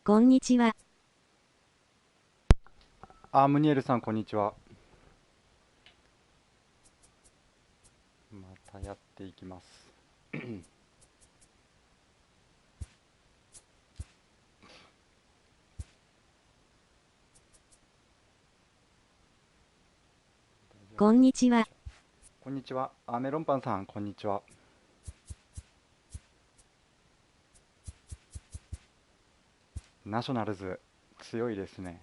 こんにちは。ムニエルさん、こんにちは。またやっていきます。こんにちは。こんにちは。メロンパンさん、こんにちは。ナショナルズ、強いですね。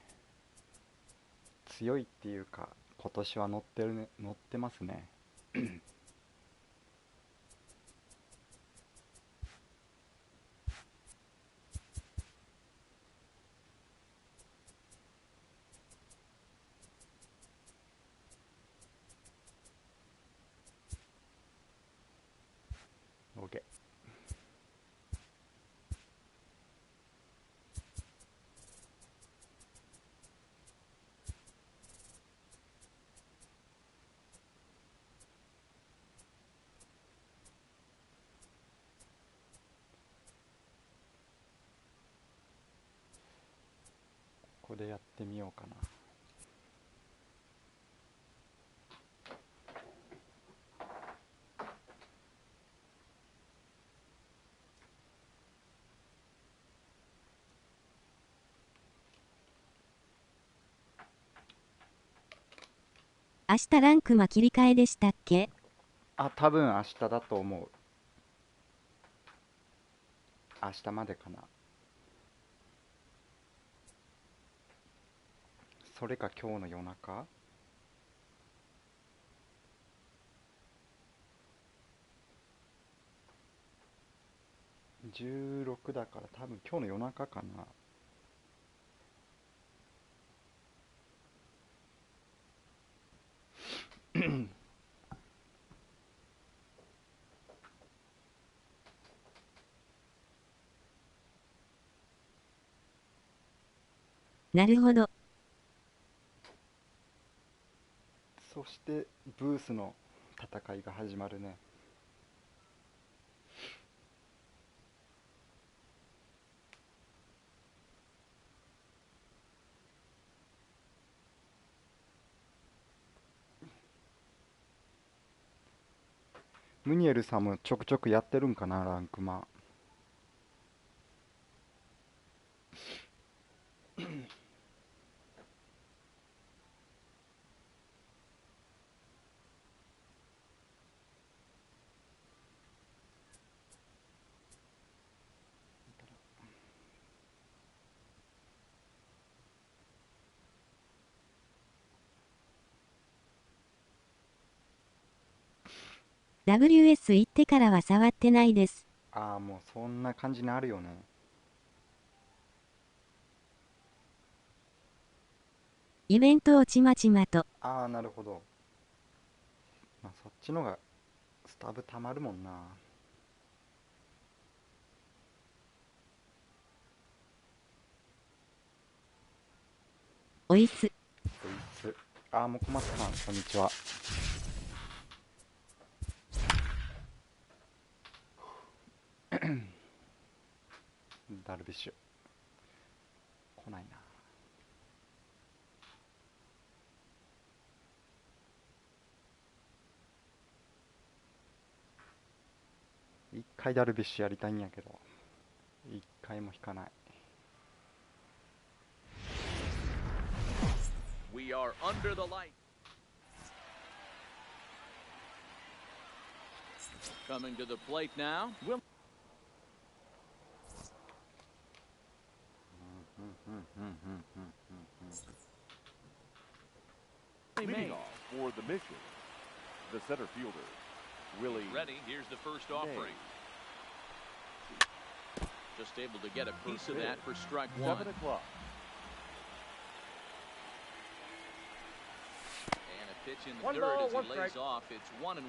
強いっていうか、今年は乗ってるね、乗ってますね。OK。ここでやってみようかな。明日ランクマ切り替えでしたっけ？多分明日だと思う。明日までかな。それか今日の夜中。16だから多分今日の夜中かな。なるほど。そしてブースの戦いが始まるね。ムニエルさんもちょくちょくやってるんかな、ランクマ。WS 行ってからは触ってないです。もうそんな感じになるよね。イベントをちまちまと。なるほど。まあそっちのがスタブたまるもんな。おいす。こいつ。もう小松さん、こんにちは。ダルビッシュ。来ないな。一回ダルビッシュやりたいんやけど、一回も引かない。We are under the light. Coming to the plate now. Leading off for the mission, the center fielder, Willie. Ready. Here's the first offering. Just able to get a piece of that for strike one. 7 o'clock. And a pitch in the dirt as he lays off. It's 1-1.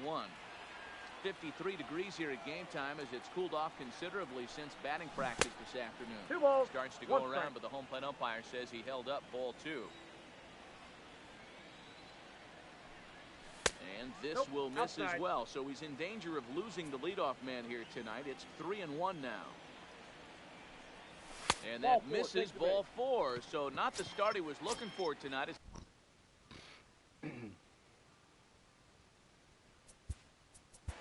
53 degrees here at game time as it's cooled off considerably since batting practice this afternoon. 2 balls. Starts to go around, but the home plate umpire says he held up ball 2. And this will miss as well, so he's in danger of losing the leadoff man here tonight. It's 3-1 now. And that misses ball 4. So not the start he was looking for tonight.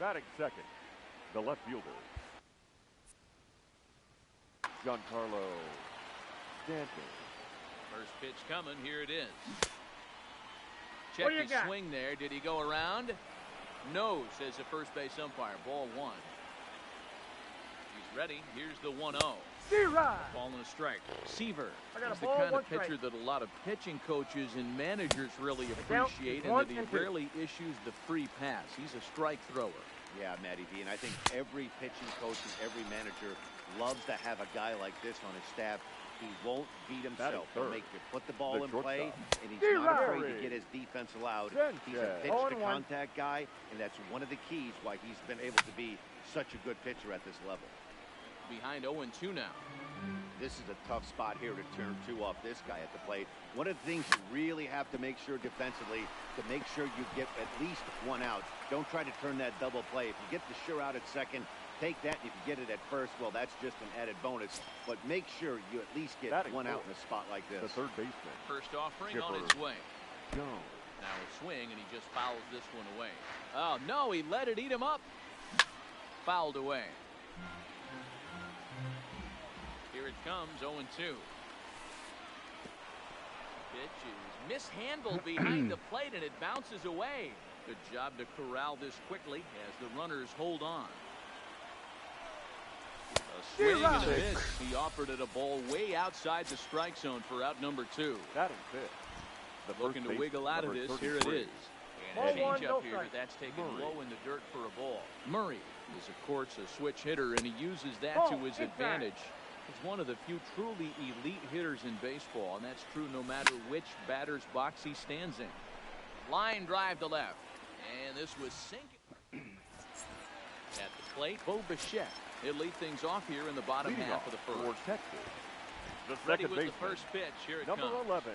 Batting second, the left fielder, Giancarlo Stanton. First pitch coming. Here it is. Check his swing there. Did he go around? No, says the first base umpire. Ball 1. He's ready. Here's the 1-0. Ball and a strike. Seaver is the kind of pitcher that a lot of pitching coaches and managers really appreciate, and that he rarely issues the free pass. He's a strike thrower. Yeah, Matty V, and I think every pitching coach and every manager loves to have a guy like this on his staff. He won't beat himself. He'll make you put the ball in play, and he's not afraid to get his defense allowed. He's a pitch-to-contact guy, and that's one of the keys why he's been able to be such a good pitcher at this level. Behind 0-2 now. This is a tough spot here to turn 2 off this guy at the plate. One of the things you really have to make sure defensively, to make sure you get at least 1 out. Don't try to turn that double play. If you get the sure out at second, take that, and if you get it at first, well, that's just an added bonus. But make sure you at least get 1 out in a spot like this. The third baseman. First offering Chipper on its way. Jones. Now a swing, and he just fouls this one away. Oh, no, he let it eat him up. Fouled away. Here it comes, 0-2. Pitch is mishandled behind the plate, and it bounces away. Good job to corral this quickly as the runners hold on. A swing and a miss. He offered it a ball way outside the strike zone for out number 2. Batting fifth, Looking to wiggle out of this. Here it is. And a change up here, but that's taken low in the dirt for a ball. Murray is, of course, a switch hitter, and he uses that to his advantage. He's one of the few truly elite hitters in baseball, and that's true no matter which batter's box he stands in. Line drive to left, and this was sinking. At the plate, Bo Bichette. He'll lead things off here in the bottom half of the first. For Texas, the Ready second with baseman, the first pitch. Here it number comes. 11.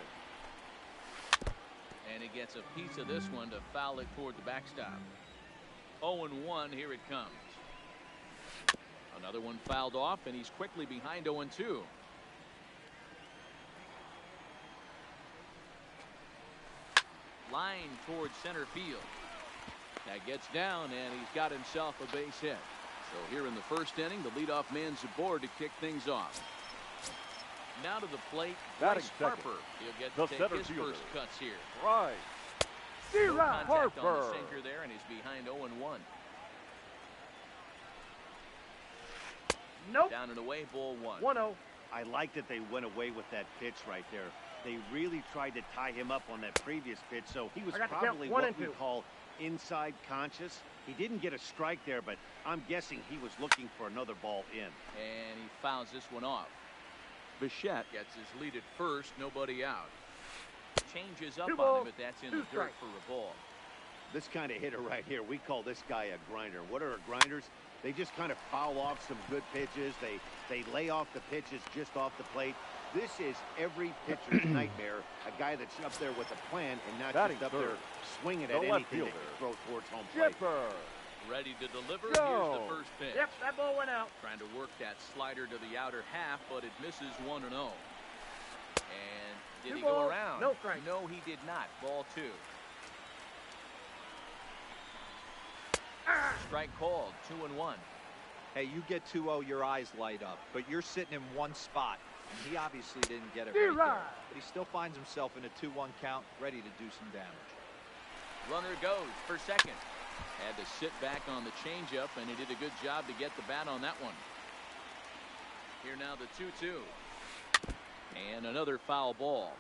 And he gets a piece of this one to foul it toward the backstop. 0-1. Here it comes. Another one fouled off, and he's quickly behind 0-2. Line towards center field. That gets down, and he's got himself a base hit. So here in the first inning, the leadoff man's aboard to kick things off. Now to the plate, Bryce Harper. He'll get to take his first cuts here. Right. No contact on the sinker there, and he's behind 0-1. Nope. Down and away, ball 1. 1-0. I like that they went away with that pitch right there. They really tried to tie him up on that previous pitch, so he was probably what we call inside conscious. He didn't get a strike there, but I'm guessing he was looking for another ball in. And he fouls this one off. Bichette gets his lead at first, nobody out. Changes up on him, but that's in the dirt for a ball. This kind of hitter right here, we call this guy a grinder. What are grinders? They just kind of foul off some good pitches. They lay off the pitches just off the plate. This is every pitcher's nightmare. A guy that's up there with a plan and not just up there swinging at anything that you throw towards home plate. Ready to deliver. Here's the first pitch. Yep, that ball went out. Trying to work that slider to the outer half, but it misses 1-0. And did he go around? No strike. No, he did not. Ball 2. Strike called. 2-1. Hey, you get 2-0, your eyes light up, but you're sitting in one spot, and he obviously didn't get it right there. But he still finds himself in a 2-1 count, ready to do some damage. Runner goes for second. Had to sit back on the changeup, and he did a good job to get the bat on that one. Here now the 2-2. And another foul ball.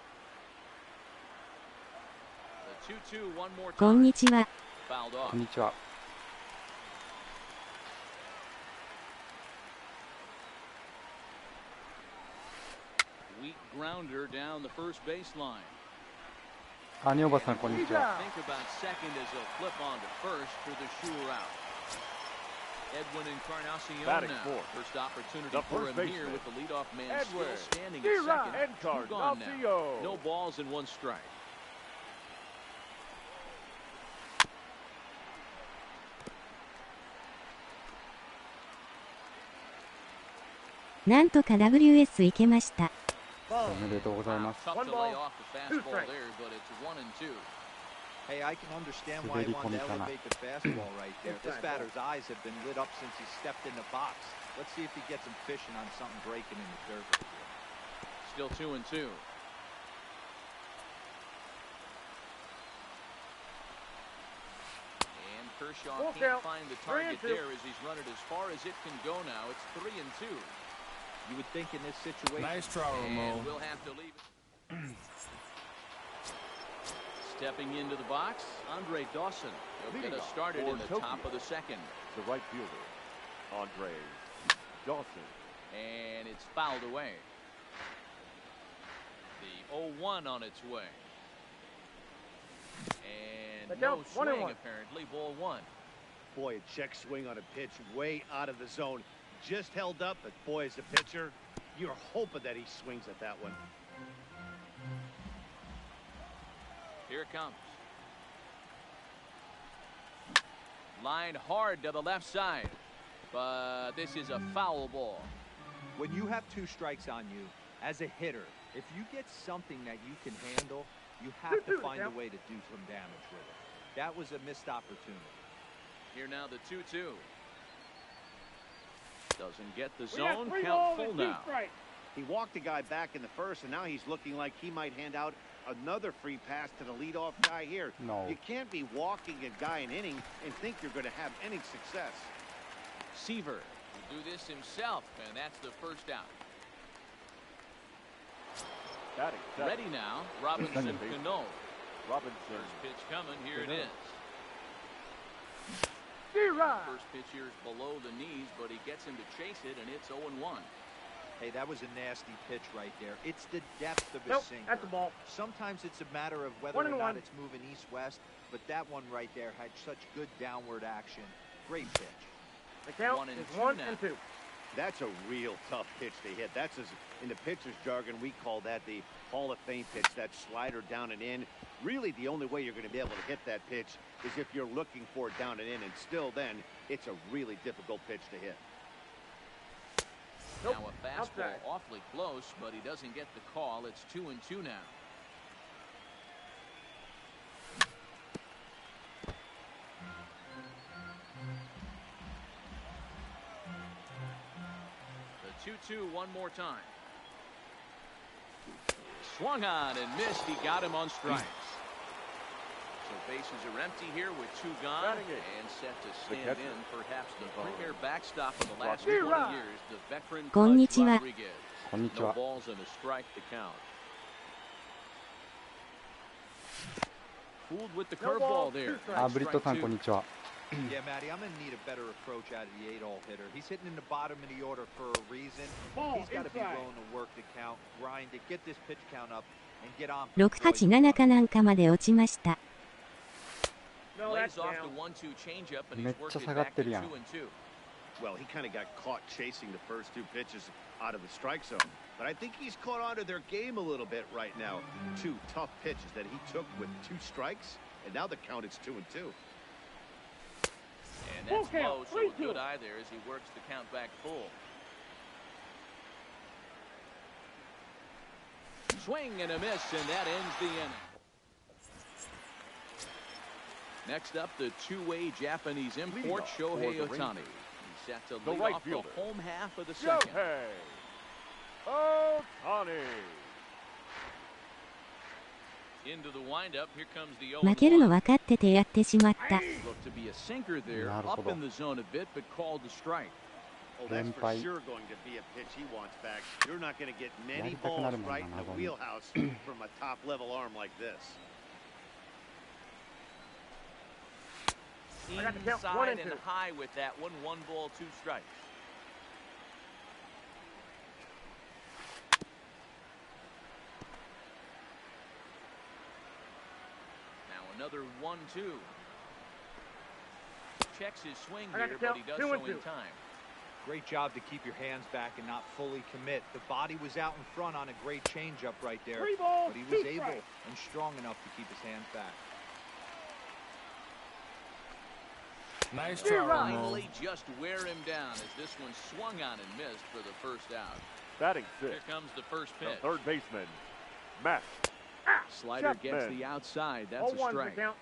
The 2-2 one more time. こんにちは。 Fouled off. こんにちは。Weak grounder down the first baseline. あ、ねおばさん、こんにちは。 Think about second as he'll flip on to first for the sure out. Edwin Encarnacion now. First opportunity for him here with the leadoff man still standing at second. Two gone now. No balls and 1 strike. なんとか WS いけました。おめでとうございます。 Hey, I can understand why he wanted to elevate the fastball right there. This batter's eyes have been lit up since he stepped in the box. Let's see if he gets him fishing on something breaking in the dirt right here. Still 2-2. And Kershaw can't find the target there as he's run it as far as it can go now. It's 3-2. You would think in this situation. Nice try, And we'll have to leave it. Stepping into the box, Andre Dawson. He'll get us started in the top of the second. The right fielder, Andre Dawson. And it's fouled away. The 0-1 on its way. And no swing apparently, ball one. Boy, a check swing on a pitch way out of the zone. Just held up, but boy, as a pitcher, you're hoping that he swings at that one. Here it comes. Line hard to the left side, but this is a foul ball. When you have 2 strikes on you, as a hitter, if you get something that you can handle, you have to find a way to do some damage with it. That was a missed opportunity. Here now the 2-2. Doesn't get the zone, count full now. He walked the guy back in the first, and now he's looking like he might hand out another free pass to the leadoff guy here. No. You can't be walking a guy an inning and think you're going to have any success. Seaver will do this himself, and that's the first out. Ready now, Robinson Cano. Robinson. First pitch coming, here it is. First pitch here is below the knees, but he gets him to chase it, and it's 0-1. Hey, that was a nasty pitch right there. It's the depth of his sinker. That's a ball. Sometimes it's a matter of whether or not it's moving east-west, but that one right there had such good downward action. Great pitch. The count is 1-2. That's a real tough pitch to hit. That's, in the pitcher's jargon, we call that the Hall of Fame pitch, that slider down and in. Really, the only way you're going to be able to hit that pitch is if you're looking for it down and in, and still then, it's a really difficult pitch to hit. Now a fastball awfully close, but he doesn't get the call. It's 2-2 now. The 2-2 one more time. Swung on and missed. He got him on strikes. So bases are empty here with 2 gone and set to stand in perhaps the premier backstop of the last 20 years, the veteran Rodriguez. No balls and a strike to count. Fooled with the curveball there. Yeah, Matty, I'm going to need a better approach out of the 8-hole hitter. He's hitting in the bottom of the order for a reason. He's got to be willing to work the count, grind it, get this pitch count up, and get on. 687かなんかまで落ちました。Lays off the 1-2 changeup and he's working back to 2-2. Well, he kind of got caught chasing the first 2 pitches out of the strike zone. But I think he's caught on to their game a little bit right now. 2 tough pitches that he took with 2 strikes, and now the count is 2-2. And that's low, so a good eye there as he works the count back full. Swing and a miss, and that ends the inning. Next up, the 2-way Japanese import, Shohei Ohtani. He's set to lead off the home half of the second. Ohtani. Into the windup, here comes the 0-1. 負けるの分かっててやってしまった。Looked to be a sinker there, up in the zone a bit, but called the strike. Oh, that's for sure going to be a pitch he wants back. You're not going to get many balls right in the wheelhouse from a top-level arm like this. Inside and high with that one. 1 ball, 2 strikes. Now another 1-2. Checks his swing here, but he does so in time. Great job to keep your hands back and not fully commit. The body was out in front on a great changeup right there, but he was able and strong enough to keep his hands back. Nice try, Ramon. Finally just wear him down as this one swung on and missed for the first out. Batting sixth. Here comes the first pitch. The third baseman, Matt. Slider gets the outside. That's a strike. Count.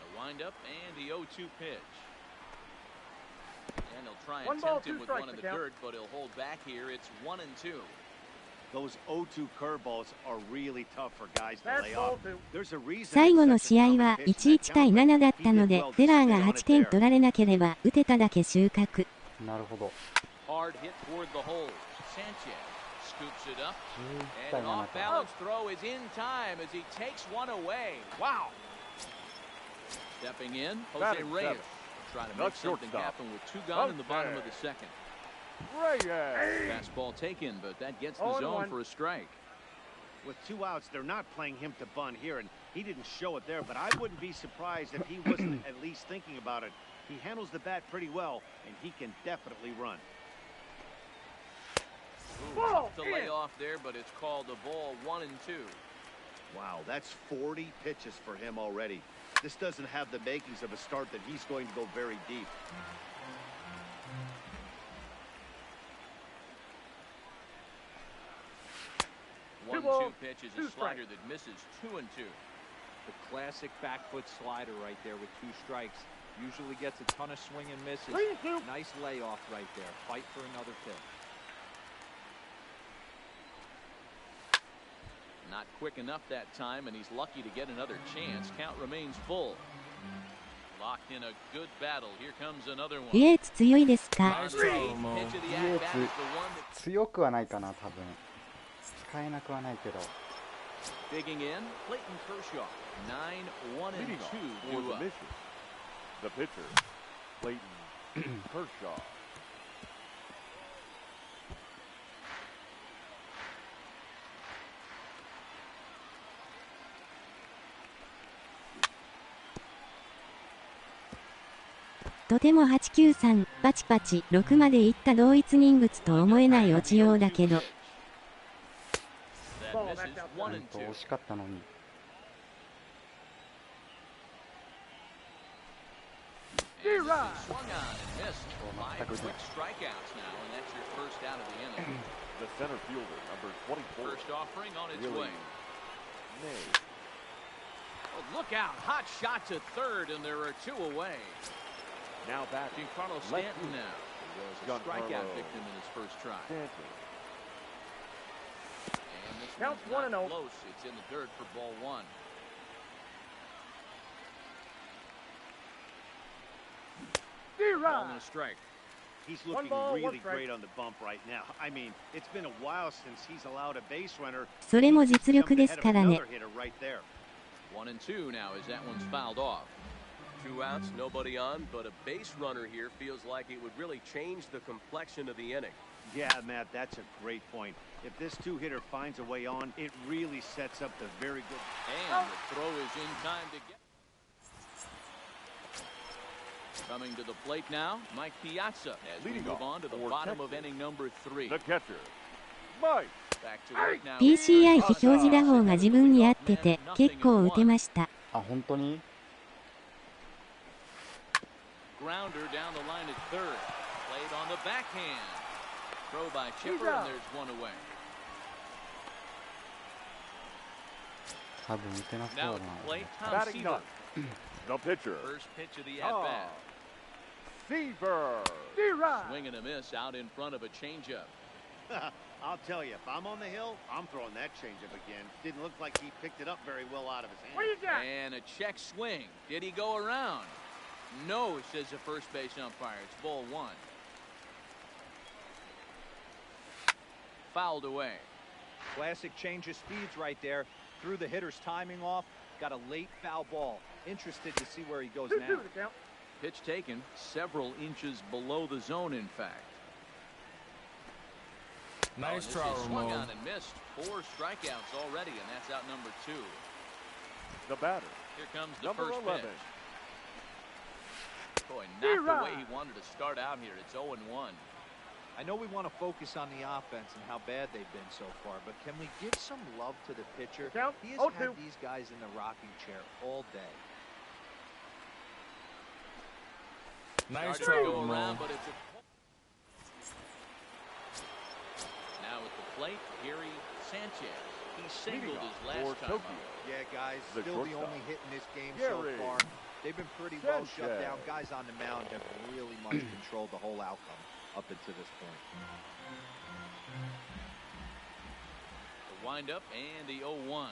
The windup and the 0-2 pitch. And he'll try and 1 ball, tempt him 2 with strikes one in the to count. dirt, but he'll hold back here. It's 1-2. Those 0-2 curveballs are really tough for guys to lay Fastball off. 2. There's a reason 最後の it's such 試 a 合 common は pitch in 11 that 対 count. 7だったの He で did well to テラーが stay on 8 it 点 there. 取られなければ打てただけ収穫。なるほど。 Hard hit toward the hole. Sanchez scoops it up. 11 And 対 an 7か。 off-balance throw is in time as he takes one away. Wow. Stepping in, Jose Batting Reyes. seventh. Trying to The make something shortstop. happen with 2 gone in the bottom of the second. Reyes. Fastball taken, but that gets the 0-1. zone for a strike. With 2 outs, they're not playing him to bunt here, and he didn't show it there, but I wouldn't be surprised if he wasn't at least thinking about it. He handles the bat pretty well, and he can definitely run. Ooh, Ball tough to lay in. off there, but it's called a ball. 1-2. Wow, that's 40 pitches for him already. This doesn't have the makings of a start that he's going to go very deep. Two 1-2 balls, pitch is 2 a slider strikes. that misses 2-2. The classic back foot slider right there with 2 strikes. Usually gets a ton of swing and misses. 3-2. Nice layoff right there. Fight for another pitch. Not quick enough that time, and he's lucky to get another chance. Count remains full. Locked in a good battle. Here comes another one. イエーツ強いですか？ Nice try, Pitch Ramon. of the at-bat is the one that 強くはないかな、多分。使えなくはないけど。 digging in. Clayton Kershaw. 9-1-2 Leading off for due the up. mission. The pitcher, Clayton Kershaw.「とても893パチパチ6までいった同一人物と思えない落ちようだけど」 That Ball misses back outside. 1-2. 惜しかったのに。 And this is right. swung on and missed. 5 quick strikeouts now, and that's your first out of the inning. The center fielder, number 24. First offering on its Really? way. May. Oh, look out. Hot shot to third, and there are 2 away. Now back. Giancarlo Left Stanton field. now. He was a Giancarlo strikeout victim in his first try. Stanton. And this Counts one's not 1-0. close. It's in the dirt for ball 1. Ball and a strike. He's 1 looking ball, 1 really strike. great on the bump right now. I mean, it's been a while since he's allowed a base runner. それも実力ですからね。 Another hitter right there. 1-2 now as that one's fouled off. 2 outs, nobody on, but a base runner here feels like it would really change the complexion of the inning. Yeah, Matt, that's a great point. If this 2-hitter finds a way on, it really sets up the very good. And the throw is in time to get. Coming to the plate now, Mike Piazza as we Leading move off on to the for bottom of Texas. inning number 3. The catcher, Mike. Back to work now. PCI 非表示打法が自分に合ってて結構打てました。あ、本当に？ Grounder down the line at third. Played on the backhand. Throw by Chipper, and there's one away. 多分打てなそうだ Now な。 at the plate, Tom Batting Seaver. ninth. The pitcher, First pitch of the at-bat. Seaver. D-Rod. Swing and a miss out in front of a changeup. I'll tell you, if I'm on the hill, I'm throwing that changeup again. Didn't look like he picked it up very well out of his What do hand. you got? And a check swing. Did he go around? No, says the first base umpire. It's ball 1. Fouled away. Classic change of speeds right there. Threw the hitter's timing off. Got a late foul ball. Interested to see where he goes 2-2 now. the count. Pitch taken several inches below the zone, in fact. Nice This try, is swung Ramon. on and missed. 4 strikeouts already, and that's out number 2. The batter, Here comes the number first 11. pitch. Boy, not the way he wanted to start out here. It's 0-1. I know we want to focus on the offense and how bad they've been so far, but can we give some love to the pitcher? He has had these guys in the rocking chair all day. Nice try, around, but it's now at the plate, Gary Sanchez. He singled his last time out. Yeah, guys, The still the shortstop. only hit in this game Gary so far. They've been pretty well shut Sanchez. down. Guys on the mound have really much controlled the whole outcome up until this point. The windup and the 0-1.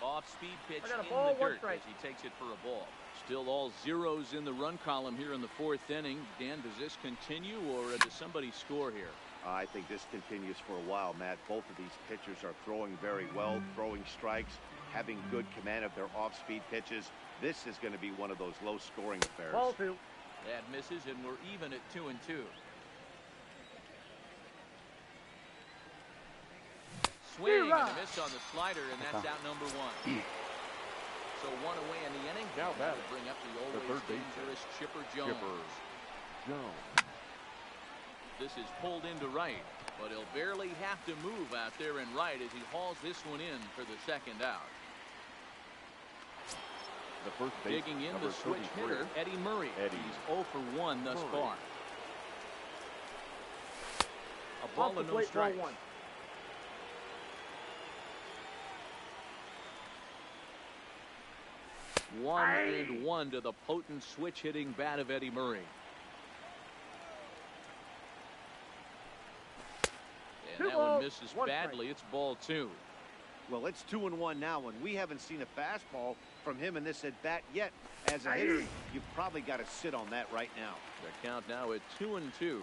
Off-speed pitch I got a in ball, the one dirt strike. as he takes it for a ball. Still all zeros in the run column here in the fourth inning. Dan, does this continue or does somebody score here? I think this continues for a while, Matt. Both of these pitchers are throwing very well, throwing strikes, having good command of their off-speed pitches. This is going to be one of those low-scoring affairs. Ball 2. That misses, and we're even at 2-2. Swing and a miss on the slider, and that's out number 1. So 1 away in the inning. Now That batting, would bring up the the always third baseman, dangerous Chipper Jones. Jones. This is pulled into right, but he'll barely have to move out there in right as he hauls this one in for the second out. The first base, Digging in number the switch 33. hitter, Eddie Murray. Eddie He's 0 for 1 thus Murray. far. A ball and no strikes. 1. 1-1 to the potent switch hitting bat of Eddie Murray. And Two that one balls, misses one badly. It's ball 2. Well, it's 2-1 now, and we haven't seen a fastball from him in this at-bat yet. As a hitter, you've probably got to sit on that right now. The count now at 2-2. Here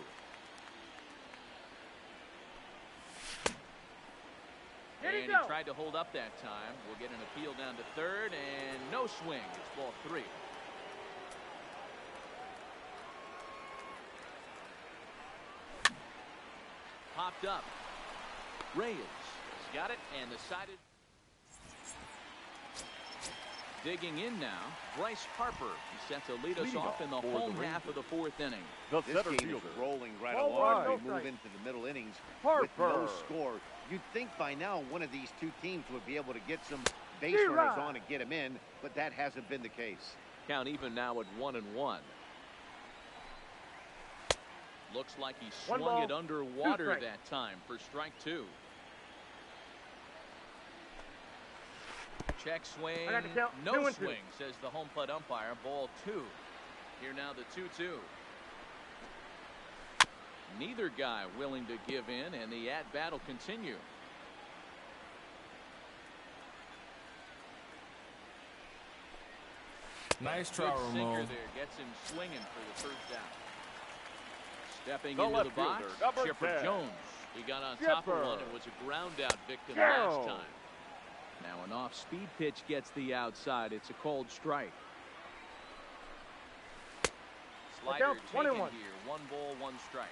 And you go. he tried to hold up that time. We'll get an appeal down to third, and no swing. It's ball 3. Popped up. Reyes has got it and decided. Digging in now, Bryce Harper. He's set to lead us Leading off in the off for the home half of the fourth inning. The This center game is fielder. rolling right Ball along. one, no We move strike. into the middle innings Harper. with no score. You'd think by now one of these two teams would be able to get some base Zero. runners on and get them in, but that hasn't been the case. Count even now at 1-1. Looks like he One swung ball, it underwater strikes. that time for strike 2. Check swing. I got to count. No 2-2. swing, says the home plate umpire. Ball 2. Here now the 2-2. Neither guy willing to give in, and the at-bat will continue. Nice Good try, sinker Ramon. there. Gets him swinging for the first out. Stepping The into left the box, fielder, number Chipper 10. Jones. He got on top of Chipper. one and was a ground out victim last Jones. time. Now an off-speed pitch gets the outside. It's a cold strike. Slider count's taken 1-1. here. 1 ball, 1 strike.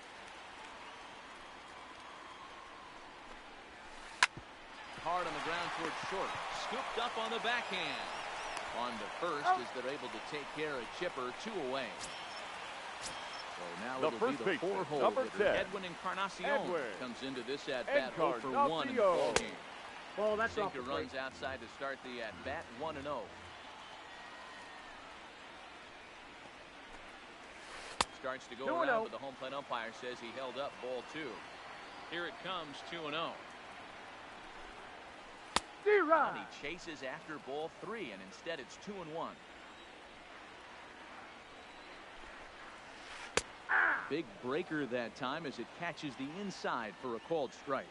Hard on the ground towards short. Scooped up on the backhand. On to first as they're able to take care of Chipper. 2 away. So now The it'll first be the baseman, 4-hole number hitter. 10. Edwin Encarnacion Edwin. comes into this at-bat 0 for 1 in the Encarnacion. ballgame. Ball, that's off Sinker the plate. runs outside to start the at-bat. 1-0. Starts to go 2-0. around, but the home plate umpire says he held up. Ball 2. Here it comes. 2-0. D-Rod. And he chases after ball 3, and instead it's 2-1. Big breaker that time as it catches the inside for a called strike.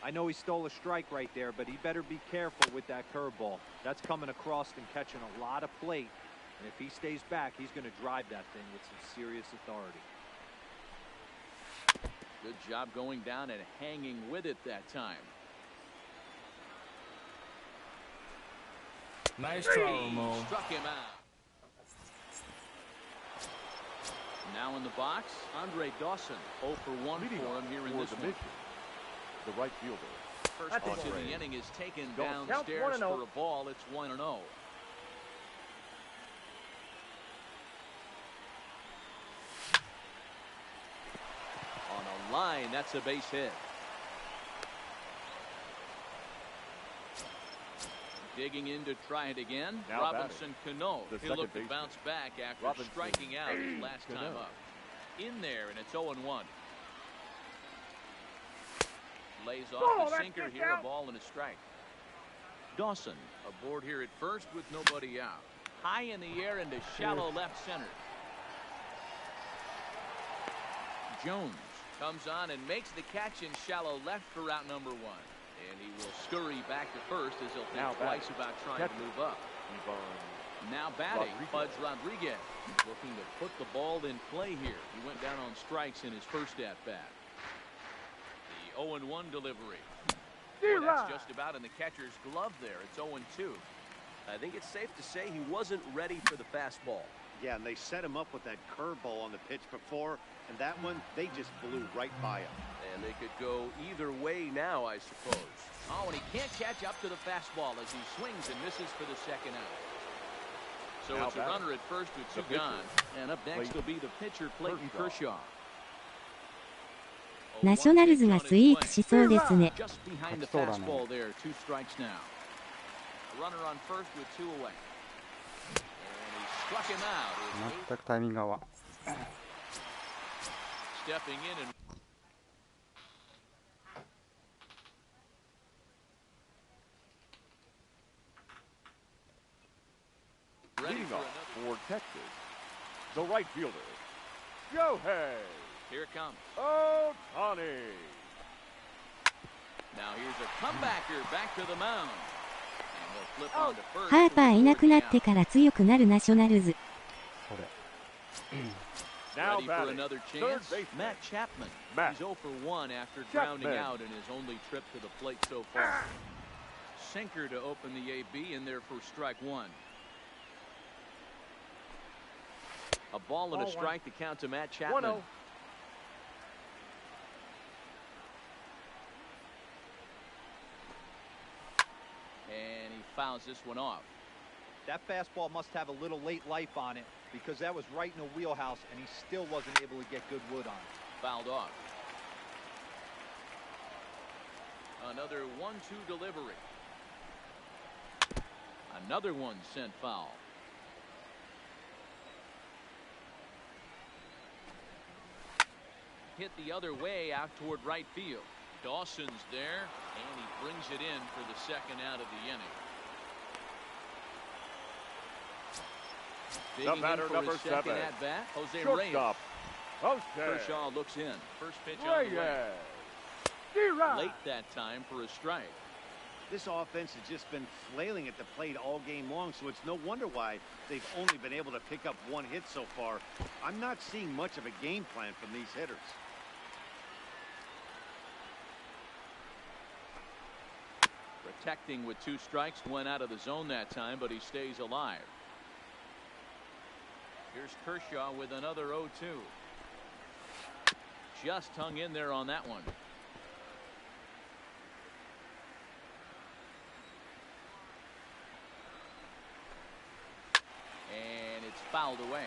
I know he stole a strike right there, but he better be careful with that curveball. That's coming across and catching a lot of plate. And if he stays back, he's going to drive that thing with some serious authority. Good job going down and hanging with it that time. Nice try, Ramon. Struck him out. Now in the box, Andre Dawson. 0 for 1 Leading for him off here in for this the one. mission, the right fielder. First That's pitch of Andre the inning is taken Dawson. downstairs Counts 1-0. for a ball. It's 1-0. line. That's a base hit. Digging in to try it again. Now Robinson Cano. the He'll look second to bounce back after Robinson striking out his last time Cano. up. In there, and it's 0-1. Lays off the sinker here, a ball and a strike. Dawson aboard here at first with nobody out. High in the air into shallow left center. Jones comes on and makes the catch in shallow left for out number 1. And he will scurry back to first as he'll think twice about trying to move up. Now batting, Pudge Rodriguez, looking to put the ball in play here. He went down on strikes in his first at-bat. The 0-1 delivery. Boy, that's just about in the catcher's glove there. It's 0-2. I think it's safe to say he wasn't ready for the fastball. Yeah, and they set him up with that curveball on the pitch before, and that one, they just blew right by him. And they could go either way now, I suppose. Oh, and he can't catch up to the fastball as he swings and misses for the second out. So Now it's a batting. runner at first with The 2 pitcher. gone. And up next will be the pitcher, Clayton Kershaw. ナショナルズがスイープしそうですね。 Just behind the そうだね。 fastball there. 2 strikes now. Runner on first with 2 away. And he struck him out. 全くタイミングが合わん。 Stepping in and ready Leading for off another. for Texas, the right fielder, Shohei Here it comes. Ohtani. Now here's a comebacker back to the mound. And they'll flip on to first. ハーパーいなくなってから強くなるナショナルズ。それ。 Now Ready for batting, another third chance. baseman, Matt Chapman. Matt He's 0 for 1 after grounding Chapman. out in his only trip to the plate so far. Sinker to open the AB in there for strike 1. A ball and a strike to count to Matt Chapman. 1-0. And he fouls this one off. That fastball must have a little late life on it because that was right in the wheelhouse and he still wasn't able to get good wood on it. Fouled off. Another 1-2 delivery. Another one sent foul. Hit the other way out toward right field. Dawson's there, and he brings it in for the second out of the inning. The Digging batter, in for number his second 7, at bat, Jose Reyes. shortstop, Jose Kershaw looks in. First pitch on the way. Reyes. Late that time for a strike. This offense has just been flailing at the plate all game long, so it's no wonder why they've only been able to pick up 1 hit so far. I'm not seeing much of a game plan from these hitters. Protecting with 2 strikes, went out of the zone that time, but he stays alive. Here's Kershaw with another 0-2. Just hung in there on that one. And it's fouled away.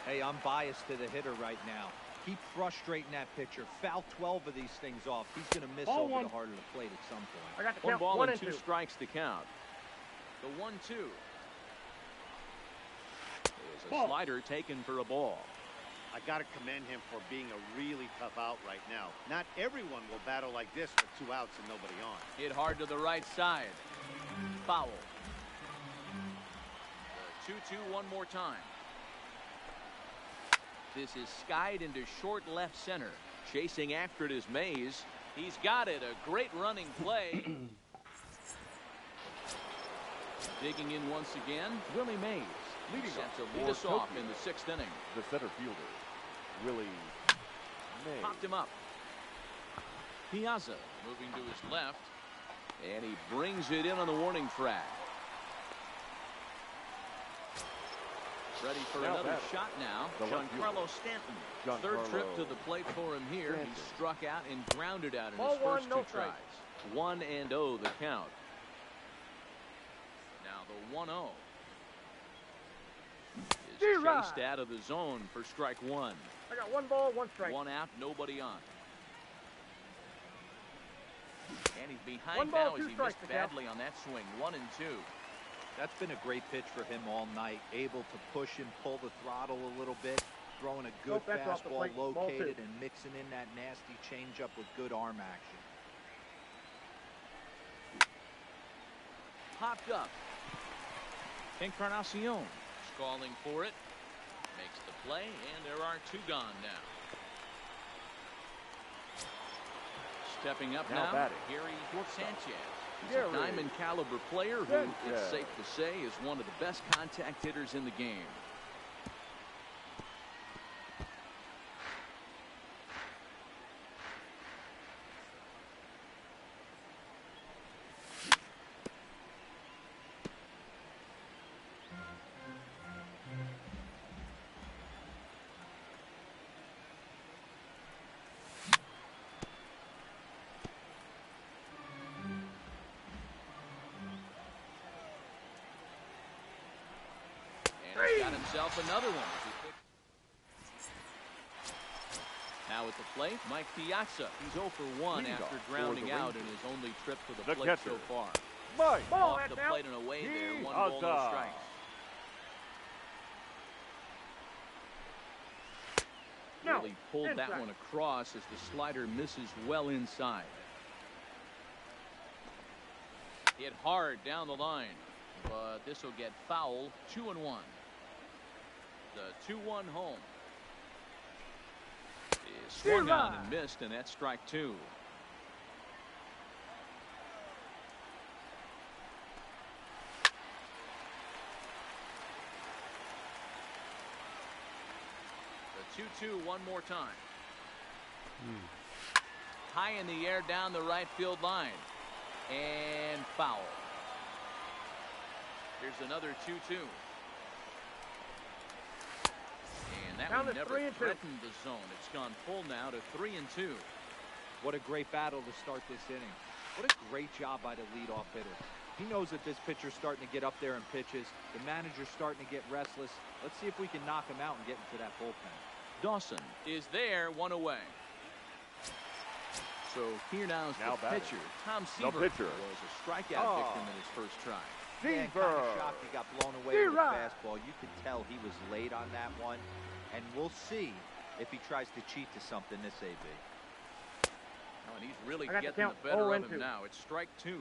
Hey, I'm biased to the hitter right now. Keep frustrating that pitcher. Foul 12 of these things off. He's going to miss Ball over 1. the heart of the plate at some point. I got the 1 count. ball 1 and and 2 2. strikes to count. The 1-2 is a Ball. slider taken for a ball. I got to commend him for being a really tough out right now. Not everyone will battle like this with 2 outs and nobody on. Hit hard to the right side. Foul. The 2-2 one more time. This is skied into short left center. Chasing after it is Mays. He's got it. A great running play. Digging in once again, Willie Mays. Leading Set off to for lead us off Tokyo. in the 6th inning. The center fielder, Willie Mays. Popped him up. Piazza moving to his left. And he brings it in on the warning track. Ready for Now another batting, shot now. the left Giancarlo Stanton. Giancarlo Third trip to the plate for him here. He Stanton. struck out and grounded out in Ball his 1, first no 2 strikes. tries. 1-0 the count. Now the 1-0 is G-Rod. chased out of the zone for strike 1. I got 1 ball, 1 strike. 1 out, nobody on. And he's behind now as he missed badly on that swing. 1-2. That's been a great pitch for him all night. Able to push and pull the throttle a little bit. Throwing a good fastball located and mixing in that nasty changeup with good arm action. Popped up. Encarnacion calling for it. Makes the play, and there are 2 gone now. Stepping up now, Gary Sanchez. He's a diamond caliber player who, it's safe to say, is one of the best contact hitters in the game. He's got himself another one. Now at the plate, Mike Piazza. He's 0 for 1 after grounding out in his only trip to the plate so far. Off the plate and away there. 1 ball, no strikes. Really pulled that one across as the slider misses well inside. Hit hard down the line, but this will get foul. 2-1. The 2-1 home. Is swung on and missed, and that's strike 2. The 2-2 one more time. High in the air down the right field line. And foul. Here's another 2-2. And that one never threatened the zone. It's gone full now to 3-2. What a great battle to start this inning. What a great job by the leadoff hitter. He knows that this pitcher's starting to get up there in pitches. The manager's starting to get restless. Let's see if we can knock him out and get into that bullpen. Dawson is there, 1 away. So here now is the pitcher. Tom Seaver was a strikeout victim in his first try. Yeah, kind of shocked he got blown away with the fastball. You could tell he was late on that one. And we'll see if he tries to cheat to something this AB. Oh, and he's really getting the better of him now. It's strike 2.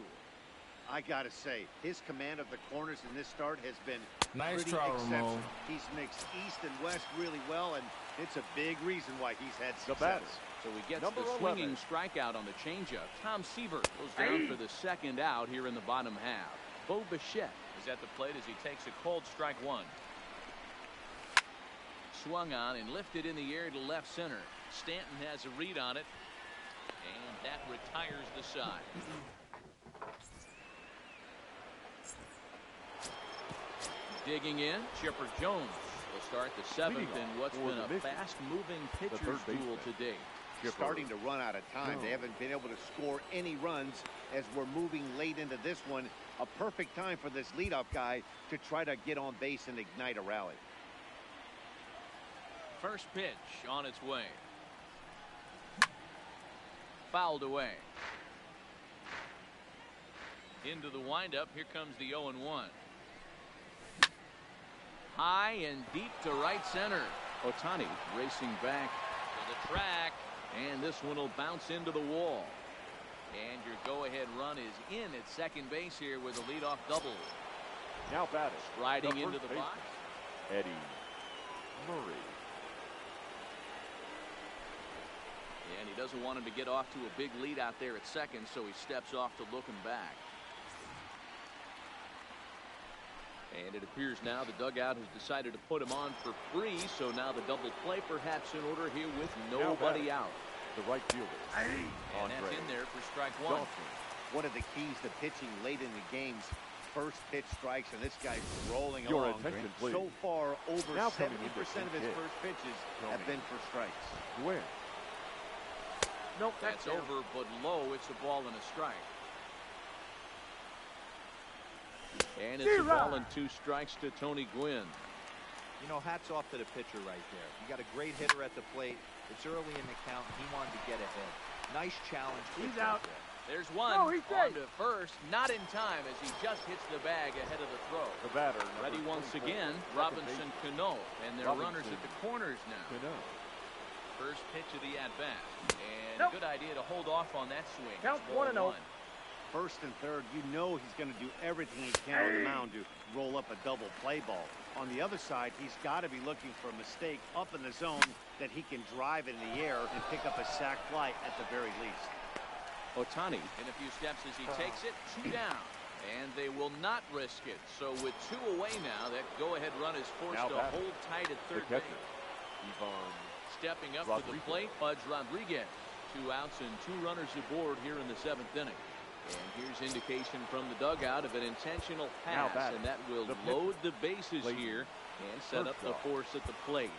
I gotta say, his command of the corners in this start has been nice pretty try, exceptional. Ramon. He's mixed east and west really well, and it's a big reason why he's had success. So he gets the swinging strikeout on the changeup. Tom Seaver goes down for the second out here in the bottom half. Bo Bichette is at the plate as he takes a cold strike 1. Swung on and lifted in the air to left center. Stanton has a read on it, and that retires the side. Digging in, Chipper Jones will start the 7th in what's been a fast-moving pitcher's duel today. Starting to run out of time. They haven't been able to score any runs as we're moving late into this one. A perfect time for this leadoff guy to try to get on base and ignite a rally. First pitch on its way. Fouled away. Into the windup. Here comes the 0-1. High and deep to right center. Ohtani racing back to the track, and this one will bounce into the wall. And your go-ahead run is in at second base here with a leadoff double. Now batting. Striding into the box. Eddie Murray. And he doesn't want him to get off to a big lead out there at second, so he steps off to look him back. And it appears now the dugout has decided to put him on for free, so now the double play perhaps in order here with nobody out. The right fielder. And that's in there for strike 1. One of the keys to pitching late in the games, first pitch strikes, and this guy's rolling Your along. attention, please. So far, over Now 70% of his hit. first pitches have been for strikes. Where? Nope, That's over, but low. It's a ball and a strike. And it's a ball and 2 strikes to Tony Gwynn. You know, hats off to the pitcher right there. You got a great hitter at the plate. It's early in the count. He wanted to get ahead. Nice challenge. He's out. There's one. No, he's On safe. to first, not in time as he just hits the bag ahead of the throw. The batter. Ready once again, Robinson Cano, and their runners at the corners now. First pitch of the at-bat, and Nope. good idea to hold off on that swing. Count It's ball 1-0. one. First and third, you know he's going to do everything he can on the mound to roll up a double play ball. On the other side, he's got to be looking for a mistake up in the zone that he can drive in the air and pick up a sac fly at the very least. Otani in a few steps as he takes it, 2 down. And they will not risk it. So with 2 away now, that go-ahead run is forced Now to batting. hold tight at The third catcher. base. Ivan. Stepping up to the Rodriguez. plate, Budge Rodriguez. 2 outs and 2 runners aboard here in the 7th inning. And here's indication from the dugout of an intentional Now pass, batting. and that will The pitcher. load the bases Ladies. here and set up the First force at the plate.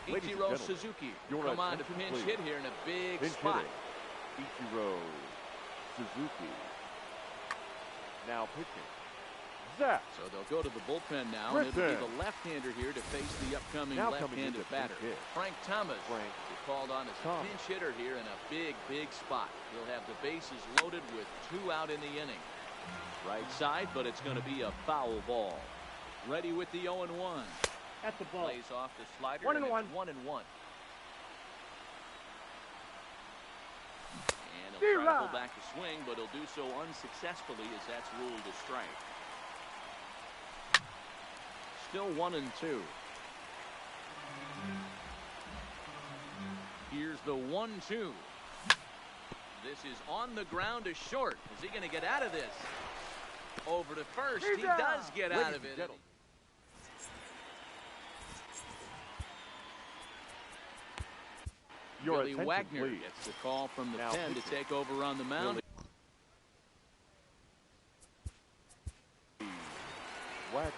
Ladies and Ichiro gentlemen, Suzuki your come on to attention, pinch please. hit here in a big Pinch spot. hitting. Ichiro Suzuki. Now pitching. Zach. So they'll go to the bullpen now, and it'll be Griffin. the left-hander here to face the upcoming Now coming left-handed into batter. pinch hit. Frank Thomas Frank is called on as a Thomas. pinch hitter here in a big, big spot. He'll have the bases loaded with 2 out in the inning. Right side, but it's going to be a foul ball. Ready with the 0-1. At the ball. Plays off the slider. 1-1. And it's 1-1. And he'll try to pull back the swing, but he'll do so unsuccessfully as that's ruled a strike. Still 1-2. Here's the 1-2. This is on the ground to short. Is he going to get out of this? Over to first. He does get out of it. Your Billy attention, Wagner please. gets the call from the Now pen to pitching. take over on the mound. Wagner.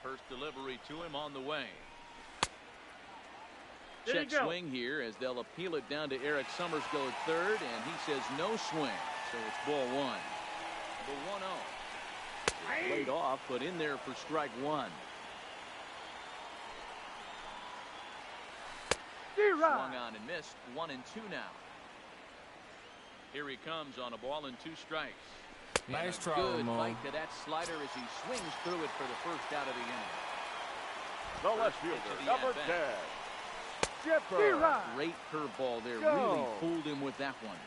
First delivery to him on the way. There you Check go. swing here as they'll appeal it down to Eric Summersgill at third, and he says no swing. So it's ball 1. The 1-0. Laid off, but in there for strike 1. Swung on and missed. 1-2 now. Here he comes on a ball and 2 strikes. Nice try, Good Ramon. bite to that slider as he swings through it for the first out of the inning. The left First pitch of fielder, the number at-bat. 10. Chipper. Great curveball there. Go. Really fooled him with that one.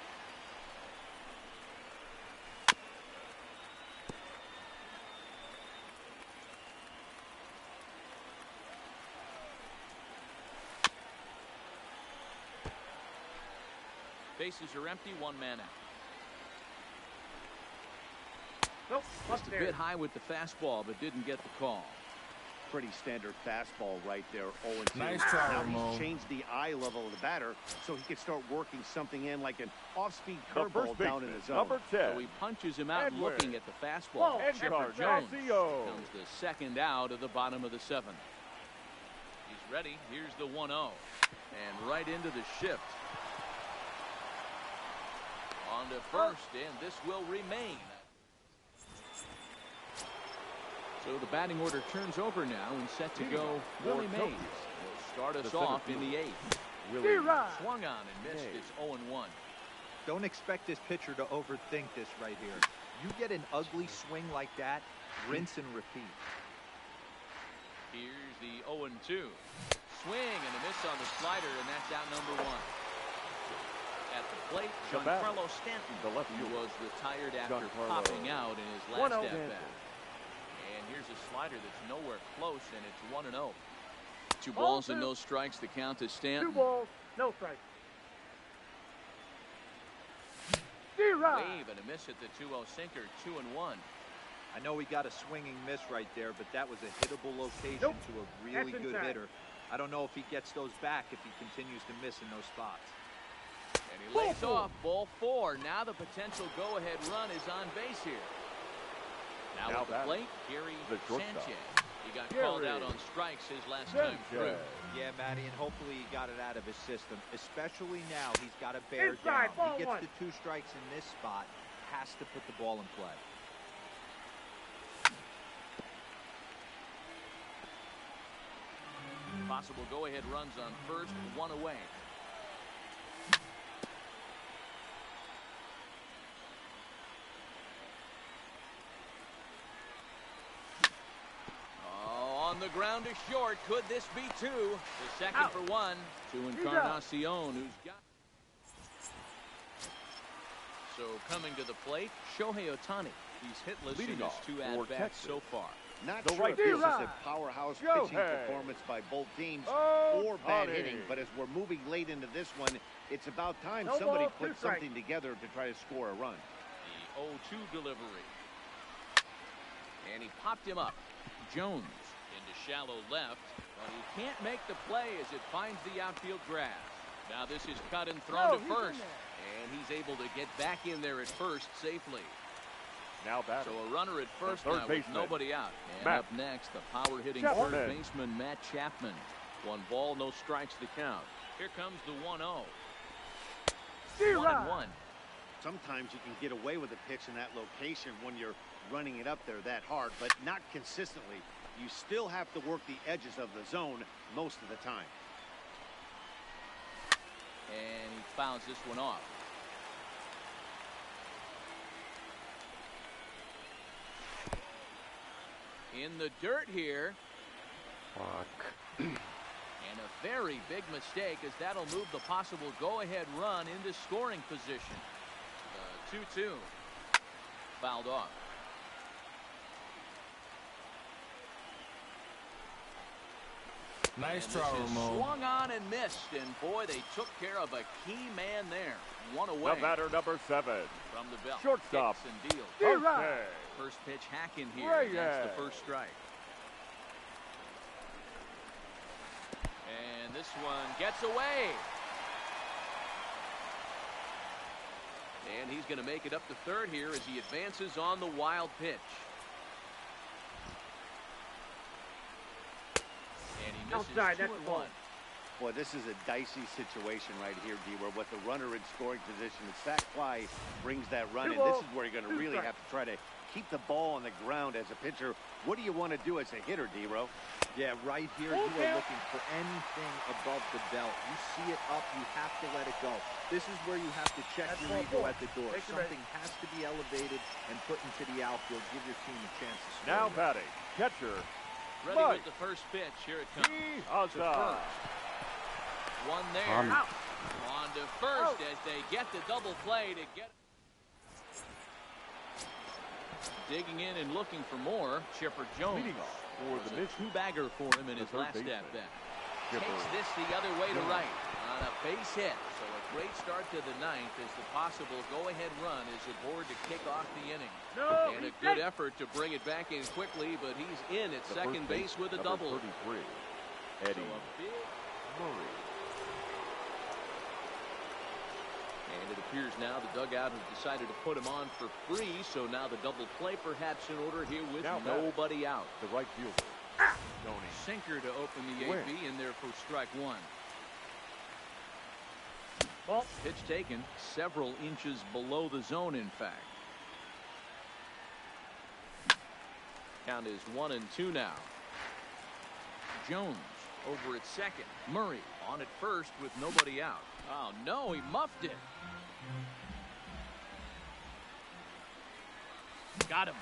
Bases are empty. 1 man out. Nope. Just a bit high with the fastball, but didn't get the call. Pretty standard fastball right there, 0-2. Nice try, Now Ramon. he's changed the eye level of the batter so he can start working something in like an off-speed The curveball first down in baseman, the zone. number 10. So he punches him out Edward. looking at the fastball. Ball. Chipper Edward Jones Garcia. comes the second out of the bottom of the 7th. He's ready. Here's the 1-0. And right into the shift. On to first, and this will remain. So the batting order turns over now and set to go Willie Mays. He'll start us The center off in fielder. the 8th. Willie. Swung on and missed. Mays. It's 0-1. Don't expect this pitcher to overthink this right here. You get an ugly swing like that, rinse and repeat. Here's the 0-2. Swing and a miss on the slider, and that's out number 1. At the plate, The batter, Giancarlo Stanton, the left who fielder. was retired after Giancarlo popping out in his last 1-0. at-bat. And here's a slider that's nowhere close, and it's 1-0. 2 Ball balls and 2. no strikes to count to 2 Stanton. balls, no strikes. Wave and a miss at the 2-0 sinker, 2-1. I know he got a swinging miss right there, but that was a hittable location Nope. to a really That's good inside. hitter. I don't know if he gets those back if he continues to miss in those spots. And he lays off ball 4. Now the potential go-ahead run is on base here. Now Now at the batting, plate, Gary the shortstop. Sanchez. He got called out on strikes his last time through. Yeah, Matty, and hopefully he got it out of his system. Especially now, he's got to bear Inside, down. ball He gets 1. the 2 strikes in this spot, has to put the ball in play. Possible go-ahead runs on first, one away. On the ground is short. Could this be two? The second for one to Encarnacion, who's got. So coming to the plate, Shohei Ohtani. He's hitless in his two at-bats so far. Not sure if this is a powerhouse pitching performance by both teams or bad hitting, but as we're moving late into this one, it's about time somebody put something together to try to score a run. The 0-2 delivery. And he popped him up. Jones into shallow left, but he can't make the play as it finds the outfield grass. Now this is cut and thrown to first, and he's able to get back in there at first safely. Now that so a runner at first now with nobody out. And up next, the power-hitting third baseman Matt Chapman. 1 ball, no strikes to count. Here comes the 1-0. 1-1. Sometimes you can get away with a pitch in that location when you're running it up there that hard, but not consistently. You still have to work the edges of the zone most of the time. And he fouls this one off. In the dirt here. Fuck. And a very big mistake, as that'll move the possible go-ahead run into scoring position. 2-2. Fouled off. Nice try, Ramon. Swung on and missed, and boy, they took care of a key man there. 1 away. The batter, number 7. From the belt. Shortstop. And deals. Okay. First pitch hack in here. That's the first strike. And this one gets away. And he's going to make it up to third here as he advances on the wild pitch. And he misses 2-1. Boy, this is a dicey situation right here, D, where with the runner in scoring position, it's that fly brings that run, and this is where you're going to really have to try to keep the ball on the ground as a pitcher. What do you want to do as a hitter, D-Ro? Yeah, right here, you are looking for anything above the belt. You see it up, you have to let it go. This is where you have to check your ego at the door. Something has to be elevated and put into the outfield. Give your team a chance to score. Now batting, catcher. Ready with the first pitch. Here it comes. To first. One there. On to first as they get the double play to get. Digging in and looking for more. Chipper Jones. For the two-bagger for him in his last at-bat. Takes this the other way to right on a base hit. So a great start to the ninth as the possible go-ahead run is aboard to kick off the inning. And a good effort to bring it back in quickly, but he's in at second base with a double. 33, Eddie so a big Murray. And it appears now the dugout has decided to put him on for free, so now the double play perhaps in order here with nobody out. The right fielder. Sinker to open the AB in there for strike 1. Pitch taken several inches below the zone, in fact. Count is 1-2 now. Jones over at second. Murray on at first with nobody out. Oh no, he muffed it. Got him.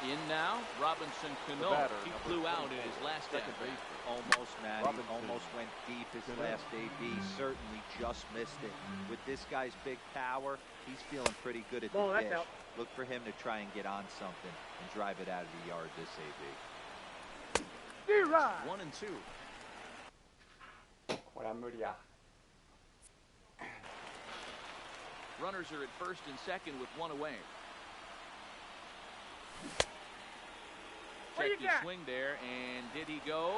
In now, Robinson Cano. He flew out in his last at bat. Almost, Matty. Almost went deep his last AB. Certainly just missed it. With this guy's big power, he's feeling pretty good at the dish. Look for him to try and get on something and drive it out of the yard this AB. 1-2. これは無理や。 Runners are at first and second with 1 away. Checked his swing there, and did he go?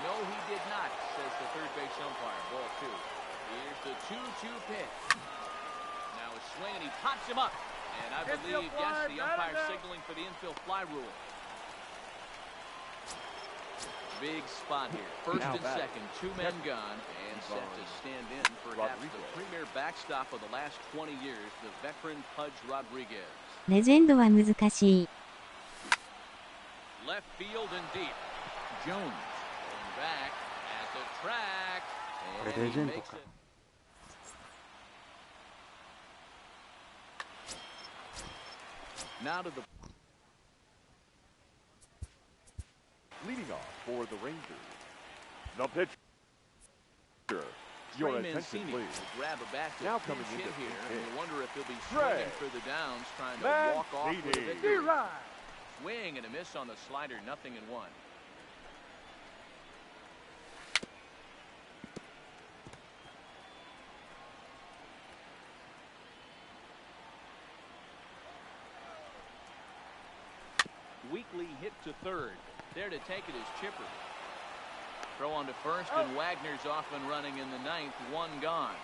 No, he did not, says the third base umpire. Ball 2. Here's the 2-2 pitch. Now a swing, and he pops him up. And I believe, yes, the umpire signaling for the infield fly rule. Big spot here. First and second, 2 men gone, and set to stand in perhaps the premier backstop of the last 20 years, the veteran Pudge Rodriguez. レジェンドは難しい。 Left field and deep. Jones. Going back at the track. これ And レ he ジェンド makes か。 it. Now to the Leading off for the Rangers, the pitcher. Your Trey attention, Mancini please. will grab a bat to Now pinch coming hit into here, pinch and you hit. wonder if he'll be Trey swinging for the downs, trying to walk off with a Mancini. victory. D-Rod. Swing and a miss on the slider, 0-1. Weekly hit to third. There to take it is Chipper. Throw on to first, and Wagner's off and running in the ninth. One gone.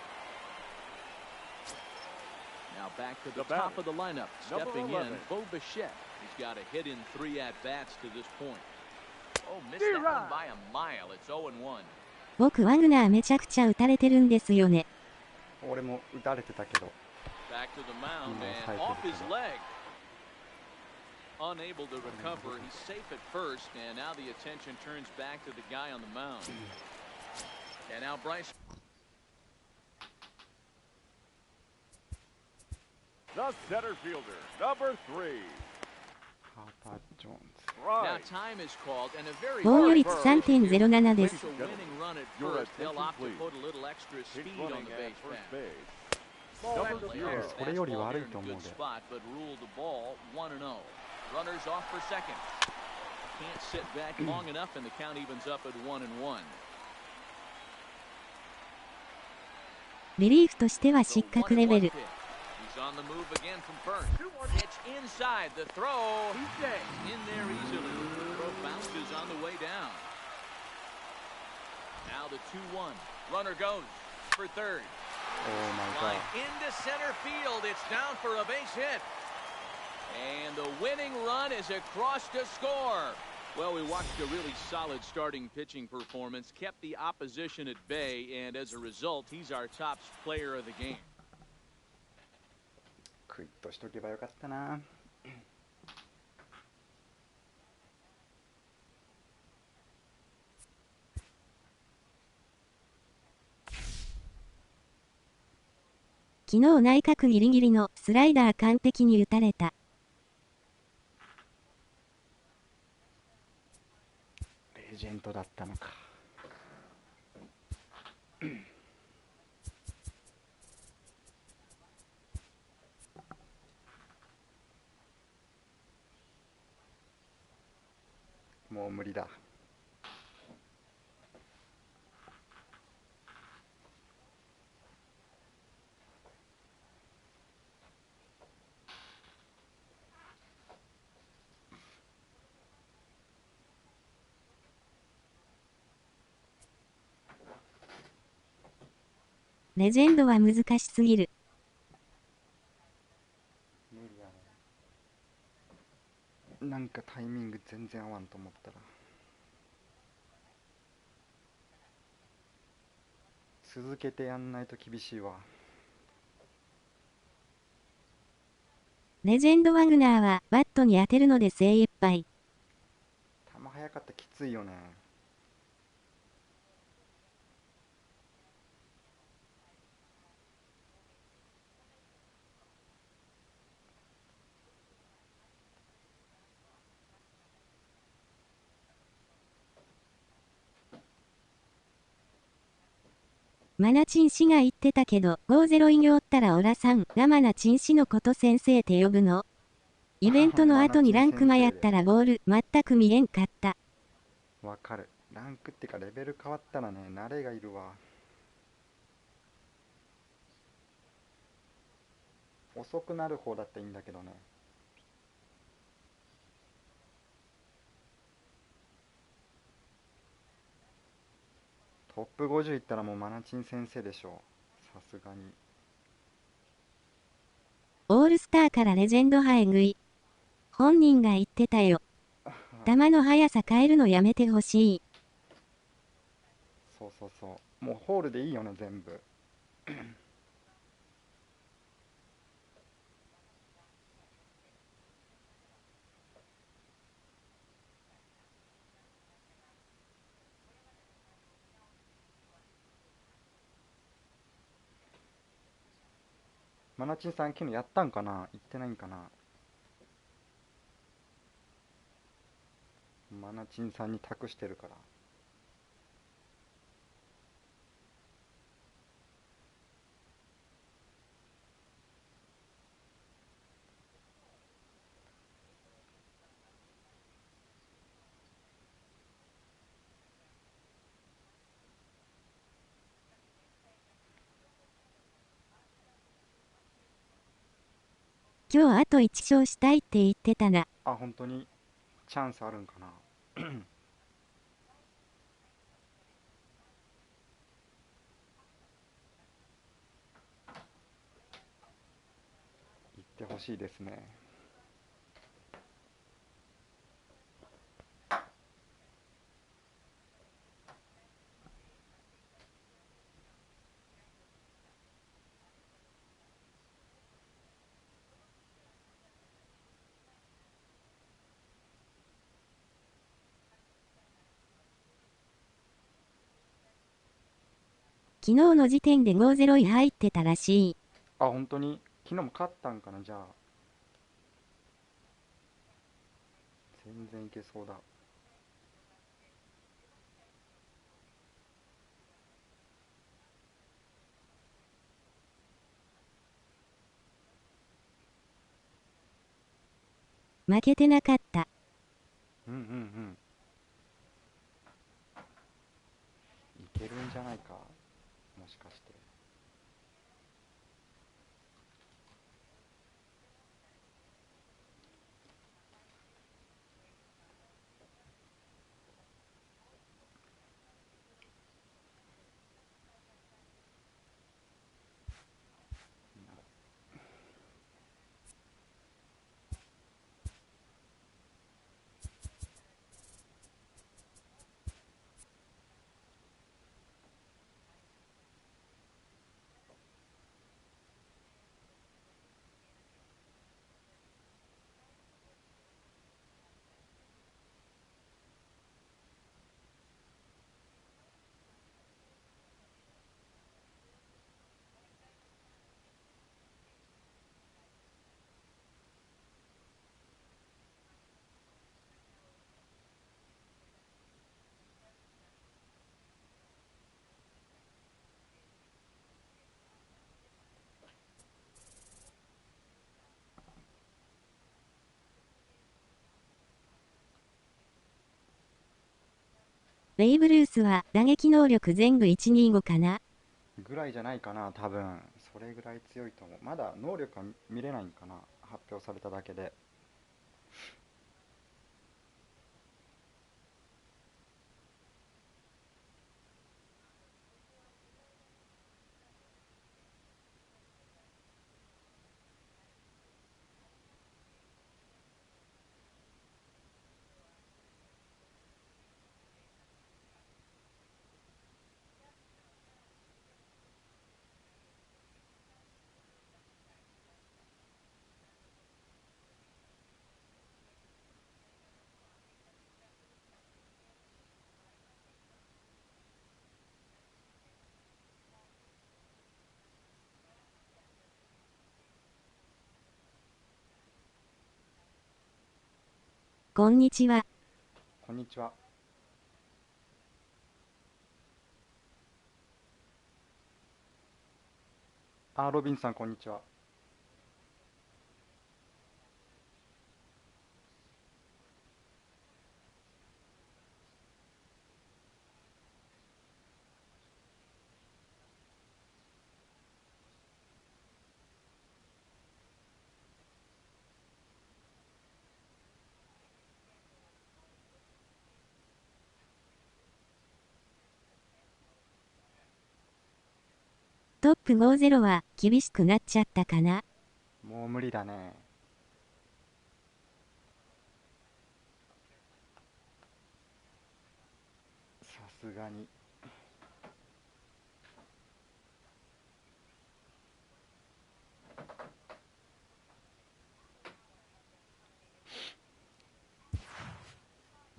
Now back to the The top batter, of the lineup. number Stepping 11. in, Bo Bichette. He's got a hit in 3 at-bats to this point. Oh, missed that one by a mile. It's 0-1. 僕ワグナーめちゃくちゃ打たれてるんですよね。俺も打たれてたけど。 Back to the mound Mm, and I off think his so. leg. Unable to recover. He's safe at first, and now the attention turns back to the guy on the mound. And now Bryce. The center fielder, number 3. ハーパー・ジョーンズ。 Now Right. time is called, and a very 防御率 hard pitch here. 3.07 です。 With a winning run at Your first, they'll attention, opt to please. put a little extra He's speed on running the at base first path. base. Ball at Number the zero. first. これより Fastball 悪 there い in と a 思う good で。 spot, but ruled the ball 1-0. Runners off for second. Can't sit back long enough, and the count evens up at 1-1. リリーフとしては失格レベル。 He's on the move again from first. Pitch inside the throw. He's dead. In there easily. The throw bounces on the way down. Now the 2-1. Runner goes for third. オーマイガ Line into center field. It's down for a base hit. And the winning run is across to score. Well, we watched a really solid starting pitching performance, kept the opposition at bay, and as a result, he's our top player of the game. クイッとしとけばよかったな。昨日内角ギリギリのスライダー完璧に打たれた。レジェンドだったのか。もう無理だ。レジェンドは難しすぎる。無理やね。なんかタイミング全然合わんと思ったら。続けてやんないと厳しいわ。レジェンドワグナーはバットに当てるので精一杯。球速かったらきついよね。マナチン氏が言ってたけど、50いぎょったらオラさん、ラマナチン氏のこと先生って呼ぶの？イベントの後にランクマやったらボール、全く見えんかった。わかる。ランクってかレベル変わったらね、慣れがいるわ。遅くなる方だったらいいんだけどね。トップ50いったらもうマナチン先生でしょう。さすがに。オールスターからレジェンド派えぐい。本人が言ってたよ。球の速さ変えるのやめてほしい。そうそうそう。もうホールでいいよね、全部。マナチンさん昨日やったんかな、行ってないんかな。マナチンさんに託してるから。今日あと1勝したいって言ってたな。あ、本当にチャンスあるんかな。行ってほしいですね。昨日の時点で5-0位入ってたらしい。あ、本当に昨日も勝ったんかな、じゃあ。全然いけそうだ。負けてなかった。うんうんうん。いけるんじゃないか、もしかして。ベイブルースは打撃能力全部125かな。ぐらいじゃないかな、多分。それぐらい強いと思う。まだ能力は見れないんかな、発表されただけで。こんにちは。こんにちは。あ、ロビンさんこんにちは。トップ5-0は厳しくなっちゃったかな。もう無理だね。さすがに。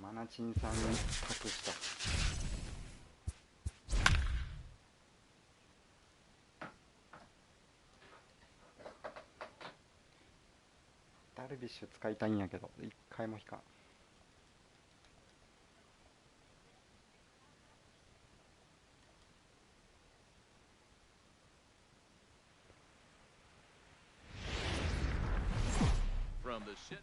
マナチンさんに託した。ダルビッシュ使いたいんやけど一回も引かん。From the sit.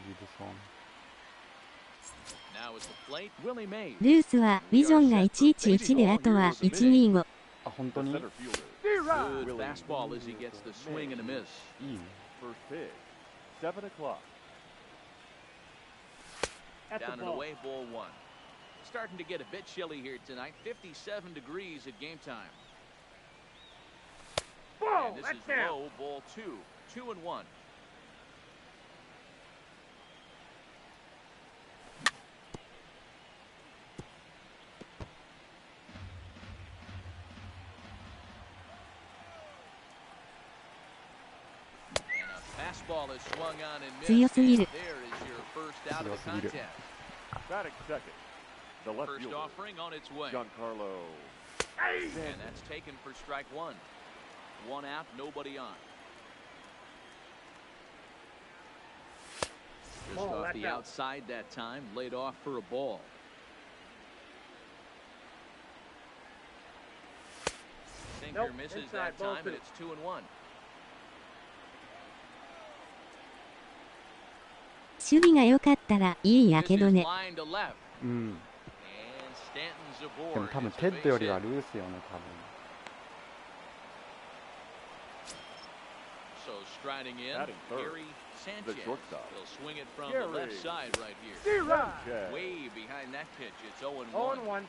ギブソン。 Now at the plate, Willie Mays. ルースはビジョンが111であとは125。あ、本当 The に center fielder. Good fastball as he gets the swing and a miss. いいね。 First pitch. 7 o'clock. At the Down and ball. away, ball one. Starting to get a bit chilly here tonight. 57 degrees at game time. Ball. And this That's is down. low, ball two. 2-1. And a fastball is swung on and missed. 強すぎる。 And there is your first out of the 強すぎる。 contest. Batting second. The left First fielder. offering on its way. Giancarlo. And that's taken for strike one. One out, nobody on. Just Ball, off that's the out. outside that time, laid off for a ball. Sinker Nope, misses inside, that ball time, two. and it's 2-1. 守備が良かったらいいんや This け is どね。 line to left. うん。 And Stanton's でも aboard. 多分 It's テ a ッドよ base りは hit. ルースよね、多分。 So striding in, Batting third. Gary Sanchez. The shortstop. He'll swing it from Gary. the left side right here. Zero. Check. Way behind that pitch. It's 0-1. 0-1.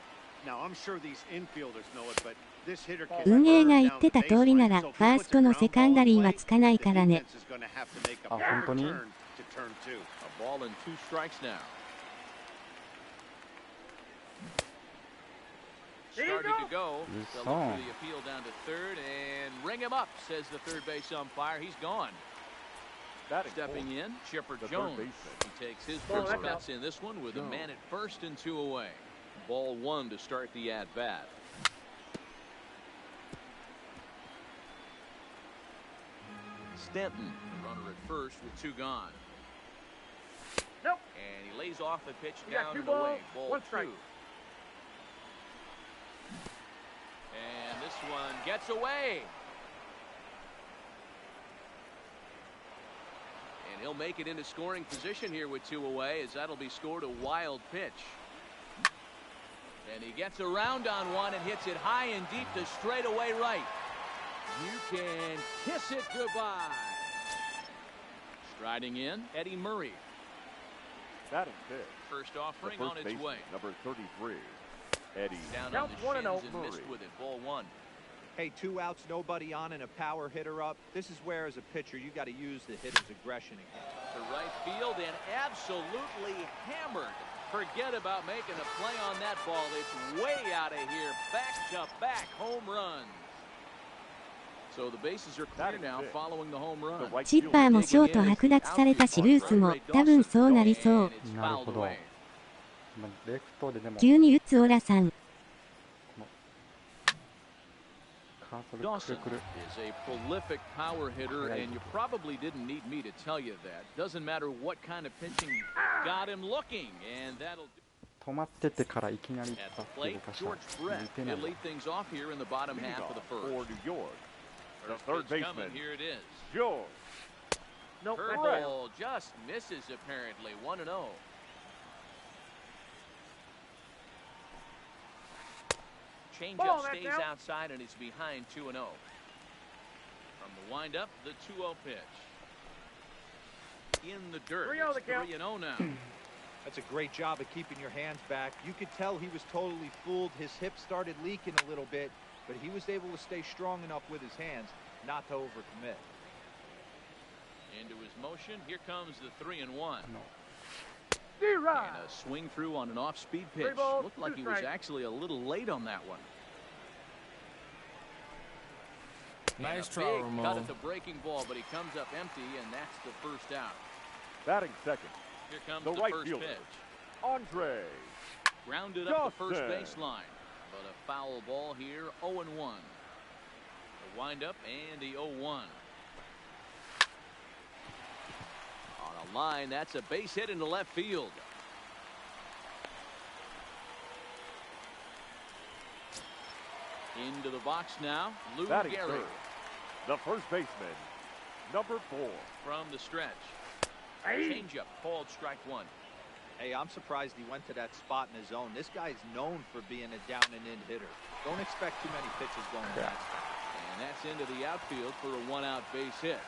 Now, I'm sure these infielders know it, but this hitter can 運営が burn 言 down って the た通りな baseline. ら So ファーストのセカンダリーはつかないからね。 the defense is going to have to make a あ、 big 本当に return to turn two. A ball and two strikes now. There you Starting to go. Yes, They'll sir. look for the appeal down to third and ring him up, says the third base umpire. He's gone. Batting Stepping fourth. in, Chipper The third Jones. baseman. He takes his Ball, first that's bets in this one with a Jones. man at first and two away. Ball one to start the at-bat. Stanton, runner at first with two gone. Nope. And he lays off the pitch You got down two and away. balls, Ball one strike. two. And this one gets away. And he'll make it into scoring position here with two away, as that'll be scored a wild pitch. And he gets around on one and hits it high and deep to straightaway right. You can kiss it goodbye. Striding in, Eddie Murray. Batting fifth. First The offering first on its baseman, way. number 33. Eddie. Down on Counts the 1-0. shins and missed Murray. with it. Ball one. Hey, 2 outs, nobody on, and a power hitter up. This is where, as a pitcher, you got to use the hitter's aggression again. To right field and absolutely hammered. Forget about making a play on that ball. It's way out of here. Back-to-back home runs. So the bases are clear now following the home run. The right チッパーもショート剥奪されたしルースも多分そうなりそう。 And it's なるほ fouled ど。 away. まあレフトででも急に打つオラさん。カーソルく Dawson るくる。 is a prolific power hitter, and you probably didn't need me to tell you that. Doesn't matter what kind of pitching got him looking, and that'll do. 止まっててからいきなり At バ the ッて動 plate, かしたら George Brett 似てない will lead things off here in the bottom half of the For first. New York. The First third pitch coming, baseman, here it is. George. Nope. That's out. Curveball just misses apparently. 1-0. Ball, Changeup that's stays out. outside and it's behind 2-0. From the windup, the 2-0 pitch. In the dirt. 3-0 the It's count. 3-0 now. That's a great job of keeping your hands back. You could tell he was totally fooled. His hip started leaking a little bit, but he was able to stay strong enough with his hands not to overcommit. Into his motion. Here comes the 3-1. Zero. And a swing through on an off-speed pitch. 3 balls, Looked like 2 he was strikes. actually a little late on that one. Nice And a try, big cut Ramon. at the breaking ball, but he comes up empty, and that's the first out. Batting second, Here comes the the right first fielder, pitch. Andre. Grounded up the first Johnson. baseline. But a foul ball here, 0-1. The windup and the 0-1. On a line, that's a base hit into left field. Into the box now, Lou Batting Gehrig third, the first baseman, number 4. from the stretch. Changeup called strike one. Hey, I'm surprised he went to that spot in his zone. This guy's known for being a down and in hitter. Don't expect too many pitches going to that spot. And that's into the outfield for a one-out base hit.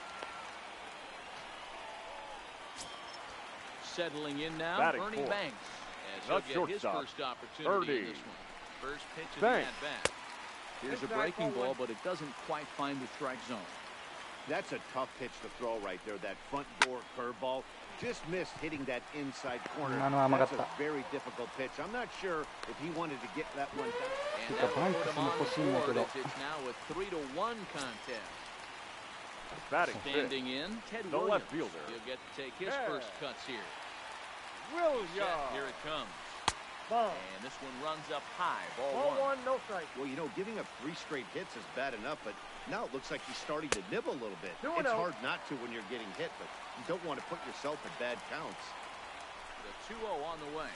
Settling in now, Batting Bernie fourth, Banks, as the he'll get his shortstop, first opportunity in Bernie this one. First pitch of Banks. the at-bat. Here's a breaking ball, but it doesn't quite find the strike zone. That's a tough pitch to throw right there. That front door curveball just missed hitting that inside corner. That's a very difficult pitch. I'm not sure if he wanted to get that one down. And that will put him on the board. It's now a 3-1 contest. Batting Standing fifth, in, Ted the Williams. left fielder, He'll get to take his first cuts here. Williams. Set, here it comes. Ball. And this one runs up high. Ball Ball one. 1, no strike. Well, you know, giving up 3 straight hits is bad enough, but now it looks like he's starting to nibble a little bit. 2-0. It's hard not to when you're getting hit, but you don't want to put yourself in bad counts. The 2-0 on the way.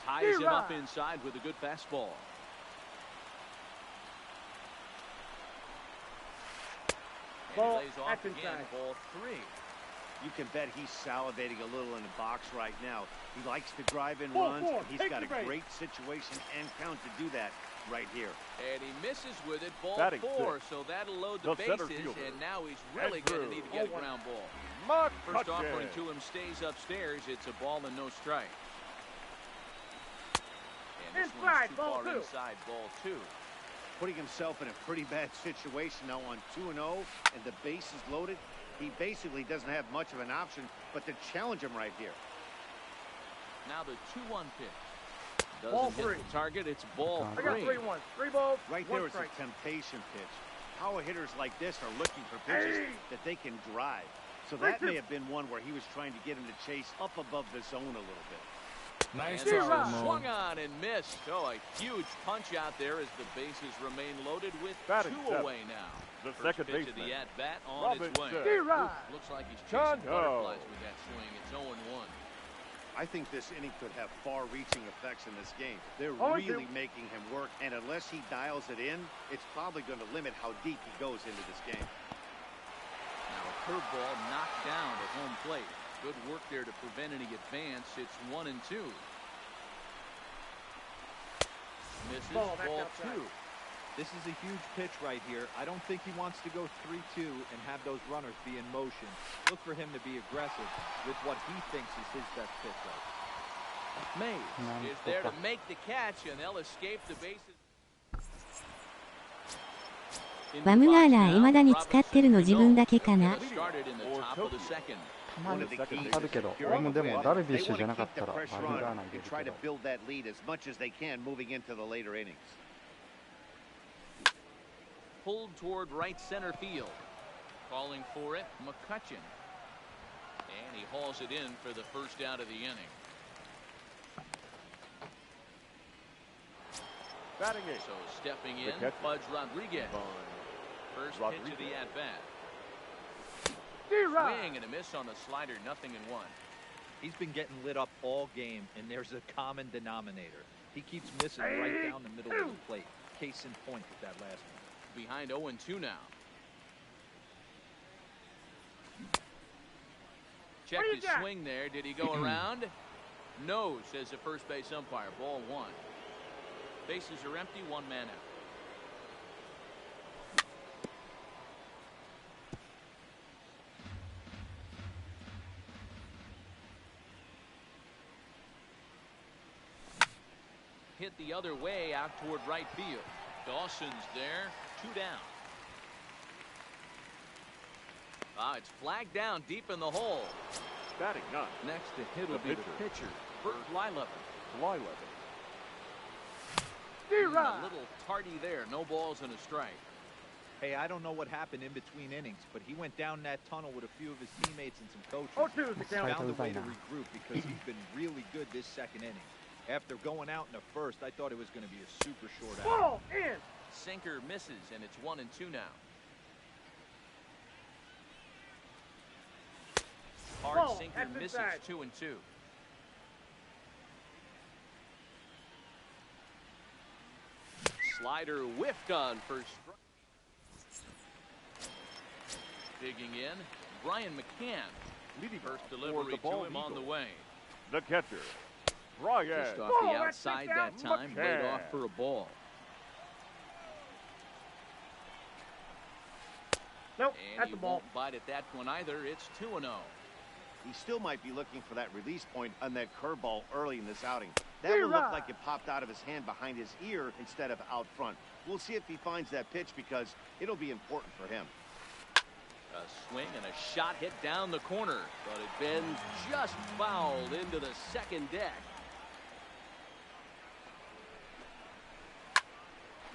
Ties him up inside with a good fastball. And Ball, he lays off that's again. inside. Ball 3. You can bet he's salivating a little in the box right now. He likes to drive in Ball runs, four. and he's Take got the a bait. great situation and count to do that right here. And he misses with it. Ball Batting 4. sixth, So that'll load the the center bases. fielder, And now he's really going to need to get a ground ball. First offering to him stays upstairs. It's a ball and no strike. And this Inside, one's too ball far 2. inside. Ball 2. Putting himself in a pretty bad situation now on 2-0, and the base is loaded. He basically doesn't have much of an option but to challenge him right here. Now the 2-1 pitch. Ball Doesn't hit 3. the target. It's ball I got 3. 3-1. 3 balls, Right 1 there, it's strike. a temptation pitch. Power hitters like this are looking for pitches that they can drive. So that may have been one where he was trying to get him to chase up above the zone a little bit. Nice Steve Ross. swung on and missed. Oh, a huge punch out there as the bases remain loaded with Batting 2 seventh, away now. the First second pitch of baseman, the at-bat on its way. Robinson. Steve Ross. Looks like he's chasing Chando. butterflies with that swing. It's 0-1. I think this inning could have far-reaching effects in this game. They're Oh, really making him work, and unless he dials it in, it's probably going to limit how deep he goes into this game. Now a curveball knocked down at home plate. Good work there to prevent any advance. It's 1-2. Misses Ball, that's ball outside. 2. This is a huge pitch right here. I don't think he wants to go 3-2 and have those runners be in motion. Look for him to be aggressive with what he thinks is his best pitch right now. Mays is there to make the catch, and they'll escape the bases. バムガーラー未だに使ってるの自分だけかな。 Started in the top of the second. たまにあるけど、俺もでもダルビッシュじゃなかったらバルガーナ入れる try け to ど。 build that lead as much as they can moving into the later innings. Pulled toward right center field. Calling for it, McCutcheon. And he hauls it in for the first out of the inning. Batting eighth, So stepping in, McCutcheon. Fudge Rodriguez. First pitch of the at-bat. Swing and a miss on the slider, 0-1. He's been getting lit up all game, and there's a common denominator. He keeps missing right down the middle of the plate. Case in point with that last one. Behind 0-2 now. Check his swing there. Did he go around? No, says the first base umpire. Ball 1. Bases are empty, 1 man out. Hit the other way out toward right field. Dawson's there, 2 down. It's flagged down deep in the hole. batting ninth, Next to hit will The be the pitcher. pitcher, Bert Blyleven. Blyleven. A little tardy there, no balls and a strike. Hey, I don't know what happened in between innings, but he went down that tunnel with a few of his teammates and some coaches. 0-2 is the count. Found a way to regroup because he's been really good this second inning. After going out in the first, I thought it was going to be a super short outing. Ball in. Sinker misses, and it's 1-2 now. Hard Ball, sinker that's misses, inside. 2-2. Slider whiffed on first strike. Digging in, Brian McCann. Leading First off for delivery the to bald him on the eagle, way. the catcher, Brian. Just off Ball, the that's outside picked that out. time, laid McCann. off for a ball. Nope, And that's he the ball. won't bite at that one either. It's 2-0. He still might be looking for that release point on that curveball early in this outing. That one looked like it popped out of his hand behind his ear instead of out front. We'll see if he finds that pitch because it'll be important for him. A swing and a shot hit down the corner, but it bends just fouled into the second deck.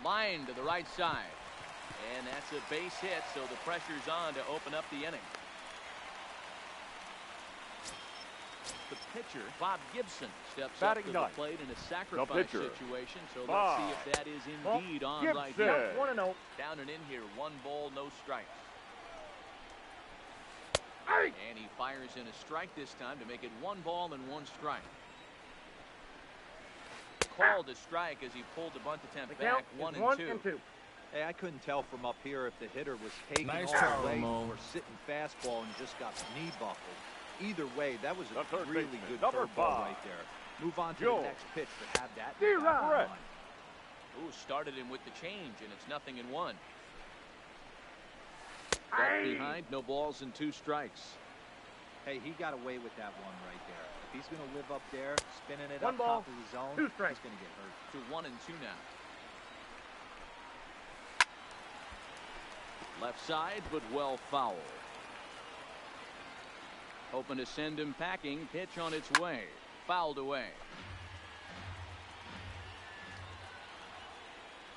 Line to the right side. And that's a base hit, so the pressure's on to open up the inning. The pitcher, Bob Gibson, steps up Batting to the ninth. plate in a sacrifice pitcher, situation, so Bob let's see if that is indeed on right Gibson. here. 1-0. Down and in here, 1 ball, no strikes. Hey. And he fires in a strike this time to make it 1 ball and 1 strike. Called a strike as he pulled the bunt attempt The back, count is 1 and 1-2. 2. Hey, I couldn't tell from up here if the hitter was taking Nice all try, the way Romo. or sitting fastball and just got knee buckled. Either way, that was The a third really baseman, good number curveball 5. right there. Move on to Joe. the next pitch to have that. D-Rod. back Correct. on. Ooh, started him with the change, and it's 0-1. Hey. Behind, no balls and 2 strikes. Hey, he got away with that one right there. If he's going to live up there, spinning it 1 up ball, top of the zone, 2 he's strikes. going to get hurt. To 1 and 2 now. Left side, but well fouled. Hoping to send him packing. Pitch on its way. Fouled away.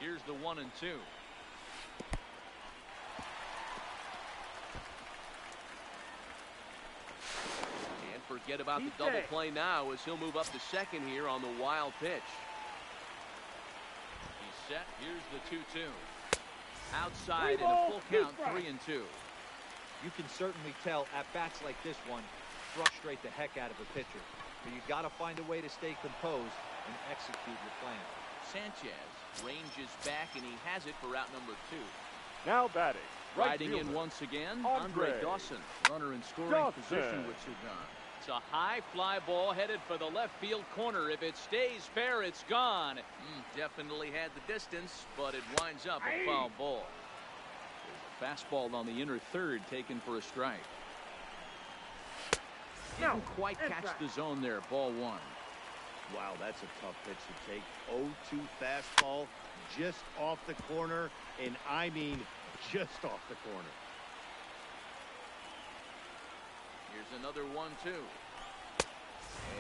Here's the 1 and 2. And forget about the double play now as he'll move up to second here on the wild pitch. He's set. Here's the 2-2. Outside and a full count, 3 and 2. You can certainly tell at bats like this one frustrate the heck out of a pitcher. But you got to find a way to stay composed and execute your plan. Sanchez ranges back, and he has it for out number 2. Now batting, right Riding fielder, in once again, Andre Andre Dawson. Runner in scoring Dawson. position with Sugan. It's a high fly ball headed for the left field corner. If it stays fair, it's gone. Definitely had the distance, but it winds up a foul ball. There's a fastball on the inner third taken for a strike. Didn't quite catch the zone there. Ball 1. Wow, that's a tough pitch to take. 0-2 fastball just off the corner, and I mean just off the corner. Here's another 1-2.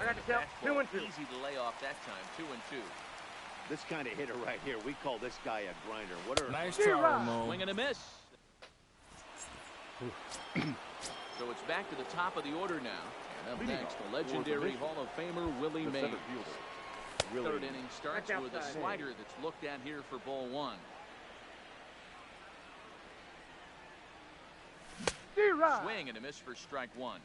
I got the count, 2 and 2. Easy to lay off that time. 2 and 2. This kind of hitter right here, we call this guy a grinder. What are Nice try, Romo. Swing and a miss. So it's back to the top of the order now. And up Leading next, off the legendary for the Hall of Famer Willie the Mays. center fielder, Willie. Third inning starts Back with a outside. slider that's looked at here for ball 1. D-Rod. Swing and a miss for strike 1.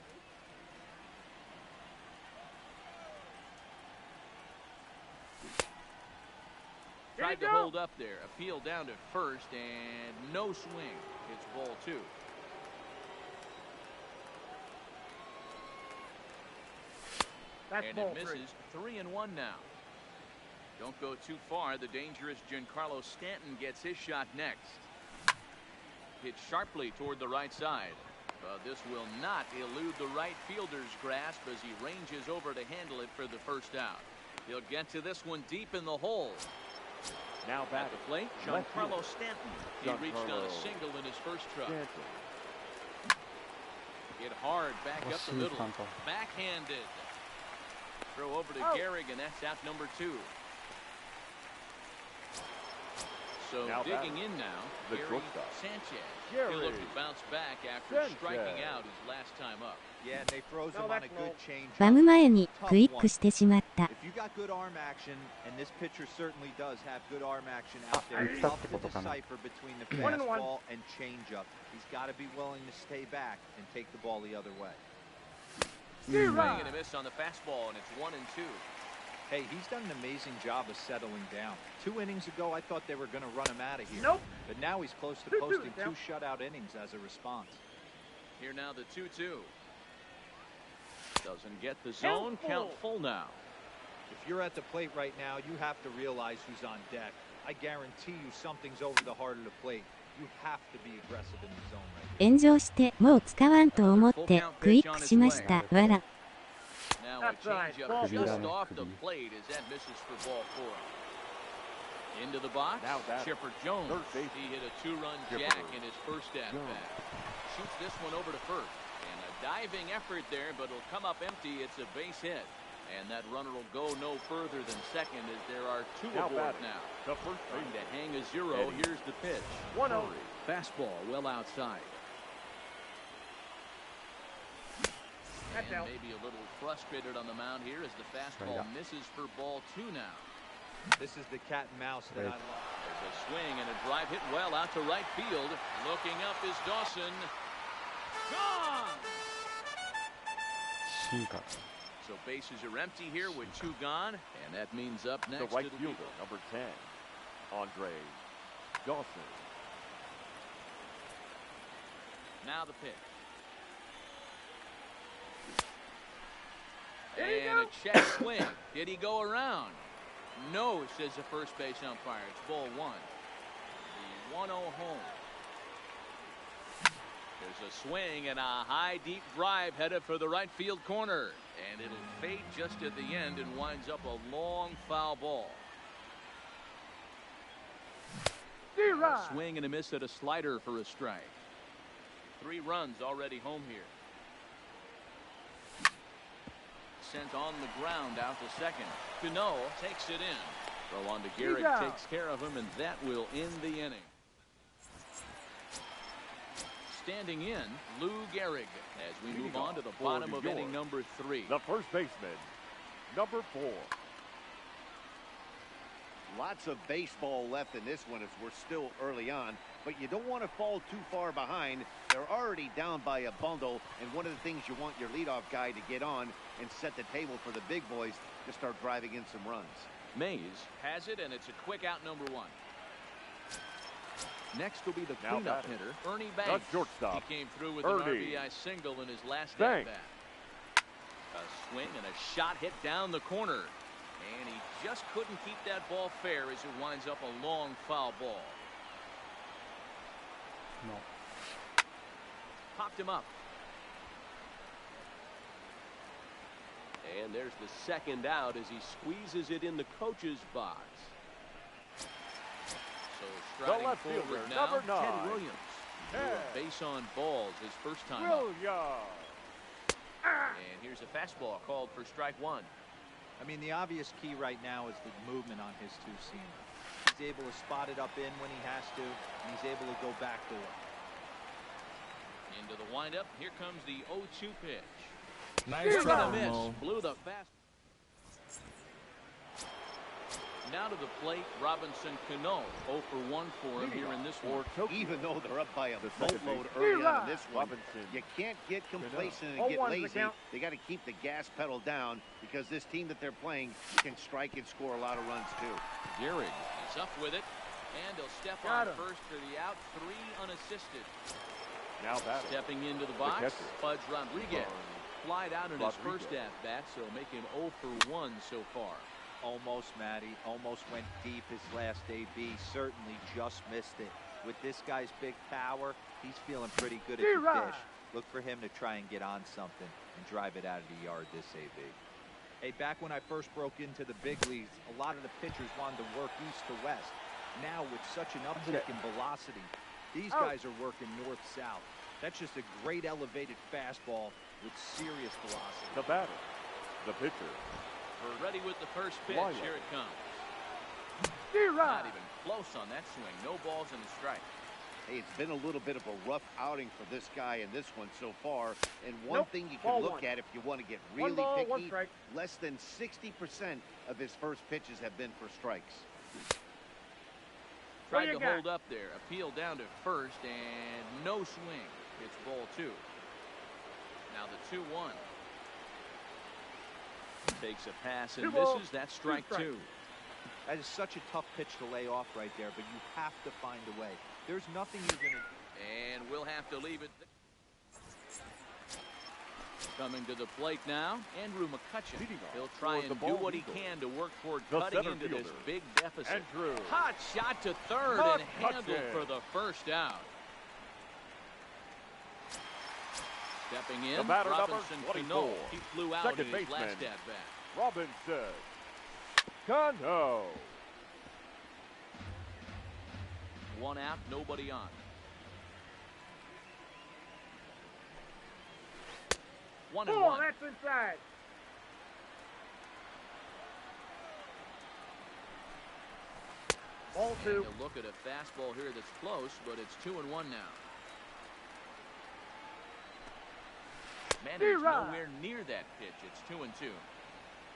Tried to hold up there. Appeal down to first, and no swing. It's ball 2. That's And ball it 3. misses. 3 and 1 now. Don't go too far. The dangerous Giancarlo Stanton gets his shot next. Hit sharply toward the right side. This will not elude the right fielder's grasp as he ranges over to handle it for the first out. He'll get to this one deep in the hole. Now At batting, the plate, left Giancarlo fielder, Stanton. He reached on a Giancarlo single in his first try. Stanton. Hit hard back up the middle. Backhanded. Throw over to Gehrig, and that's out number 2. So Now digging in now, the Gary shortstop. Sanchez. Gary He'll look to bounce back after Sanchez. striking out his last time up. Yeah, and they froze him on a good change. バム前にクイックしてしまった。 If you got good arm action, and this pitcher certainly does have good arm action out there, 打った tough って to ことかな。 decipher between the One and one. fastball and changeup. He's got to be willing to stay back and take the ball the other way. Swing and a miss on the fastball, and it's 1-2. Hey, he's done an amazing job of settling down. 2 innings ago, I thought they were going to run him out of here. Nope. But now he's close to 2-2 posting now. 2 shutout innings as a response. Here now the 2-2. Doesn't get the zone. Count full now. If you're at the plate right now, you have to realize who's on deck. I guarantee you something's over the heart of the plate. You have to be aggressive in the zone right now. 炎上してもう使わんと思ってクイックしました。わら。 Now a changeup just off the plate as that misses for ball 4. Into the box, Now that Chipper Jones. third base. He hit a 2-run Chipper jack in his first at Jones. bat. Shoots this one over to first. And a diving effort there, but it'll come up empty. It's a base hit. And that runner will go no further than second as there are 2 Now aboard batting. now. The first Trying to baseman. hang a 0. Eddie. Here's the pitch. 1-0. Fastball well outside. That's And out. maybe a little frustrated on the mound here as the fastball misses for ball 2 now. This is the cat and mouse that I love. There's a swing and a drive hit well out to right field. Looking up is Dawson. Gone! C か。 So bases are empty here with 2 gone, and that means up The next right to the fielder, number 10, Andre Dawson. Now the pitch. There you And a go. check swing. Did he go around? No, says the first base umpire. It's ball 1. The 1-0 home. There's a swing and a high deep drive headed for the right field corner. And it'll fade just at the end and winds up a long foul ball. A swing and a miss at a slider for a strike. 3 runs already home here. Sent on the ground out to second. Cano takes it in. Throw on to Garrett, takes care of him, and that will end the inning. Standing in, Lou Gehrig as we move on to the bottom of inning number 3. The first baseman, number 4. Lots of baseball left in this one as we're still early on, but you don't want to fall too far behind. They're already down by a bundle, and one of the things you want your leadoff guy to get on and set the table for the big boys to start driving in some runs. Mays has it, and it's a quick out number 1. Next will be the Now cleanup batting. hitter, Ernie The Banks. shortstop, He came through with Ernie an RBI single in his last Banks. at-bat. A swing and a shot hit down the corner. And he just couldn't keep that ball fair as it winds up a long foul ball. No. Popped him up. And there's the second out as he squeezes it in the coach's box. So striding left forward fielder, now, number 9. Ted Williams. Drew a base on balls his first time up. Williams. And here's a fastball called for strike 1. I mean, the obvious key right now is the movement on his 2-seamer. He's able to spot it up in when he has to, and he's able to go backdoor. Into the windup. Here comes the 0-2 pitch. Nice Swing and a try. miss. Blew the fast. Now to the plate, Robinson Cano. 0 for 1 for him here in this one. Even though they're up by a The second boatload baseman, early on in this one, Robinson. you can't get complacent and 0-1 get is the lazy. count. They got to keep the gas pedal down because this team that they're playing can strike and score a lot of runs too. Gehrig is up with it, and he'll step Got on him. first for the out. 3 unassisted. Now batting. Stepping into the box, catcher. Fudge Rodriguez. Flied out in his first Rodriguez. at-bat, so making 0 for 1 so far. Almost, Matty. Almost went deep his last AB. Certainly just missed it. With this guy's big power, he's feeling pretty good at the D-Rod. dish. Look for him to try and get on something and drive it out of the yard this AB. Hey, back when I first broke into the big leagues, a lot of the pitchers wanted to work east to west. Now, with such an uptick in velocity, these guys are working north-south. That's just a great elevated fastball with serious velocity. The batter, the pitcher, We're ready with the first pitch. Lyle. Here it comes. Not even close on that swing. No balls and a strike. Hey, it's been a little bit of a rough outing for this guy in this one so far. And one thing you can look at if you want to get really picky, less than 60% of his first pitches have been for strikes. Tried to hold up there. Appeal down to first and no swing. It's ball 2. Now the 2-1. Takes a pass and misses. That's strike 2. That is such a tough pitch to lay off right there, but you have to find a way. There's nothing you're going to... And we'll have to leave it. Coming to the plate now, Andrew McCutcheon. He'll try and do what he can to work toward cutting into this big deficit. Hot shot to third and handled for the first out. Stepping in, Robinson Cano. He flew out in his last at-bat. Robinson Cano. 1 out, nobody on. 1-1. That's inside. Ball 2. And a look at a fastball here that's close, but it's 2-1 now. Man, he's nowhere near that pitch. It's 2-2.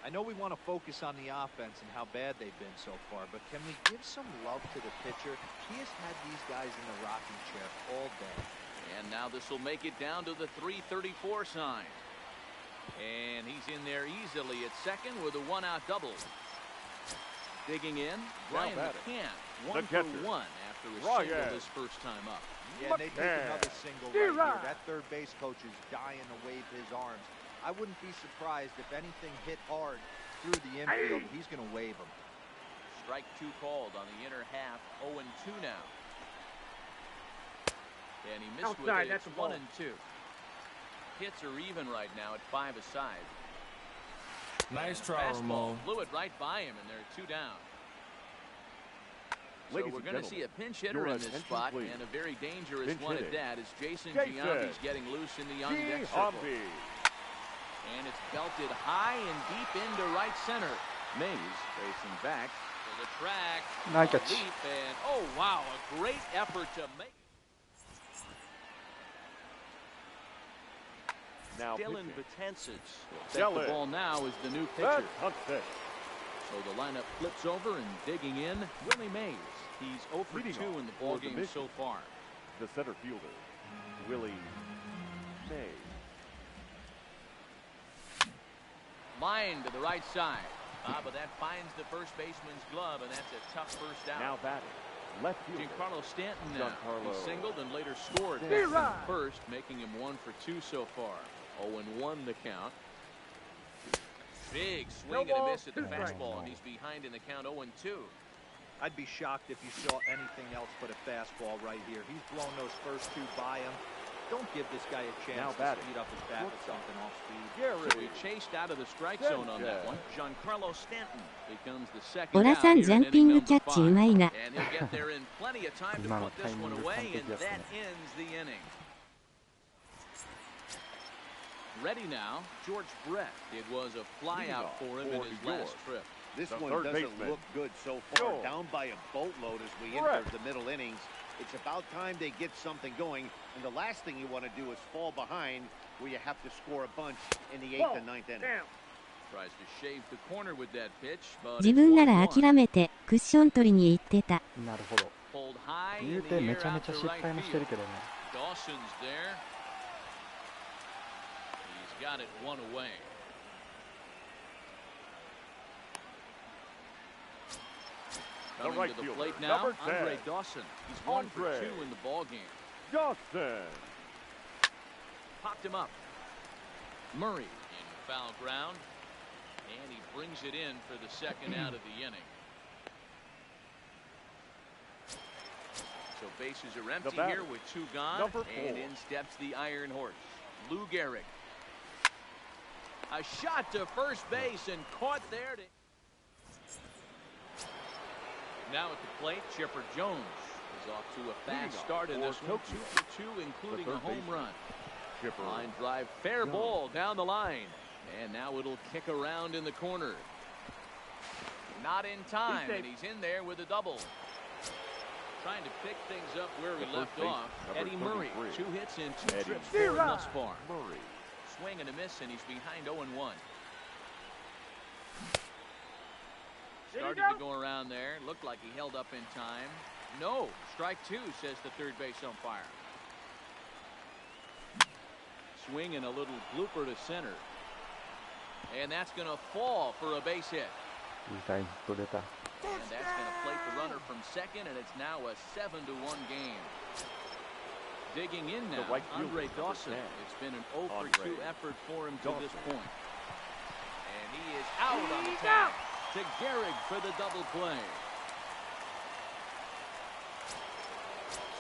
I know we want to focus on the offense and how bad they've been so far, but can we give some love to the pitcher? He has had these guys in the rocking chair all day. And now this will make it down to the 334 sign. And he's in there easily at second with a 1-out double. Digging in, Brian McCann, 1 for 1 after a single his first time up. Yeah, and they take another single right here. That third base coach is dying to wave his arms. I wouldn't be surprised if anything hit hard through the infield. He's going to wave them. Strike 2 called on the inner half. 0-2 now. And he missed outside, with that's it. a ball. 1-2. Hits are even right now at 5 aside. Nice try, Ramon. Flew it right by him, and they're 2 down. So we're going to see a pinch hitter in this spot, and a very dangerous one at that, as Jason Giambi's getting loose in the on-deck circle. And it's belted high and deep into right center. Mays facing back to the track. Nice A catch. leap, and oh wow, a great effort to make. Now Dylan pitching. Betances. Set the ball now is the new pitcher. So the lineup flips over and digging in, Willie Mays. He's 0 for 2 in the ballgame so far. The center fielder, Willie Mays. Line to the right side. But that finds the first baseman's glove, and that's a tough first out. Now batting, left fielder. Giancarlo Stanton now. Giancarlo. He singled and later scored from first, making him 1 for 2 so far. 0-1 the count. Big swing and a miss at the fastball, and he's behind in the count 0-2. I'd be shocked if you saw anything else but a fastball right here. He's blown those first 2 by him. Don't give this guy a chance to speed up his bat with something off speed. So he chased out of the strike zone on that one. Giancarlo Stanton becomes the second オラ out さん here ジャ in ンピン inning グキャ number ッチうまいな。 5. And he'll get there in plenty of time to put this one away, and that ends the inning. Ready now, George Brett. It was a flyout for him in his last trip. This The one third doesn't baseman. look good so far. Down by a boatload as we enter the middle innings. It's about time they get something going. And the last thing you want to do is fall behind where you have to score a bunch in the 8th and 9th inning. Tries to shave the corner with that pitch, but 自分なら諦めてクッション取りに行ってた。なるほど。 pulled high 言 in う the てめ air ちゃめ out ちゃ to 失 right 敗もしてる field. けどね。 Dawson's there. He's got it 1 away. Coming right to the fielder, plate now, number 10. Andre Dawson. He's 1 for 2 in the ball game. Dawson. Popped him up. Murray in foul ground, and he brings it in for the second out of the inning. So bases are empty here with 2 gone, number 4. and in steps the Iron Horse, Lou Gehrig. A shot to first base and caught there. Now at the plate, Chipper Jones is off to a fast start in this one. 2 for 2, including a home run. Chipper. Line drive, fair ball down the line. And now it'll kick around in the corner. Not in time, and he's in there with a double. Trying to pick things up where he left off. Eddie Murray, 2 hits and 2 trips for him thus far. Murray. Swing and a miss, and he's behind 0-1. Started to go around there. Looked like he held up in time. No, strike 2, says the third base umpire. Swing and a little blooper to center. And that's going to fall for a base hit. いいサインと出た。 And that's going to plate the runner from second, and it's now a 7-1 game. Digging in now, Andre Dawson. It's been an 0-for-2 effort for him to this point. And he is out on the tag to Gehrig for the double play.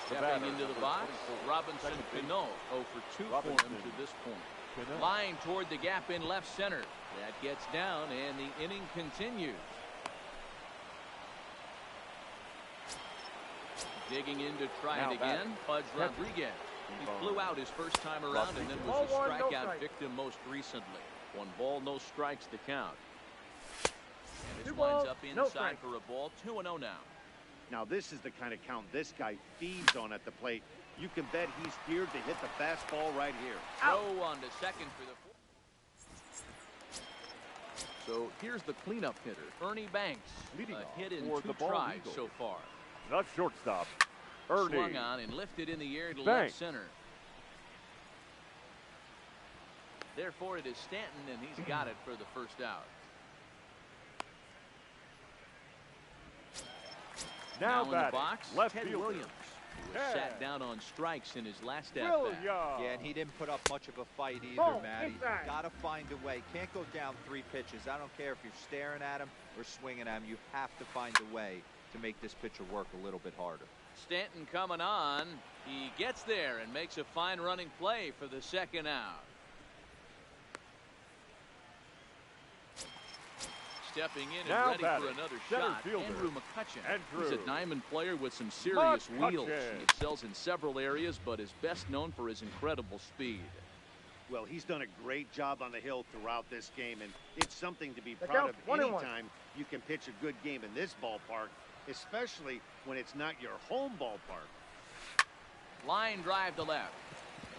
Stepping into the box, Robinson Cano, 0-for-2 for him to this point. Line toward the gap in left center. That gets down, and the inning continues. Digging in to try it again, Pudge Rodriguez. He flew out his first time around and then was a strikeout victim most recently. 1 ball, no strikes to count. And this winds up inside for a ball, 2-0 now. Now this is the kind of count this guy feeds on at the plate. You can bet he's geared to hit the fastball right here. Throw on to second for the... So here's the cleanup hitter, Ernie Banks. Leading a off hit in for 2 the ball tries eagle. so far. Not shortstop. Ernie. Swung on and lifted in the air to Banks. left center. Therefore, it is Stanton, and he's got it for the first out. Now in the box, left Ted fielder. Williams, who was sat down on strikes in his last at Williams. bat. Yeah, and he didn't put up much of a fight either, Matty. Got to find a way. Can't go down 3 pitches. I don't care if you're staring at him or swinging at him. You have to find a way to make this pitcher work a little bit harder. Stanton coming on. He gets there and makes a fine running play for the second out. Stepping in and ready for another shot, Andrew McCutchen. He's a diamond player with some serious wheels. He excels in several areas, but is best known for his incredible speed. Well, he's done a great job on the hill throughout this game, and it's something to be proud of anytime you can pitch a good game in this ballpark, especially when it's not your home ballpark. Line drive to left,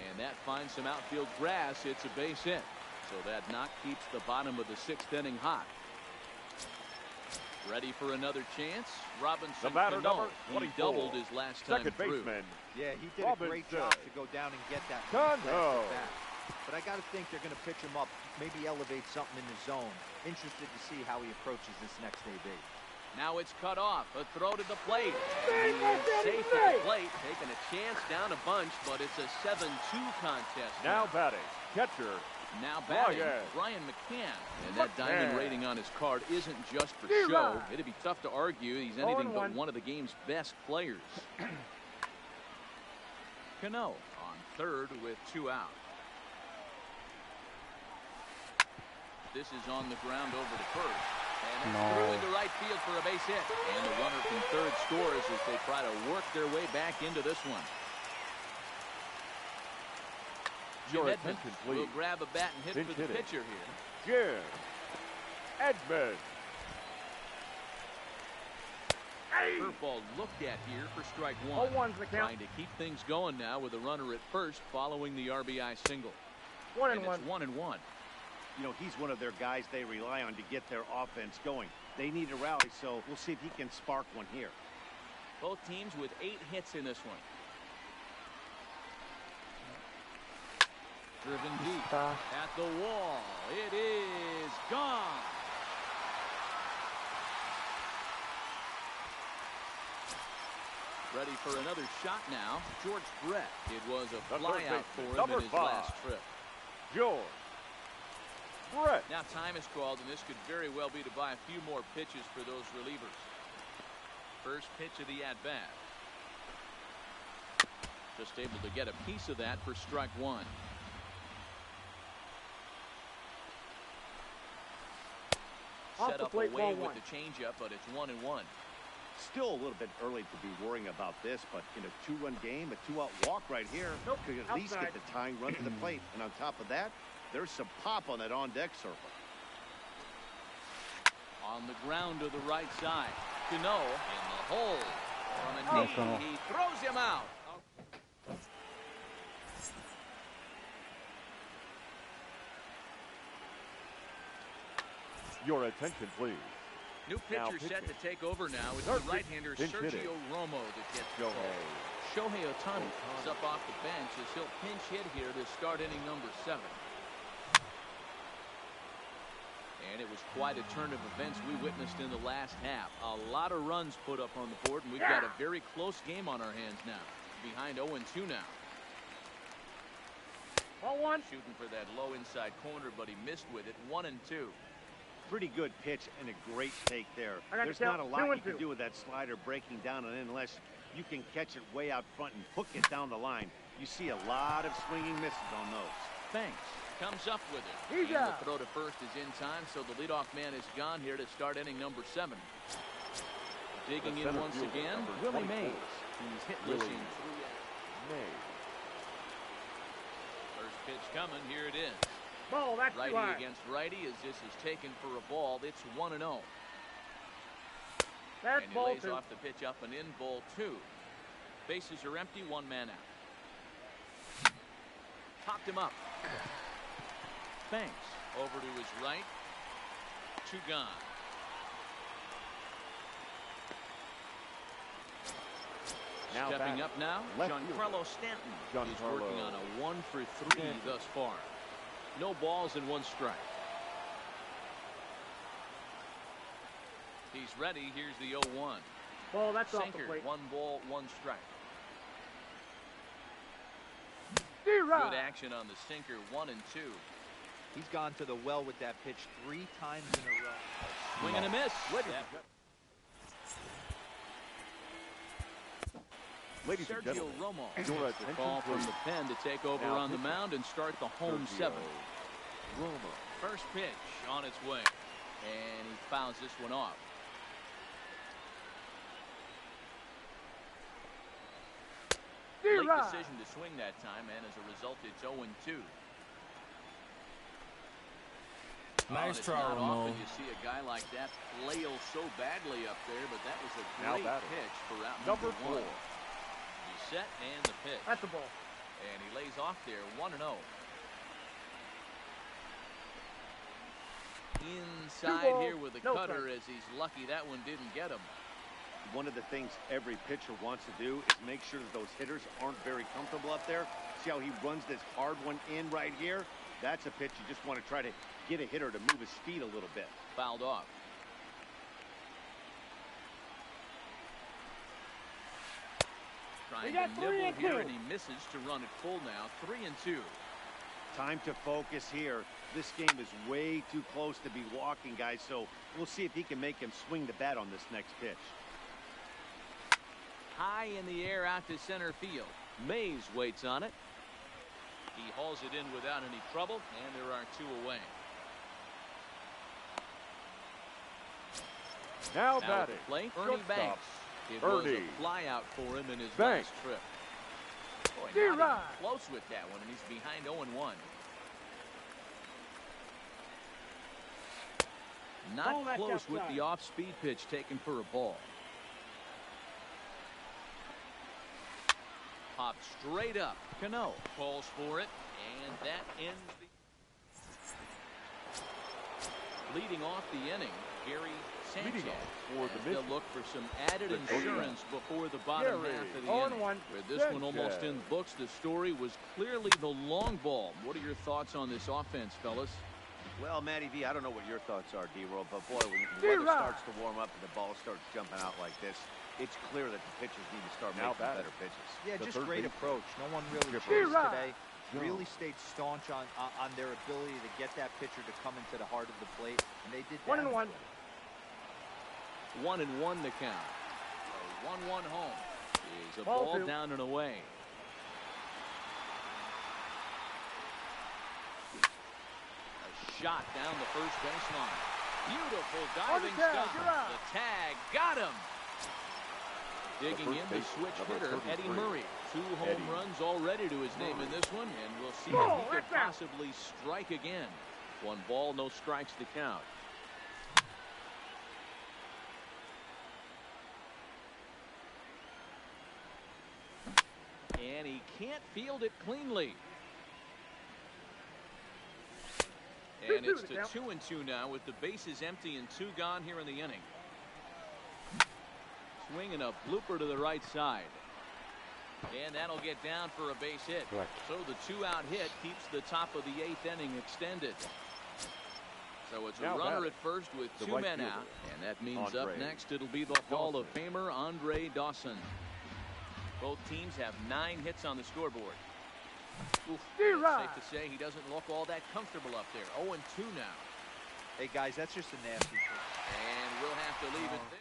and that finds some outfield grass. It's a base hit, so that knock keeps the bottom of the 6th inning hot. Ready for another chance. Robinson Cano. He doubled his last time through. Yeah, he did a great job to go down and get that back. But I got to think they're going to pitch him up, maybe elevate something in the zone. Interested to see how he approaches this next AB. Now it's cut off. A throw to the plate. Safe at the plate. Taking a chance down a bunch, but it's a 7-2 contest. Now batting, catcher. Now batting, Brian McCann. And that diamond rating on his card isn't just for show. It'd be tough to argue he's anything but one of the game's best players. Cano on third with 2 out. This is on the ground over to first. And it's through into right field for a base hit. And the runner from third scores as they try to work their way back into this one. Jim Edmonds will grab a bat and hit for the pitcher here. Jim Edmonds. Curveball looked at here for strike 1. Trying to keep things going now with a runner at first following the RBI single. 1-1. It's 1-1. You know, he's one of their guys they rely on to get their offense going. They need a rally, so we'll see if he can spark one here. Both teams with 8 hits in this one. Driven deep at the wall. It is gone. Ready for another shot now. George Brett. It was a flyout for him in his last trip. George Brett. Now time is called, and this could very well be to buy a few more pitches for those relievers. First pitch of the at-bat. Just able to get a piece of that for strike 1. Set up away with the changeup, but it's 1-1. Still a little bit early to be worrying about this, but in a 2-run game, a 2-out walk right here could at least get the tying run to the plate. And on top of that, there's some pop on that on-deck circle. On the ground to the right side. Cano in the hole. From a knee, he throws him out. Your attention, please. New pitcher set to take over now. It's the right-hander Sergio Romo that gets the call. Shohei Ohtani is up off the bench as he'll pinch hit here to start inning number 7. And it was quite a turn of events we witnessed in the last half. A lot of runs put up on the board, and we've got a very close game on our hands now. Behind 0-2 now. 0-1. Shooting for that low inside corner, but he missed with it. 1-2. Pretty good pitch and a great take there. There's not a lot you can do with that slider breaking down, and unless you can catch it way out front and hook it down the line, you see a lot of swinging misses on those. Thanks. Comes up with it. And the throw to first is in time, so the leadoff man is gone here to start inning number 7. Digging in once again, Willie Mays. He's hitless in 3 Mays. First pitch coming, here it is. Ball, that's righty against righty as this is taken for a ball. It's 1-0. That's and he ball lays 2. off the pitch up and in, ball 2. Bases are empty, 1 man out. Popped him up. Thanks. Over to his right. 2 gone. Now stepping up now, Giancarlo Stanton. He's working on a 1 for 3 thus far. No balls and 1 strike. He's ready. Here's the 0-1. Ball, that's off the Sinker, plate. 1 ball, 1 strike. D-Rod. Good action on the sinker, 1-2. He's gone to the well with that pitch 3 times in a row. Swing and a miss. Ladies and Sergio gentlemen, Romo your gets the call from the pen to take over Now on the mound and start the home 7. Romo. First pitch on its way, and he fouls this one off. Late decision to swing that time, and as a result, it's 0-2. Nice try, not Romo. often you see a guy like that flail so badly up there, but that was a great pitch for out number 4. He's set and the pitch. That's the ball. And he lays off there, 1-0. Inside here with a cutter as he's lucky that one didn't get him. One of the things every pitcher wants to do is make sure that those hitters aren't very comfortable up there. See how he runs this hard one in right here? That's a pitch you just want to try to get a hitter to move his feet a little bit. Fouled off. Trying to nibble here, and he misses to run it full now. 3-2. Time to focus here. This game is way too close to be walking, guys, so we'll see if he can make him swing the bat on this next pitch. High in the air out to center field. Mays waits on it. He hauls it in without any trouble, and there are 2 away. Now at batting. the plate, Ernie Banks. It was a fly out for him in his last trip. Boy, not even close with that one, and he's behind 0-1. Not close with the off-speed pitch taken for a ball. Popped straight up. Cano calls for it, and that ends the... Leading off the inning, Gary Sanchez. They'll look for some added insurance before the bottom half of the inning. With this one almost in the books, the story was clearly the long ball. What are your thoughts on this offense, fellas? Well, Matty V, I don't know what your thoughts are, D-Roll, but boy, when the weather starts to warm up and the ball starts jumping out like this, it's clear that the pitchers need to start making better pitches. Yeah, just great approach. No one really chased today. Really stayed staunch on their ability to get that pitcher to come into the heart of the plate, and they did that. 1-1. 1-1 the count. A 1-1 home is a ball down and away. A shot down the first baseline. Beautiful diving stop. The tag got him. Digging in the switch hitter, Eddie Murray. 2 home runs already to his name in this one, and we'll see if he could possibly strike again. 1 ball, no strikes to count. can't field it cleanly. And it's to 2-2 now with the bases empty and 2 gone here in the inning. Swinging a blooper to the right side. And that'll get down for a base hit. Correct. So the 2-out hit keeps the top of the 8th inning extended. So it's a runner at first with 2 men out. And that means up next it'll be the Hall of Famer Andre Dawson. Both teams have 9 hits on the scoreboard. Oof, it's safe to say he doesn't look all that comfortable up there. 0-2 now. Hey guys, that's just a nasty pitch. And we'll have to leave it there.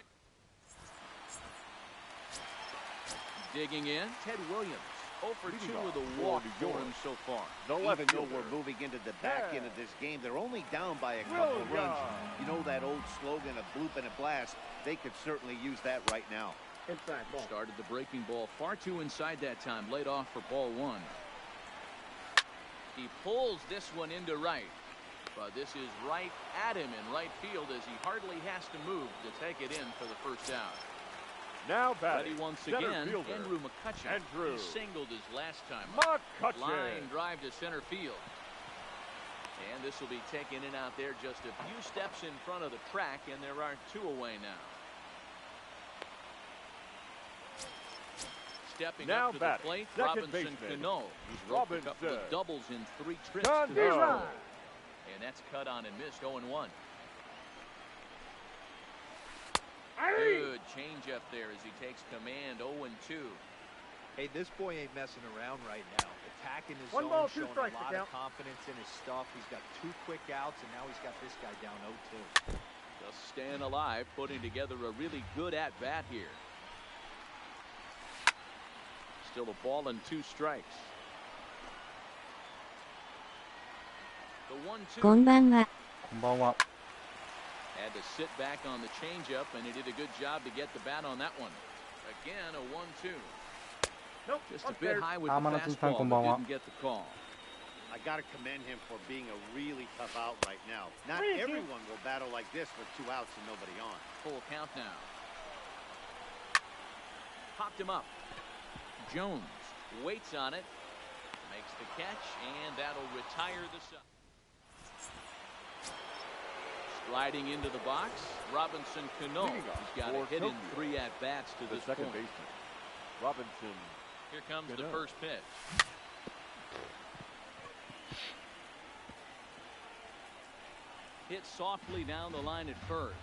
Digging in, Ted Williams. 0 for 2 with a walk for him so far. Even though we're moving into the back end of this game, they're only down by a couple runs. You know that old slogan of bloop and a blast? They could certainly use that right now. Inside ball. Started the breaking ball far too inside that time. Laid off for ball 1. He pulls this one into right. But this is right at him in right field as he hardly has to move to take it in for the first out. Now batting, ready once center again, fielder, Andrew McCutcheon. Andrew He singled his last time. McCutcheon. Line drive to center field. And this will be taken in out there just a few steps in front of the track, and there are 2 away now. Stepping now up to the plate, Robinson Cano. He's roped a couple of doubles in 3 trips to the show. And that's cut on and missed. 0-1. Good change up there as he takes command. 0-2. Hey, this boy ain't messing around right now. Attacking his 1 zone, ball, 2 showing strikes, a lot of confidence in his stuff. He's got 2 quick outs, and now he's got this guy down 0-2. Just staying alive, putting together a really good at-bat here. Still a ball and 2 strikes. The 1-2. こんばんは。こんばんは。 Had to sit back on the changeup, and he did a good job to get the bat on that one. Again, a 1-2. Nope, just a bit high with the fastball, fastball, but didn't get the call. I got to commend him for being a really tough out right now. Not everyone will battle like this with 2 outs and nobody on. Full count now. Popped him up. Jones waits on it, makes the catch, and that'll retire the side. Sliding into the box, Robinson Cano. He's got a hit in 3 at-bats to this second point. baseman, Robinson. Here comes the first pitch. Hit softly down the line at first.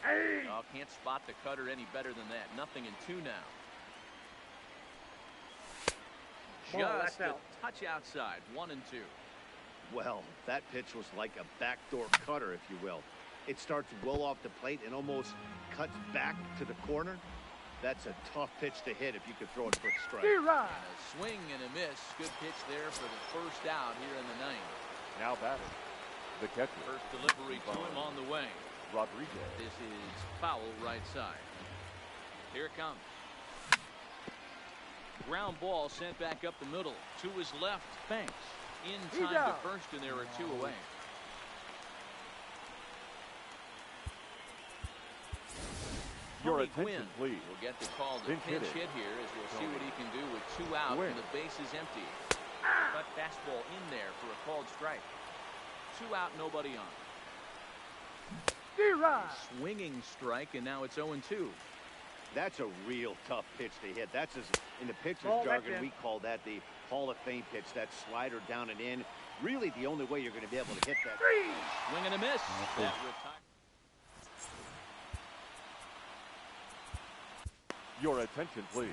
Oh, can't spot the cutter any better than that. 0-2 now. Just a touch outside. 1-2. Well, that pitch was like a backdoor cutter, if you will. It starts well off the plate and almost cuts back to the corner. That's a tough pitch to hit if you could throw it for a strike. And a swing and a miss. Good pitch there for the first out here in the 9th. Now batting, the catcher. First delivery to him on the way. Rodriguez. This is foul right side. Here it comes. Ground ball sent back up the middle. To his left, Banks. In time to first, and there are 2 away. Your Tony attention, Gwynn please. will get the call to pinch hit here as we'll see what he can do with 2 out and the base is empty. Cut fastball in there for a called strike. 2 out, nobody on. Swinging strike, and now it's 0-2. That's a real tough pitch to hit. That's in the pitcher's jargon, we call that the Hall of Fame pitch. That slider down and in. Really the only way you're going to be able to hit that. Swing and a miss. That Your attention, please.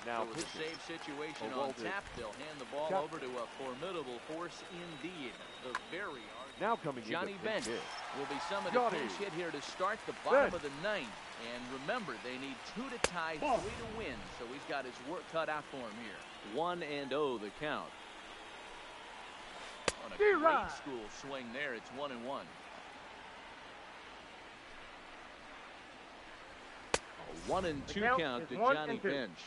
Now, with a save situation on tap, they'll hand the ball over to a formidable force indeed. The very now coming Johnny Bench will be summoned Johnny. a pinch hit here to start the bottom of the 9th. And remember, they need 2 to tie, 3 to win. So he's got his work cut out for him here. 1-0 the count. On a great school swing there, it's 1-1. 1-2 count to Johnny Bench.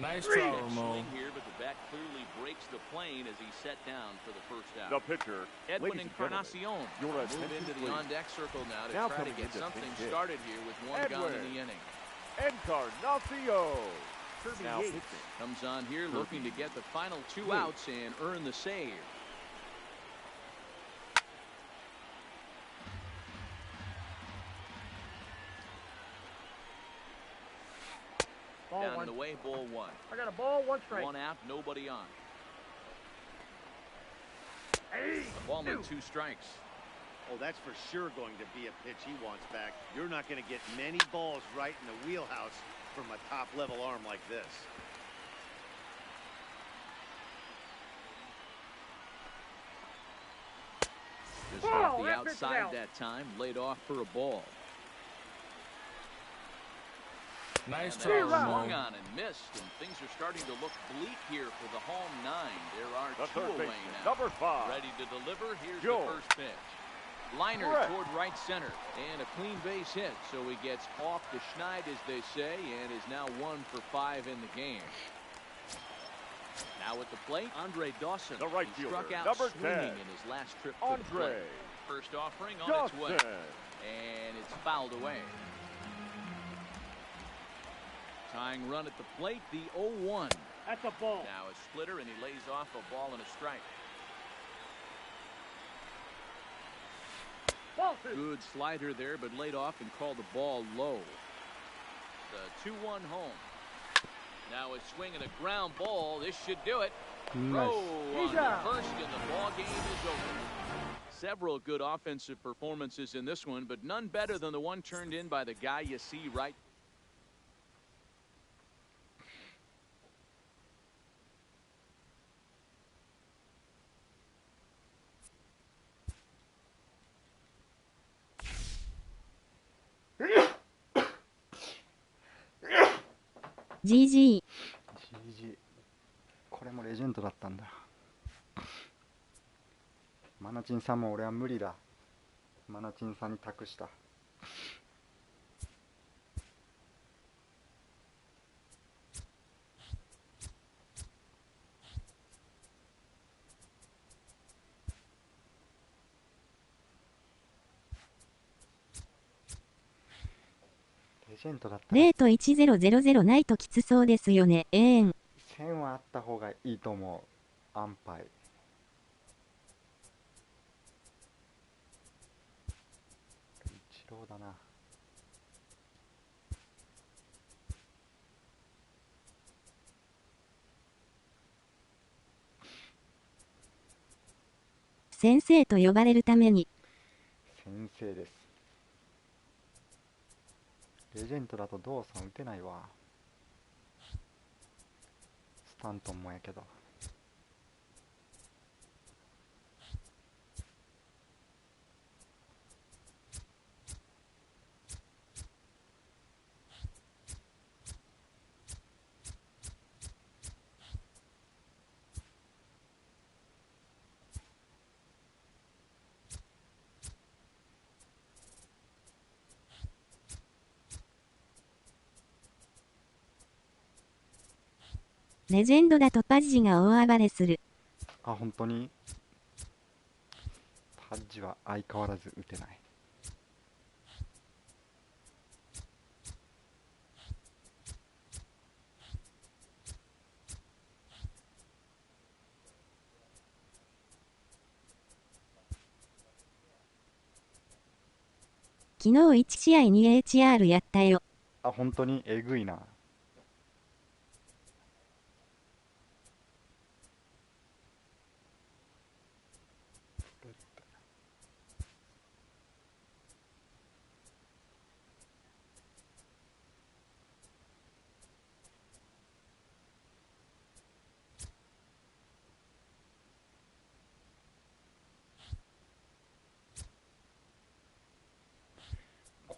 Nice try, Ramon. Here, but the bat clearly breaks the plane as he's set down for the first out. The pitcher, Edwin ladies and gentlemen, Encarnacion your move attention, into the please. on-deck circle now to Now try to coming get into something pinch hit. started here with one gone in the inning. Encarnacion. Kirby Now Yates. pitching. Comes on here looking to get the final two outs and earn the save. Ball Down one. and away, ball one. I got a ball, one strike. One out, nobody on. Hey, A ball and two strikes. Oh, that's for sure going to be a pitch he wants back. You're not going to get many balls right in the wheelhouse from a top-level arm like this. Just off the outside that time, laid off for a ball. Nice And try, that swung Ramon. on and missed, and things are starting to look bleak here for the home nine. There are The two third away baseman, now. number 5. Ready to deliver. Here's Joe. the first pitch. Liner Correct. toward right center, and a clean base hit. So he gets off the schneid, as they say, and is now 1 for 5 in the game. Now at the plate, Andre Dawson. The right He fielder, struck out number swinging 10. in his last trip to the Andre plate. First offering on its way, Dawson. and it's fouled away. Tying run at the plate, the 0-1. that's a ball. Now a splitter, and he lays off a ball and a strike. Ball two. Good slider there, but laid off and called the ball low. The 2-1 home. Now a swing and a ground ball. This should do it. Nice. Throw on the first, and the ball game is over. Several good offensive performances in this one, but none better than the one turned in by the guy you see right. GG。 GG。これもレジェンドだったんだ。マナチンさんも俺は無理だ。マナチンさんに託した。レジェンドだったら0と1000ないときつそうですよね。1000はあった方がいいと思う。安牌。一郎だな。先生と呼ばれるために。先生です。レジェンドだとドーさん打てないわ。スタントンもやけど。レジェンドだとパッジが大暴れする。あ、本当にパッジは相変わらず打てない。昨日1試合 2HR やったよ。あ、本当にえぐいな。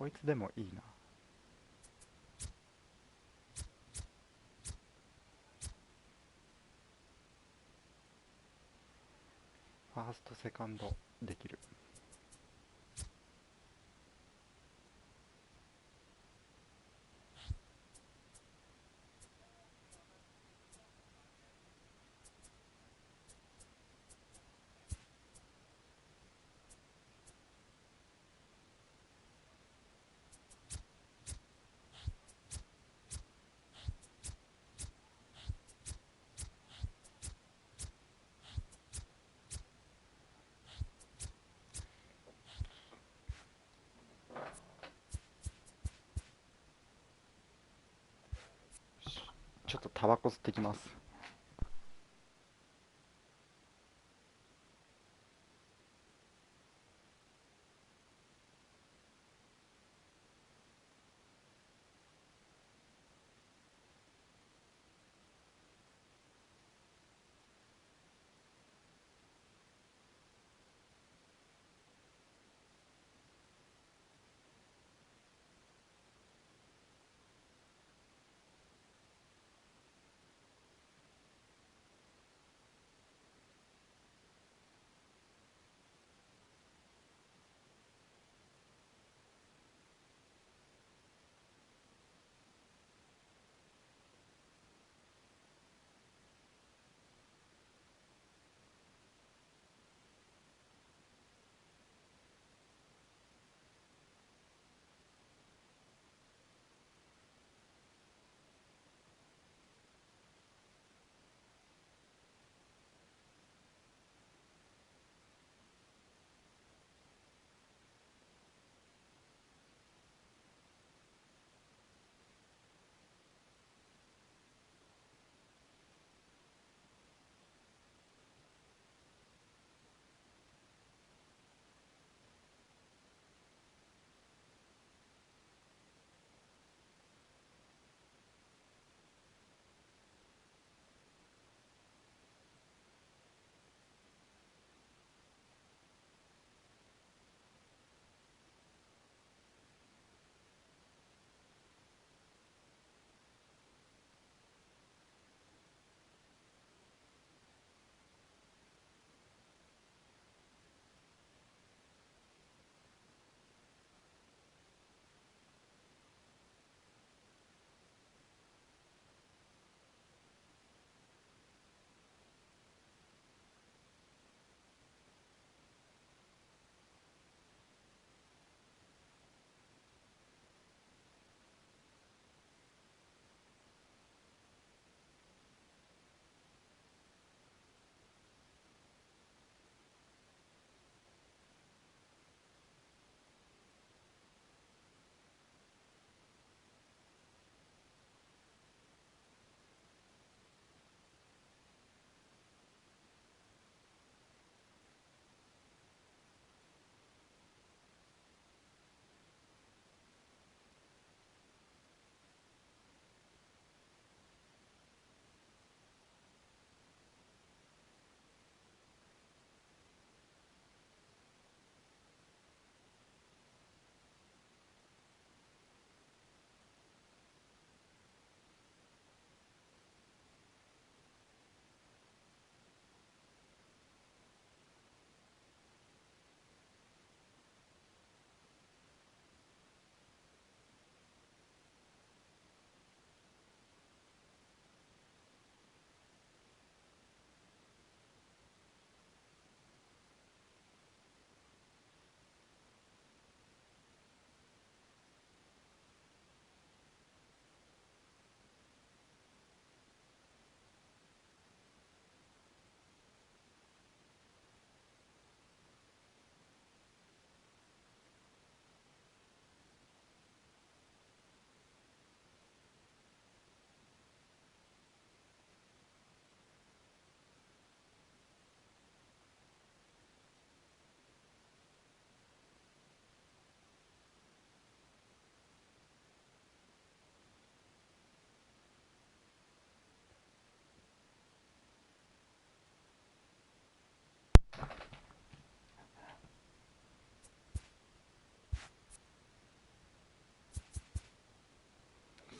こいつでもいいな。ファーストセカンドできる。ちょっとタバコ吸ってきます。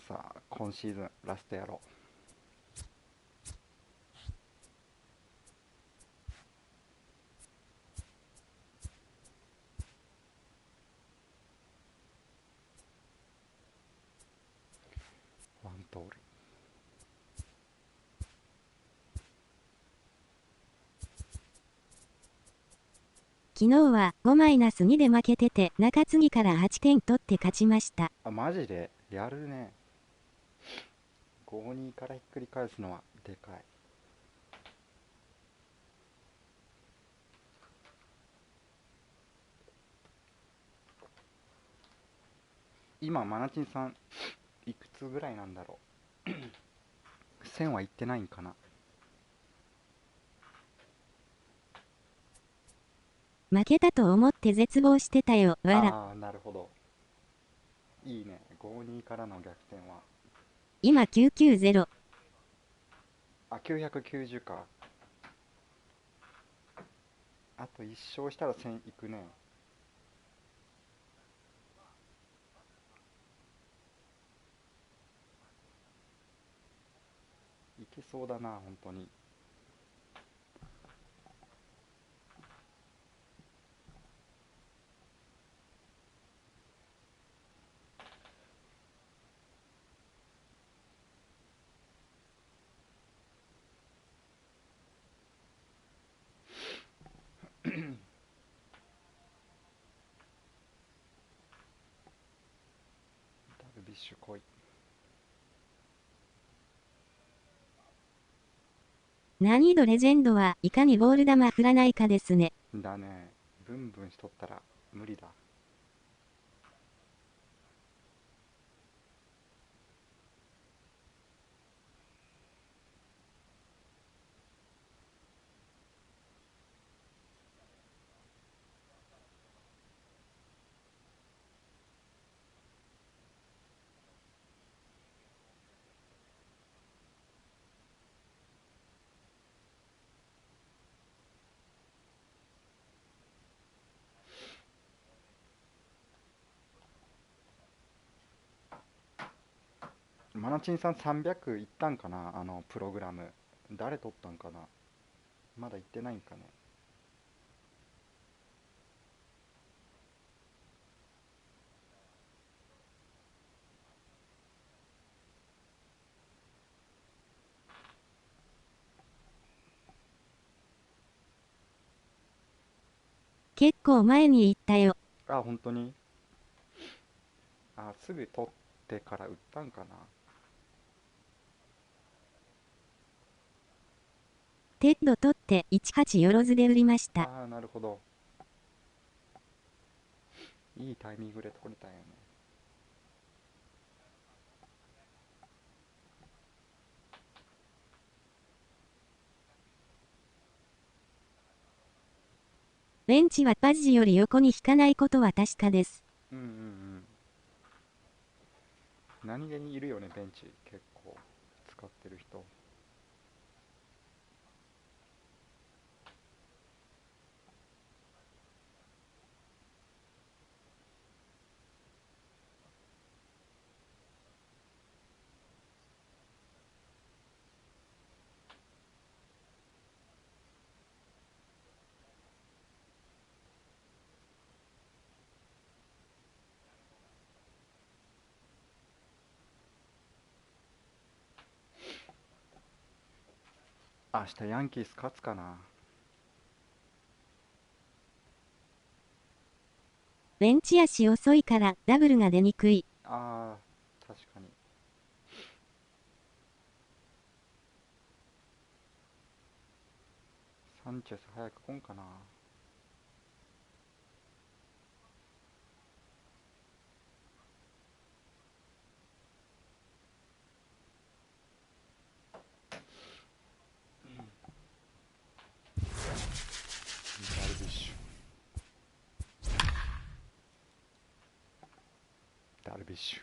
さあ今シーズンラストやろう。ワントール。昨日は5-2で負けてて、中継ぎから8点取って勝ちました。あ、マジでやるね。5-2からひっくり返すのはでかい。今マナチンさんいくつぐらいなんだろう。1000はいってないんかな。負けたと思って絶望してたよ、わら。ああ、なるほど。いいね。5-2からの逆転は。今990。あ、990か。あと1勝したら1000いくね。いけそうだな、本当に。ダルビッシュ来い。難易度レジェンドはいかにボール球振らないかですね。だね。ブンブンしとったら無理だ。マナチンさん300いったんかな、あのプログラム。誰取ったんかな。まだ行ってないんかね。結構前に行ったよ。あ、本当に。あ、すぐ取ってから売ったんかな。テッド取って18よろずで売りました。ああ、なるほど。いいタイミングで取れたんよね。ベンチはパッジより横に引かないことは確かです。うんうんうん。何気にいるよね、ベンチ。結構使ってる人。明日ヤンキース勝つかな。ベンチ足遅いからダブルが出にくい。ああ、確かに。サンチェス早く来んかな。ダルビッシュ。ダルビッシュ。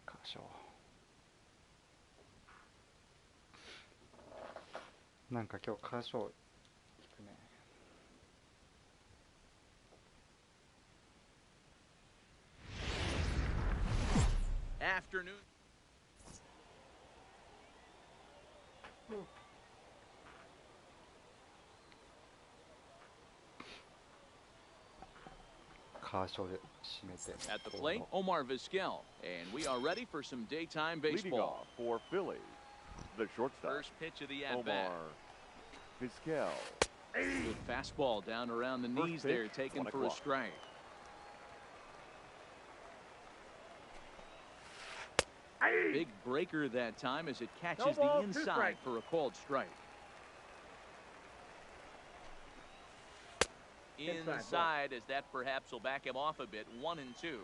カーショー。なんか今日カーショー行くね。Afternoon. カーショーで締めて。 At the plate, Omar Vizquel, and we are ready for some daytime Leading baseball. off for Philly, the shortstop, First pitch of the at-bat. Omar Vizquel. Good fastball down around the knees First pitch, there, taken 1 for a o'clock. strike. Big breaker that time as it catches No ball, the 2 inside strikes. for a called strike. Inside, Inside, as that perhaps will back him off a bit. 1-2.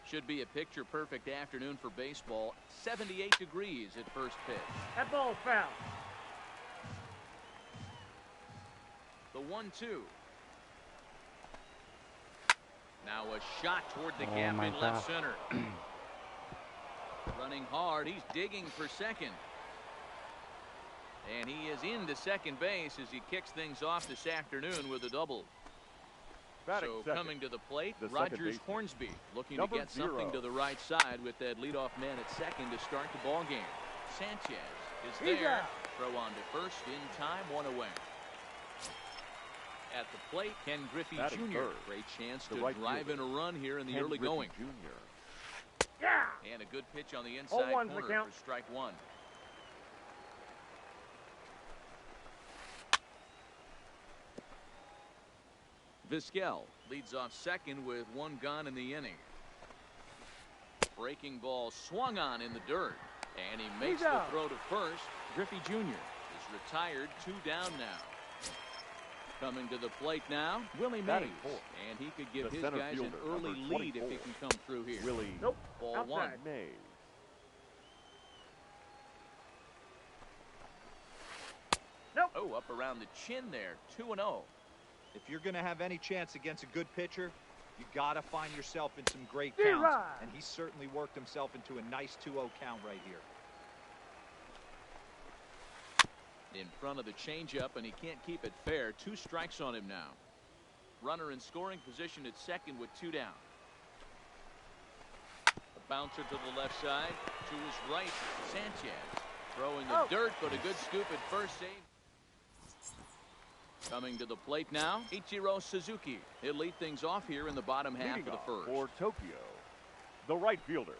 Should be a picture-perfect afternoon for baseball. 78 degrees at first pitch. That ball's foul. The 1-2. Now a shot toward the Oh gap my in left God. center. Running hard. He's digging for second. And he is into second base as he kicks things off this afternoon with a double. Batting So second, coming to the plate, the second Rogers baseman, Hornsby looking number to get something 0. to the right side with that leadoff man at second to start the ball game. Sanchez is He's there. out. Throw on to first in time, one away. At the plate, Ken Griffey Batting Jr. third, Great chance the to right drive fielder, in a run here in the Ken early Griffey going. Jr. Yeah. And a good pitch on the inside 0-1's the corner count. for strike one. Vizquel leads off second with one gone in the inning. Breaking ball swung on in the dirt. And he makes He's the out. throw to first. Griffey Jr. is retired, 2 down now. Coming to the plate now, Willie Mays. Batting fourth, And he could give the his center guys an fielder, early number lead if he 24. can come through here. Willie Nope. Ball Outside. one. Mays. Nope. Oh, up around the chin there, 2-0. If you're going to have any chance against a good pitcher, you got to find yourself in some great D-Rod. counts. And he certainly worked himself into a nice 2-0 count right here. In front of the changeup, and he can't keep it fair. 2 strikes on him now. Runner in scoring position at second with 2 down. A bouncer to the left side. To his right, Sanchez. Throwing the dirt, but a good scoop at first save. Coming to the plate now, Ichiro Suzuki. He'll lead things off here in the bottom half Leading of the off first. for Tokyo, the right fielder,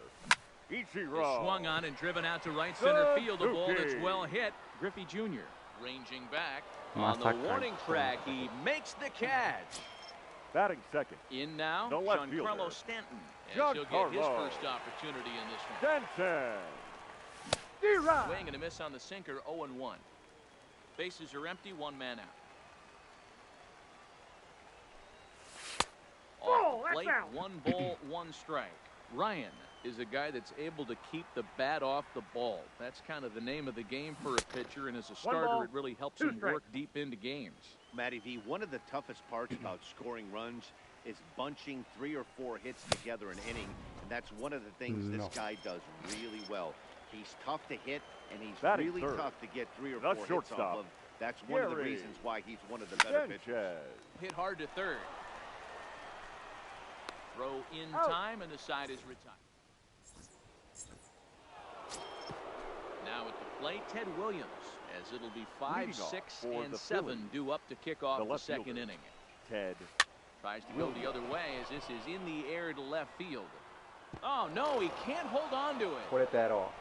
Is Ichiro. swung on and driven out to right center field. A ball that's Suzuki. well hit. Griffey Jr. ranging back. On the warning track, he makes the catch. Batting second, In now, the left fielder, Giancarlo Stanton. As he'll get his Giancarlo first opportunity in this one. Stanton. D-Rod. Swing and a miss on the sinker, 0-1. Bases are empty, 1 man out. Ball, Off the that's plate, out. 1 ball, 1 strike. Ryan is a guy that's able to keep the bat off the ball. That's kind of the name of the game for a pitcher, and as a starter, ball, it really helps 2 him strikes. work deep into games. Matty V, one of the toughest parts about scoring runs is bunching 3 or 4 hits together an inning, and that's one of the things this guy does really well. He's tough to hit, and he's Batting really third, tough to get 3 or the 4 hits shortstop, off of. That's one of the Gary reasons why he's one of the better pitchers. Sanchez. Hit hard to third. Throw in time, and the side is retired. Now at the plate, Ted Williams, as it'll be 5, Leading off 6, for and the 7 Phillies, due up to kick off the the left second fielder, inning. Ted Tries to go the other way as this is in the air to left field. Oh, no, he can't hold on to it. Put it that off.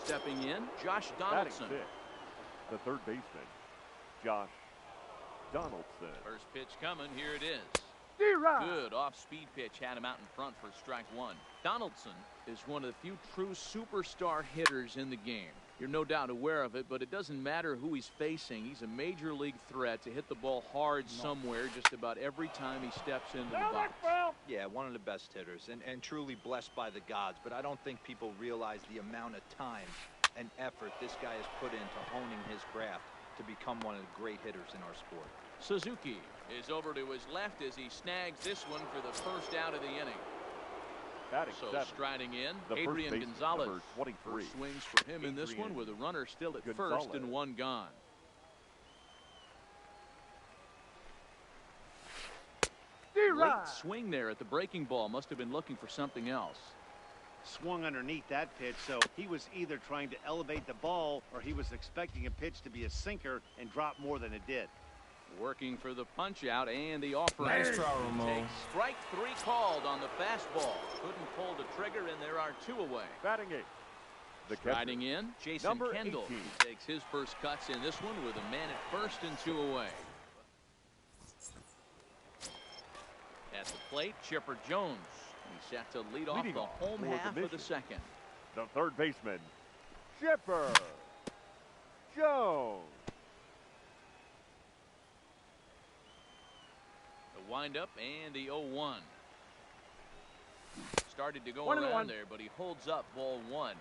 Stepping in, Josh batting Donaldson. sixth, the third baseman, Josh Donaldson. First pitch coming, here it is. D-Rod. Good off-speed pitch had him out in front for strike 1. Donaldson is one of the few true superstar hitters in the game. You're no doubt aware of it, but it doesn't matter who he's facing. He's a major league threat to hit the ball hard somewhere just about every time he steps into the box. Yeah, one of the best hitters and truly blessed by the gods, but I don't think people realize the amount of time and effort this guy has put into honing his craft to become one of the great hitters in our sport. Suzuki is over to his left as he snags this one for the first out of the inning. Batting So seventh, striding in, the first Adrian baseman, Gonzalez. number 23. First swings for him in this one Adrian with a runner still at first Gonzalez. and 1 gone. Late swing there at the breaking ball. Must have been looking for something else. Swung underneath that pitch, so he was either trying to elevate the ball or he was expecting a pitch to be a sinker and drop more than it did. Working for the punch out and the offering. Nice try, Ramon. Takes strike 3 called on the fastball. Couldn't pull the trigger, and there are 2 away. Batting eighth, the Riding catcher, in, Jason number Kendall. 18. He takes his first cuts in this one with a man at first and 2 away. At the plate, Chipper Jones. He's set to lead off Leading the off home for the half of the mission. second. the third baseman, Chipper Jones. The windup and the 0-1. Started to go 1-1. around there, but he holds up ball 1.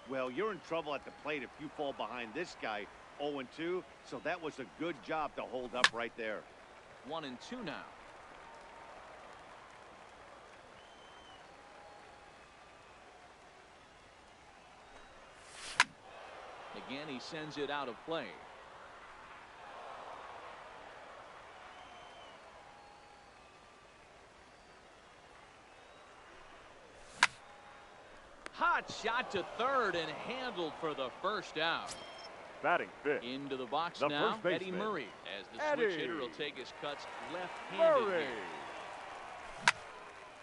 Well, you're in trouble at the plate if you fall behind this guy 0-2, so that was a good job to hold up right there. 1-2 now. Again, he sends it out of play. Hot shot to third and handled for the first out. Batting fifth. Into the box The now, first baseman, Eddie Murray, as the Eddie switch hitter will take his cuts left-handed Murray. here.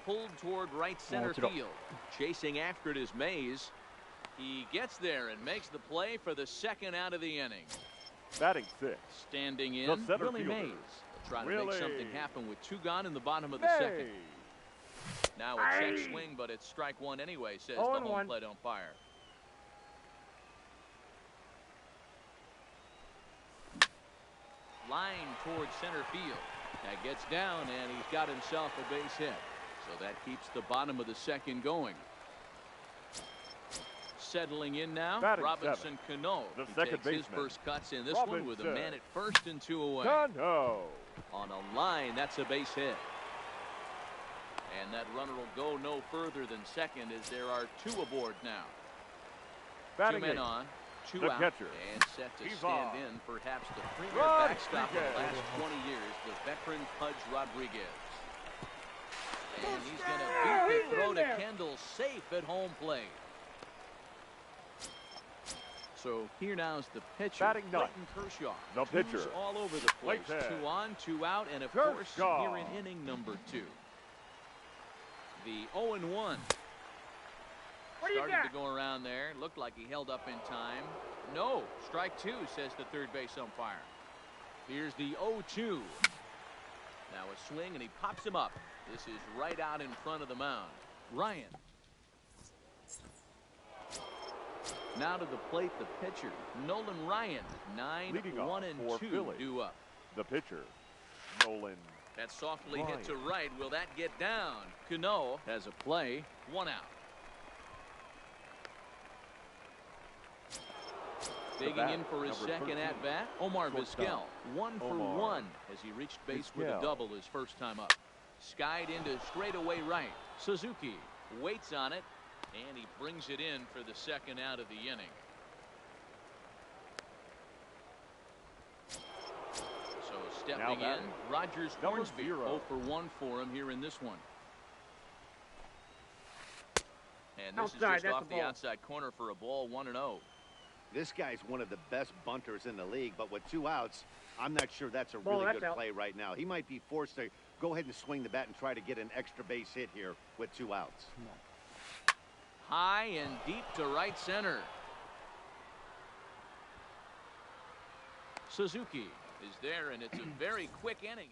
Pulled toward right center field. Chasing after it is Mays. He gets there and makes the play for the second out of the inning. Batting sixth. Standing in, The center Willie fielder, Mays. He'll try to make Willie something happen with 2 gone in the bottom of the second. Now a check swing, but it's strike 1 anyway, says the home plate umpire. Line towards center field. That gets down, and he's got himself a base hit. So that keeps the bottom of the second going. Settling in now, Batting Robinson Cano. The He second takes his baseman, first cuts in this one with a man at first and 2 away. Cano. On a line, that's a base hit. And that runner will go no further than second as there are 2 aboard now. Batting 2 men eighth. on, 2 The out, catcher. and set to He's stand on. in perhaps the premier Rodriguez. backstop of the last 20 years, the veteran Pudge Rodriguez. And he's going to beat the throw to Kendall, safe at home plate. So here now is the pitcher, Batting ninth. Clayton Kershaw. The pitcher, Twos all over the place. Clayton 2 on, 2 out, and of Kershaw. course here in inning number 2. The 0-1. Started to go around there. Looked like he held up in time. No. Strike 2, says the third base umpire. Here's the 0-2. Now a swing, and he pops him up. This is right out in front of the mound. Ryan. Now to the plate, the pitcher, Nolan Ryan. 9, Leading 1, off and for 2 Philly. due up. The pitcher, Nolan. That softly Ryan. hit to right. Will that get down? Cano has a play. 1 out. Digging in for his second 13. at bat, Omar Vizquel. Shortstop. 1 for Omar 1 as he reached base with a Vizquel. double his first time up. Skied into straightaway right. Suzuki waits on it, and he brings it in for the second out of the inning. So stepping in, Rogers number Hornsby. 0. 0 for 1 for him here in this one. And this Outside, is just that's off a the ball. outside corner for a ball. 1-0. This guy's one of the best bunters in the league, but with 2 outs, I'm not sure that's a Ball, really that's good out. play right now. He might be forced to go ahead and swing the bat and try to get an extra base hit here with 2 outs. High and deep to right center. Suzuki is there, and it's a very quick inning.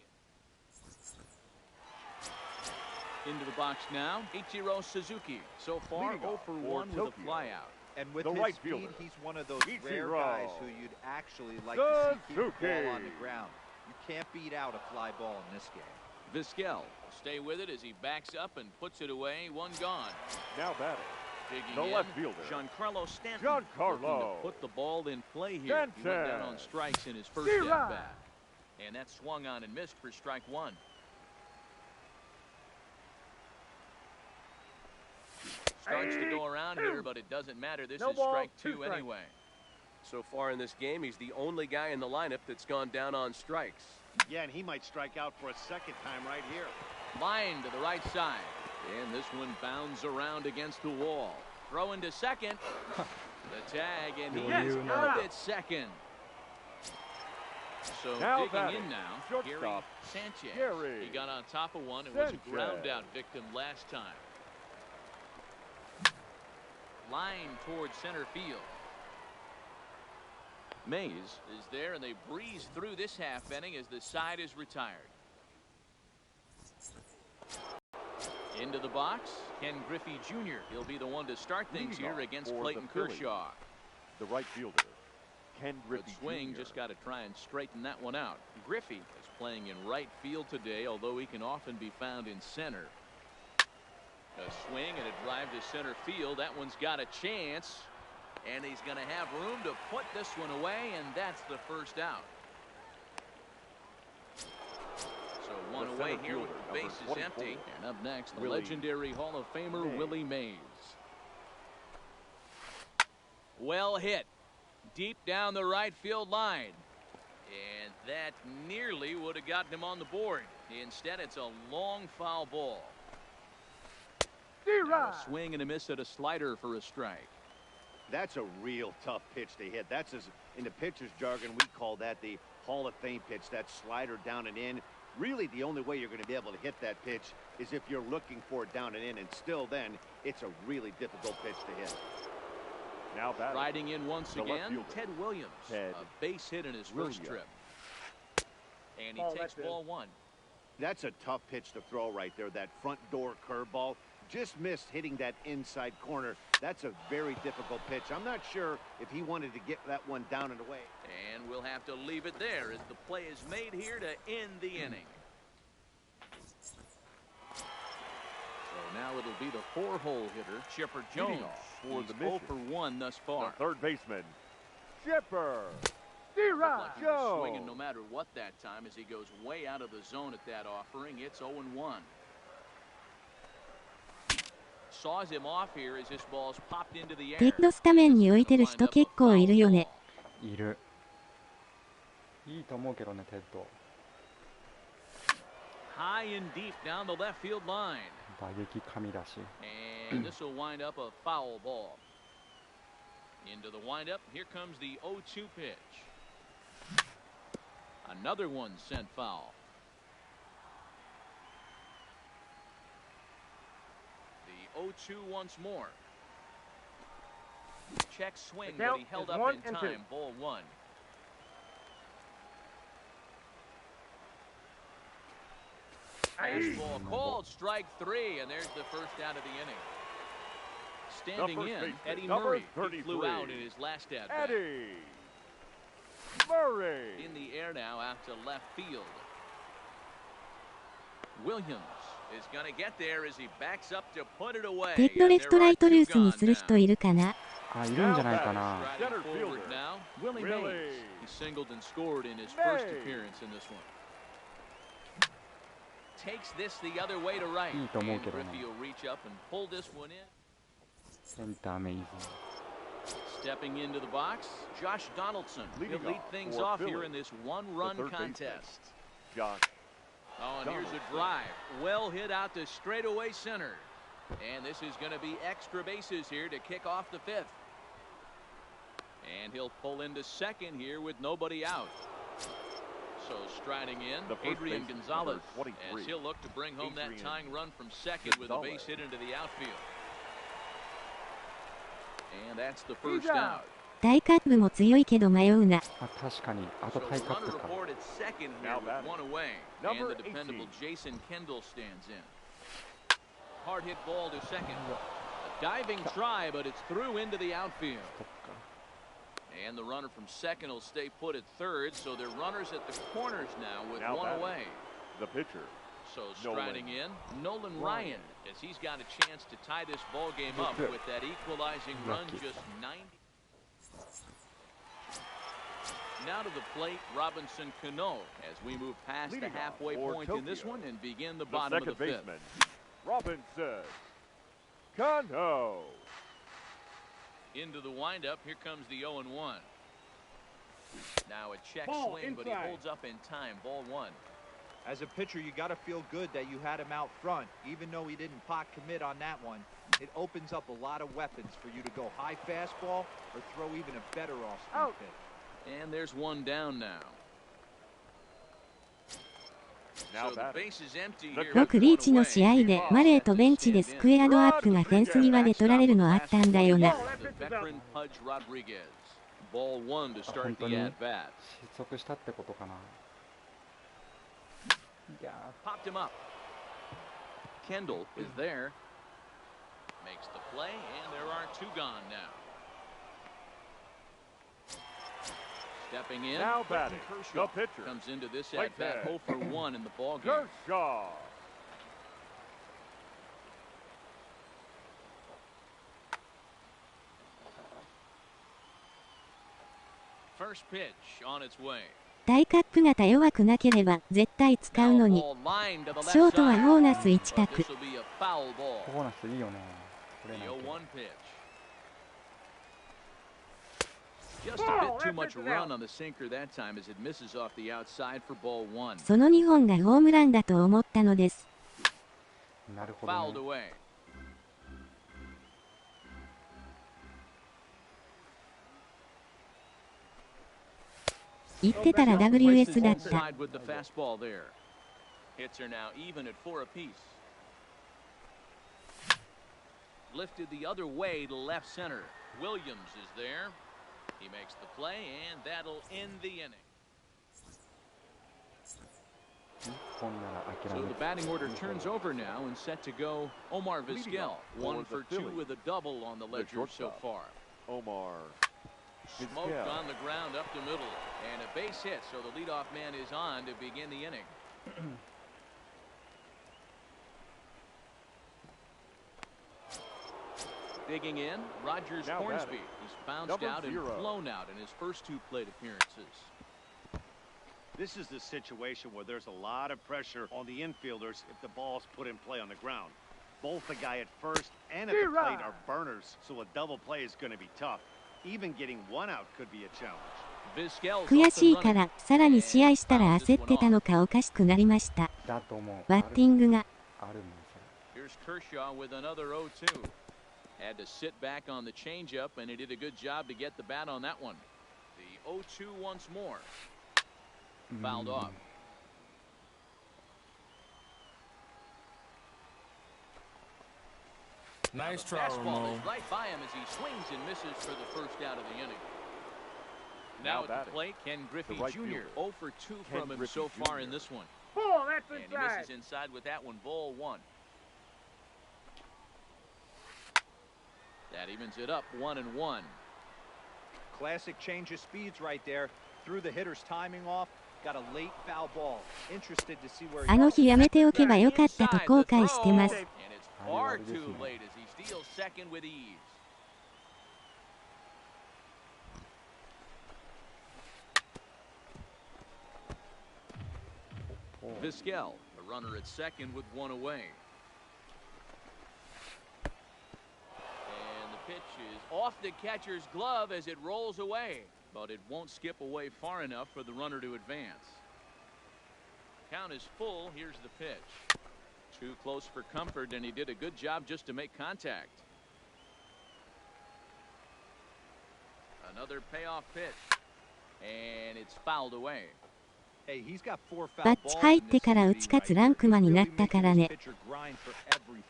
Into the box now, Ichiro Suzuki. So far, Leading 0 off for for 1 with a Tokyo. flyout. And with The his right speed, fielder, he's one of those rare Ichiro guys who you'd actually like to see keep the ball Suzuki. on the ground. You can't beat out a fly ball in this game. Vizquel will stay with it as he backs up and puts it away. 1 gone. Now batting, Digging the in, left fielder, Giancarlo Stanton. Giancarlo looking to put the ball in play here. He went down on Stanton. strikes in his first Zero. at bat. And that swung on and missed for strike 1. Starts to go around here, but it doesn't matter. This No is ball, strike 2 2 strikes. anyway. So far in this game, he's the only guy in the lineup that's gone down on strikes. Yeah, and he might strike out for a second time right here. Line to the right side. And this one bounds around against the wall. Throw into second. The tag, and he Yes, is out. out at second. So Now digging batting, in now, Gary shortstop, Sanchez. Gary He got on top of one and was a Sanchez. ground out victim last time. Line towards center field. Mays is there, and they breeze through this half inning as the side is retired. Into the box, Ken Griffey Jr. He'll be the one to start things Leading here off against for Clayton the Phillies, Kershaw. the right fielder, Ken Good Griffey swing, Jr. just got to try and straighten that one out. Griffey has playing in right field today, although he can often be found in center. A swing and a drive to center field. That one's got a chance, and he's going to have room to put this one away, and that's the first out. So one away here with the bases empty. And up next, the legendary Hall of Famer Willie Mays. Well hit deep down the right field line, and that nearly would have gotten him on the board. Instead, it's a long foul ball. Now a swing and a miss at a slider for a strike. That's a real tough pitch to hit. That's, as in the pitcher's jargon, we call that the Hall of Fame pitch. That slider down and in. Really, the only way you're going to be able to hit that pitch is if you're looking for it down and in, and still then, it's a really difficult pitch to hit. Now that riding in once again, Ted Williams, a base hit in his first trip. And he takes ball one. That's a tough pitch to throw right there. That front door curveball just missed hitting that inside corner. That's a very difficult pitch. I'm not sure if he wanted to get that one down and away. And we'll have to leave it there as the play is made here to end the inning. So now it'll be the 4-hole hitter, Chipper Jones. For the 0 for 1 thus far. The third baseman, Chipper Like he was swinging no matter what that time as he goes way out of the zone at that offering. It's 0-1. Saws him off here as this ball's popped into the air. テッドスタメンに置いてる人結構いるよね。いる。いいと思うけどね、テッド。High and deep down the left field line. 打撃神だし。And this will wind up a foul ball. Into the windup. Here comes the 0-2 pitch. Another one sent foul. The 0-2 once more. Check swing, but he held up in time. Ball one. Fastball called, strike 3, and there's the first out of the inning. Standing in, Eddie Murray. He flew out in his last at-bat. Eddie Murray. In the air now out to left field. Williams is going to get there as he backs up to put it away. テッドレフトライトルースにする人いるかな？あ、いるんじゃないかな。Striding forward now, Willie Mays. He singled and scored in his first appearance in this one. Takes this the other way to right. いいと思うけどね。 Griffey will reach up and pull this one in. センターメイズ。 Stepping into the box, Josh Donaldson. He'll lead things off here in this one-run contest. Josh. Oh, and here's a drive. Well hit out to straightaway center. And this is going to be extra bases here to kick off the 5th. And he'll pull into second here with nobody out. So striding in, Adrian Gonzalez, as he'll look to bring home that tying run from second with a base hit into the outfield. And that's the first out. タイカップも強いけど迷うな。あ、確かに。あとタイカップか。 Reported second here with one away. And the dependable Jason Kendall stands in. Hard hit ball to second. A diving try, but it's through into the outfield. And the runner from second will stay put at third, so they're runners at the corners now with one away. The pitcher. So striding in, Nolan Ryan, as he's got a chance to tie this ball game up with that equalizing run just 90. Now to the plate, Robinson Cano, as we move past the halfway point in this one and begin the bottom of the 5th. Baseman, Robinson Cano. Into the windup, here comes the 0-1. Now a check swing, but he holds up in time. Ball 1. As a pitcher, you got to feel good that you had him out front, even though he didn't pot commit on that one. It opens up a lot of weapons for you to go high fastball or throw even a better off-speed pitch. And there's one down now. So the base is empty here. 6リーチの試合でマレーとベンチでスクエアドアップがフェンス際で取られるのあったんだよな。The veteran Pudge Rodriguez. Ball 1 to start the at-bat. 失速したってことかな。Popped him up. Kendall is there. Makes the play, and there are 2 gone now. Stepping in, Now batting, Kershaw the pitcher. comes into this Right at-bat there. 0 for 1 in the ballgame. Kershaw. First pitch on its way. 大カップ型弱くなければ絶対使うのに。ショートはボーナス1択。ボーナスいいよね。これなんて Just a bit too much run on the sinker that time as it misses off the outside for ball 1. その2本がホームランだと思ったのです。なるほど Fouled ね。 away. 言ってたら WS だった。 Inside with the fastball there. Hits are now even at 4 apiece. Lifted the other way to left center. Williams is there. He makes the play, and that'll end the inning. こんなら諦 So め the る。 batting order turns over now and set to go Omar Vizquel. 1 for 2 with a double on the ledger so far. Omar. Smoke on the ground up the middle, and a base hit, so the leadoff man is on to begin the inning. Digging in, Rogers Now Hornsby. batting. He's bounced Number out and 0. flown out in his first 2 plate appearances. This is the situation where there's a lot of pressure on the infielders if the ball's put in play on the ground. Both the guy at first and at the plate are burners, so a double play is going to be tough. Even getting 1 out could be a challenge. 悔しいからさらに試合したら焦ってたのかおかしくなりました。だと思う。バッティングが。あるもんそれ。 Here's Kershaw with another 0-2. Had to sit back on the changeup, and he did a good job to get the bat on that one. The 0-2 once more. Fouled off. Nice try, Fastball Ramon. is right by him as he swings and misses for the first out of the inning. Now at the batting. plate, Ken Griffey The right Jr. fielder. 0 for 2 Ken from him Griffey so far Jr. in this one. Ball, that's And he inside. misses inside with that one, ball 1. That evens it up 1-1. Classic change of speeds right there. Threw the hitter's timing off. Got a late foul ball. Interested to see where he あの日やめておけばよかったと Inside 後 the 悔してます。 throw, and it's far too late as he steals second with ease. Vizquel, a runner at second with 1 away. And the pitch is off the catcher's glove as it rolls away, but it won't skip away far enough for the runner to advance. Count is full. Here's the pitch. Too close for comfort, and he did a good job just to make contact. Another payoff pitch, and it's fouled away. Hey, he's got 4 foul バッ balls チ入っ in て this から打 inning ち勝つ right ラン here. クマにな Really ったから making ね。 this pitcher grind for everything.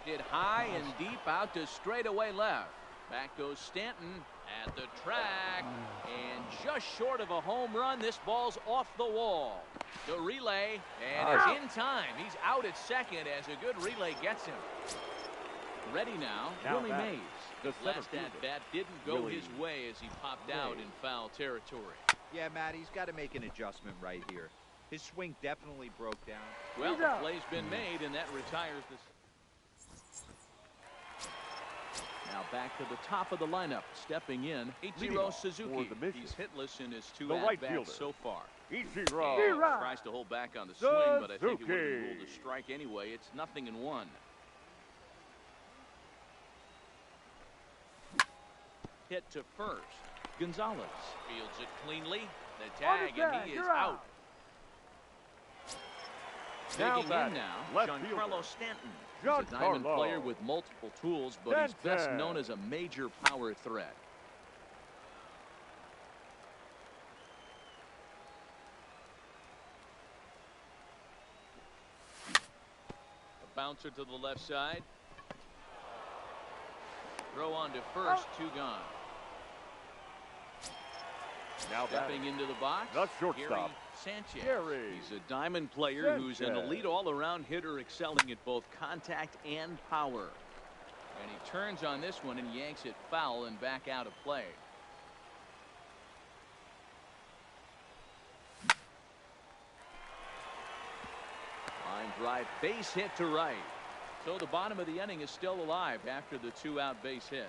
Hit high and deep out to straightaway left. Back goes Stanton at the track, and just short of a home run, this ball's off the wall. The relay, and it's in time. He's out at second as a good relay gets him. Ready now, Willie that, Mays. the center Last fielder. at-bat didn't go Willie his way as he popped out in foul territory. Yeah, Matt, he's got to make an adjustment right here. His swing definitely broke down. Well, the play's been made, and that retires this. Now back to the top of the lineup, stepping in, Ichiro Suzuki. for the mission. He's hitless in his 2 The right at-bats fielder. so far. Ichiro. He tries to hold back on the swing, but I think it would have been ruled a strike anyway. It's 0-1. Hit to first. Gonzalez fields it cleanly. The tag, and he is out. Now Digging in batting, now, left Giancarlo fielder. Stanton. He's a diamond Giancarlo. player with multiple tools, but he's best Stanton. known as a major power threat. A bouncer to the left side. Throw on to first, 2 gone. Now Stepping batting. into the box, The shortstop. Gary Sanchez. Gary He's a diamond player who's an Sanchez. elite all-around hitter, excelling at both contact and power. And he turns on this one and yanks it foul and back out of play. drive base hit to right. So the bottom of the inning is still alive after the 2-out base hit.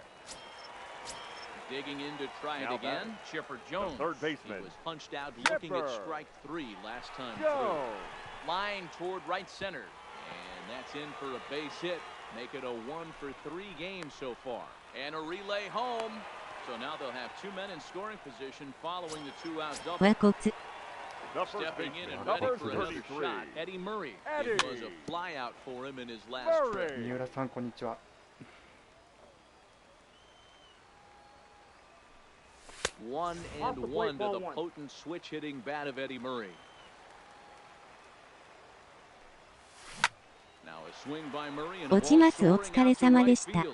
Digging in to try it again. Chipper Jones. Third baseman. He was punched out looking at strike 3 last time through. Line toward right center. And that's in for a base hit. Make it a 1-for-3 game so far. And a relay home. So now they'll have 2 men in scoring position following the 2-out double. 和骨。 Stepping in and ready for another shot, Eddie Murray. It was a flyout for him in his last trip. 三浦さん、こんにちは。1-1 to the potent switch-hitting bat of Eddie Murray. Now a swing by Murray and a 落ちます。お疲れ様でした。 ball お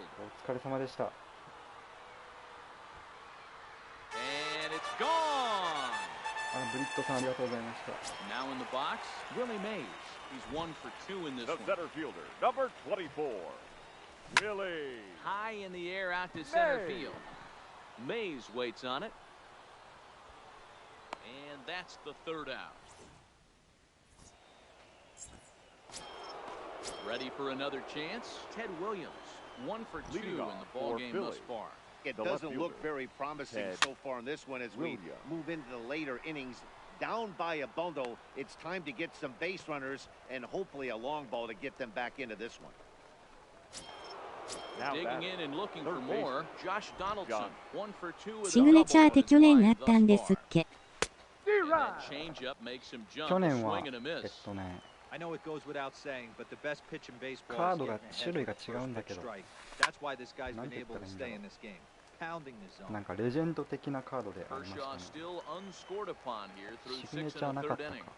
疲れ様でした。 And it's gone. ブリットさん、ありがとうございました。 Now in the box, Willie Mays. He's 1 for 2 in this The one. center fielder, number 24, Willie. High in the air out to center field. Mays waits on it. And that's the 3rd out. Ready for another chance? Ted Williams, 1 for 2 in the ball game thus far. It doesn't look very promising so far in this one as we move into the later innings. Down by a bundle, it's time to get some base runners and hopefully a long ball to get them back into this one. Digging in and looking for more, Josh Donaldson, 1 for 2 with シグネチャーって去年あったんですっけ。 changeup makes him jump. 去年は Swing and a miss. I know it goes without saying, but the best pitch in baseball カー is ド getting が ahead 種類 with が the 違うん first だけ pitch ど、 strike. That's why this guy's なん been て言った able ら to いいんだ stay ろ in う。 this game, pounding the zone. なんかレジェンド的なカードでありま Kershaw したね。 still unscored upon here through シグネ 6 チャー and な a かっ third たか。 innings.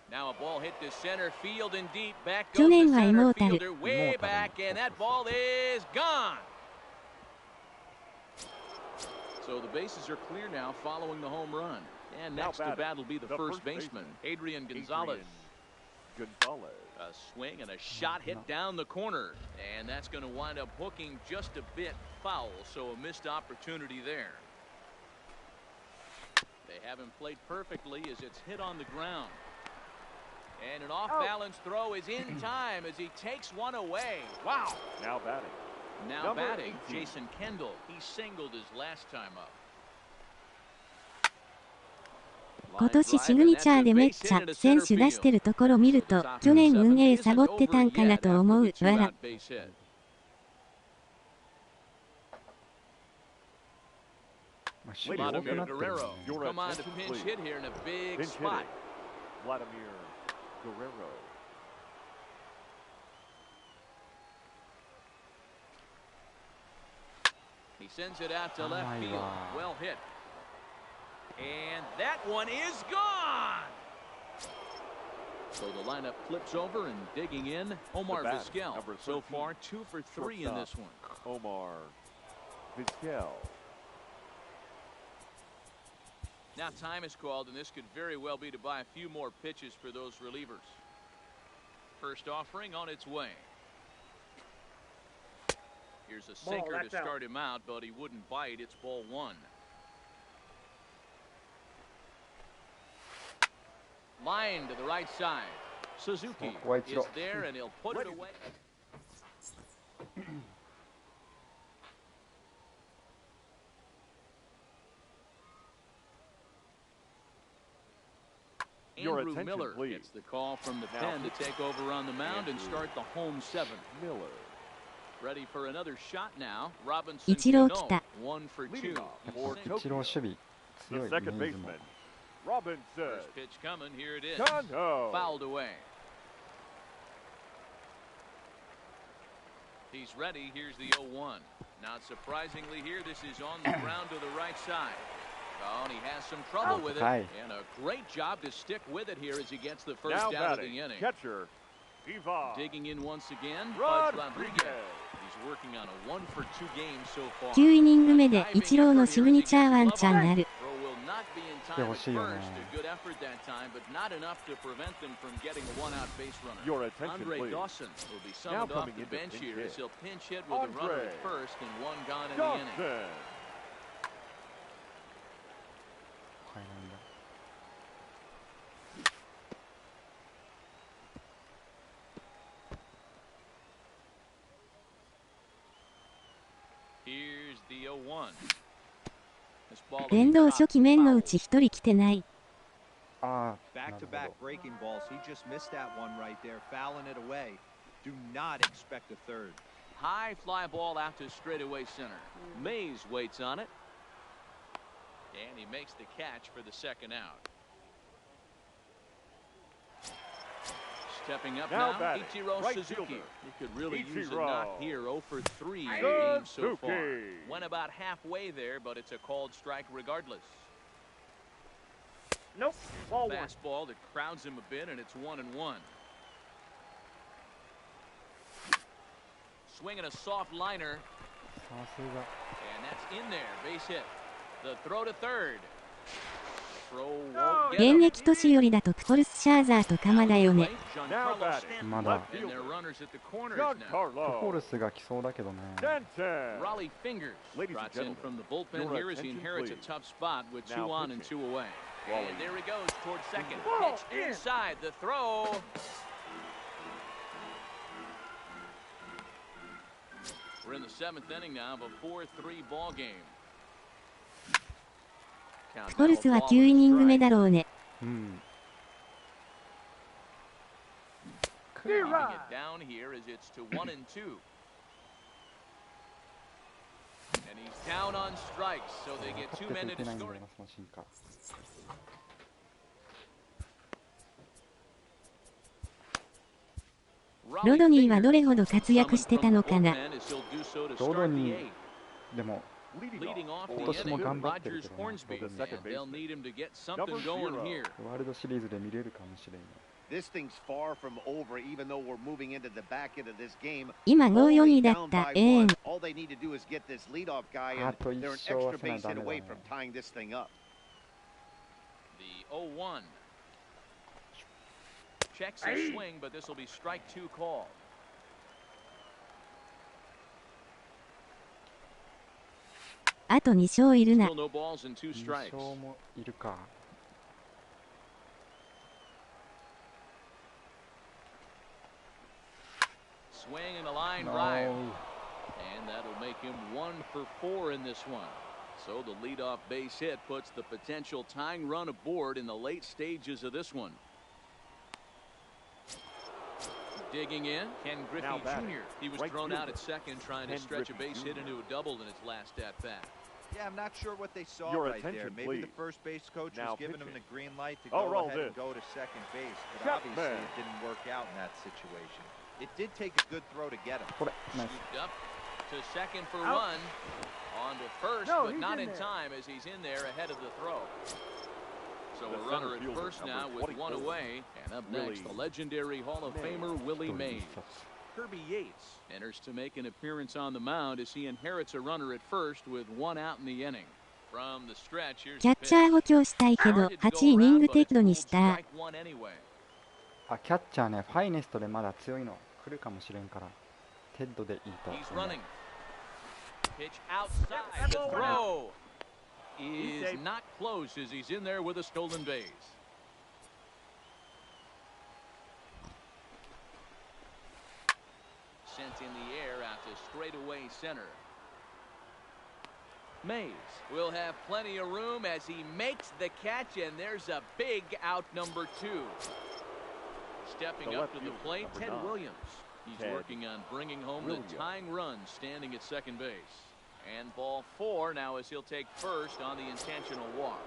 Now a ball hit to center field and deep. Back 去 goes 年 the はイ center モータル。 fielder way back, and that ball is gone. So the bases are clear now following the home run. And next to bat will be the first baseman, Adrian Gonzalez. A swing and a shot hit down the corner. And that's going to wind up hooking just a bit foul, so a missed opportunity there. They haven't played perfectly as it's hit on the ground. And an off-balance throw is in time as he takes one away. Wow. Now batting. Now batting, Jason Kendall. He singled his last time up. 今年シグニチャーでめっちゃ選手出してるところ見ると去年運営サボってたんかなと思う。わら。 Vladimir Guerrero come on to pinch hit here in a big spot. Vladimir Guerrero. He sends it out to left field. Well hit. And that one is gone. So the lineup flips over and digging in, Omar Vizquel. So far 2 for 3 in this one. Omar Vizquel. Now time is called, and this could very well be to buy a few more pitches for those relievers. First offering on its way. Here's a sinker to start him out, but he wouldn't bite. It's ball 1. Line to the right side. Suzuki is there, and he'll put it away. Andrew Miller gets the call from the pen to take over on the mound and start the home 7th. Miller. Ready for another shot now. Robinson イチロー来た。 1 for 2. イチロー守備強いイメージも。 Robinson. First pitch coming. Here it is. Tondo. Fouled away. He's ready. Here's the 0-1. Not surprisingly here, this is on the ground to the right side. Oh, and he has some trouble with it. And a great job to stick with it here as he gets the first now down of batting, the inning. Catcher, Ivan. Digging in once again, Bud Rodriguez. He's working on a 1 for 2 game so far. 9イニング目でイチローのシグニチャーワンチャンなる。 Time at first, a good effort that time, but not enough to prevent them from getting a one-out base runner. Your attention, Andre please. Dawson will be summoned off the bench here as he'll pinch hit with a runner at first and 1 gone in the inning. 電動初期面のうち1人来てない。ああ、 Back な to る back ほど。 breaking balls. He just missed that one right there, fouling it away. Do not expect a third. High fly ball out to straightaway center. Mays waits on it. And he makes the catch for the second out. Stepping up Now now, batting, Ichiro right Suzuki. fielder. He could really use a Ichiro. knock here. 0 for 3 in the game so far. Suzuki. Went about halfway there, but it's a called strike regardless. Nope. Ball one. Fastball that crowds him a bit, and it's 1-1. Swinging a soft liner, さすが。 and that's in there. Base hit. The throw to third. Throw won't get 現 him. 役年寄りだとクトルスシャーザーと鎌だよね。 Now batting, まだ left And there are fielder. runners at the corners now. プホー Giancarlo ルスが来そうだけどね。 Stanton. Raleigh Fingers Ladies and trots in gentlemen, from the bullpen your here as he attention, inherits a please. tough spot with 2 Now on and 2 pitching. away. Raleigh. And there he goes towards second. Ball Pitch in. inside the throw. We're in the 7th inning now of a 4-3 ball game. プホルスは9イニング目だろうね。うん。 Keeping it down here as it's to 1-2. And he's down on strikes, so they get 2 men 勝って into ていけないんだよ scoring. な、その進化。ロドニーはどれほど活躍してたのかな。ロドニー、でも、 Leading off 今 the 年も inning, 頑張ってる Rogers けどな、ロ Hornsby, ド and ニー。 they'll need him to get something going here. ワールドシリーズで見れるかもしれんよ。 This thing's far from over, even though we're moving into the back end of this game. 今 Only 5-4 だっ down た。 by ええん。 one. All they need to do is get this leadoff guy, and あと一 they're an 勝は extra せな base ダ hit メだ away ね。 from tying this thing up. The 0-1. Checks his swing, but this will be strike 2 call. あと2勝いるな。 Still no balls and 2 2 strikes. 勝もいるか。 Swing and a line No. drive. And that'll make him 1 for 4 in this one. So the leadoff base hit puts the potential tying run aboard in the late stages of this one. Digging in, Ken Griffey Now batting, Jr. He was right thrown out fielder, at second trying to Ken stretch a Griffey base hit Jr. into a double in his last at bat. Yeah, I'm not sure what they saw Your right there. attention, Maybe the please. first base coach Now was giving him pitching. the green light to Oh, go roll ahead and this. go to second base, but Chapman. obviously it didn't work out in that situation. It did take a good throw to get him. これ、ナイス。 Scooped up to second for Out. 1. On to first, No, but he's not in in there. time as he's in there ahead of the throw. So The a runner center at fielder, first now number with 1 24, away. And up next, the Willie legendary Hall of Famer Willie 一人 Mays. 一冊。 Kirby Yates enters to make an appearance on the mound as he inherits a runner at first with 1 out in the inning. From the stretch, here's キャ the ッチャー pitch. 補強したいけど、 Started to 8 go イニン around, グ but テッ it's ドに pulled した。 strike 1 anyway. あ、キャッチャーね、ファイネストでまだ強いの来るかもしれんから、テッドでいいと思 He's う。 running. Pitch outside. The throw is safe. not close as he's in there with a stolen base. Sent in the air out to straightaway center. Mays will have plenty of room as he makes the catch, and there's a big out number 2. Stepping The up left to the fielder, plate, number Ted 9. Williams. He's Ted working on bringing home Williams. the tying run, standing at second base. And ball 4 now as he'll take first on the intentional walk.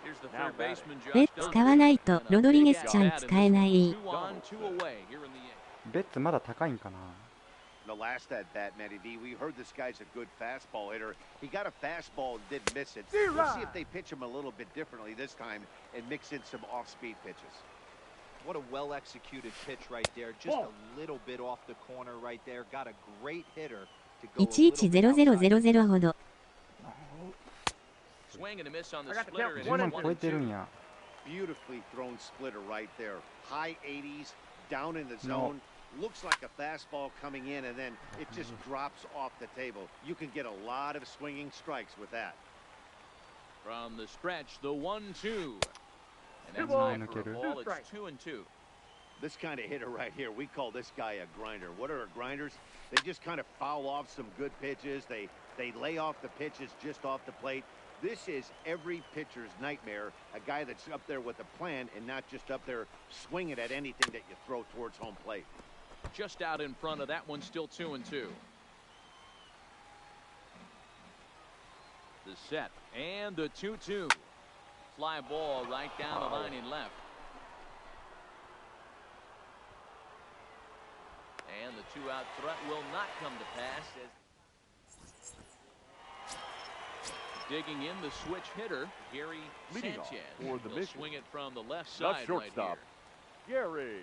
Here's the Now third baseman, ベ Josh ッツ買わないと Duncan. ロドリゲスちゃん使えない。 2 on, 2 away here in the eighth. ベッツまだ高いんかな。 The last at bat, Matty D, we heard this guy's a good fastball hitter. He got a fastball and didn't miss it. We'll see if they pitch him a little bit differently this time and mix in some off-speed pitches. What a well-executed pitch right there. Just a little bit off the corner right there. Got a great hitter to go a little bit outside. 110000ほど。 Swing and a miss on the I got the splitter. count. 10 万超えてるんや。 Beautifully thrown splitter right there. High 80s, down in the zone. Looks like a fastball coming in, and then it just drops off the table. You can get a lot of swinging strikes with that. From the stretch, the 1-2. And Two that's balls. high for a ball. It's 2-2. This kind of hitter right here, we call this guy a grinder. What are grinders? They just kind of foul off some good pitches. They They lay off the pitches just off the plate. This is every pitcher's nightmare, a guy that's up there with a plan and not just up there swinging at anything that you throw towards home plate. Just out in front of that one, still 2-2. The set and the 2-2. Fly ball right down the line in left. And the 2-out threat will not come to pass. Digging in the switch hitter, Gary Sanchez. For the He'll swing it from the left The side shortstop, right here. Gary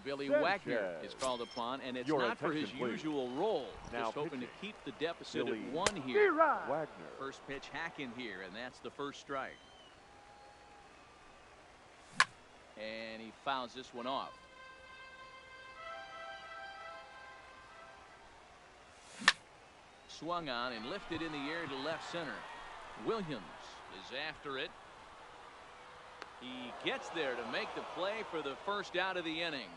Billy Sanchez. Wagner is called upon, and it's Your not for his attention, please. usual role. Now Just hoping to pitching. keep the deficit Billy at 1 here. D-Rod. Wagner. First pitch hack in here, and that's the first strike. And he fouls this one off. Swung on and lifted in the air to left center. Williams is after it. He gets there to make the play for the first out of the inning.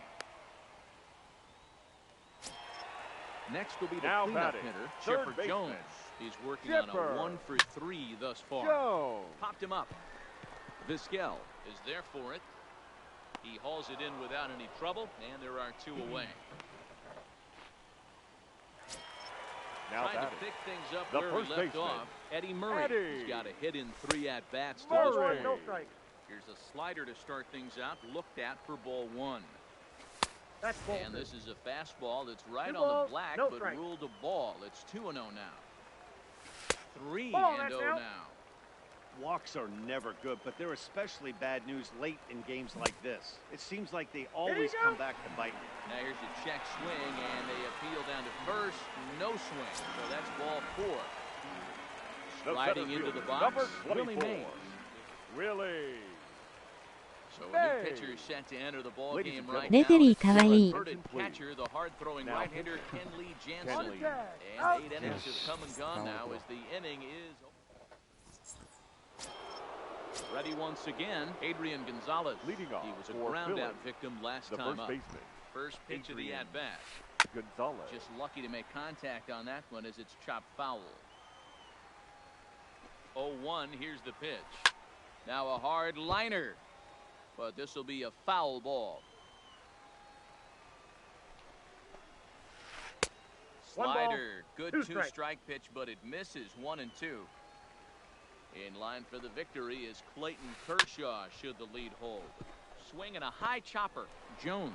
Next will be the Now cleanup batting, hitter, third Chipper baseman. Jones. He's working on Chipper. a 1-for-3 thus far. Jones. Popped him up. Vizquel is there for it. He hauls it in without any trouble, and there are 2 away. Now Trying to batting, pick things up the where he first left baseman, off. Eddie Murray. Eddie. He's got a hit in 3 at-bats to Ball this one, point. no strike. Here's a slider to start things out. Looked at for ball 1. That's ball And two. this is a fastball that's right 2 on the balls, black, no but strike. ruled a ball. It's 2-0 now. 3-0 Ball, that's out. now. Walks are never good, but they're especially bad news late in games like this. It seems like they always come back to bite. Now here's a check swing, and they appeal down to first. No swing, so that's ball 4. the Sliding center into the fielder, box, number Willie 24. Mays. Willie. So a new Mays. pitcher set to enter the ball Ladies game and right gentlemen. now. Referee It's the kawaii. inverted catcher, the hard-throwing Now right-hander Kenley Jansen. On the tag. And Out. 8 innings have come and gone now as the inning is ready once again. Adrian Gonzalez. Leading off He was a for ground Philly, out victim last The time first up. baseman, First pitch of the Adrian at-bat. Gonzalez. Just lucky to make contact on that one as it's chopped foul. 0-1, here's the pitch. Now a hard liner, but this will be a foul ball. One ball, Slider, good 2 strikes. two-strike pitch, but it misses. 1-2. In line for the victory is Clayton Kershaw should the lead hold. Swinging a high chopper. Jones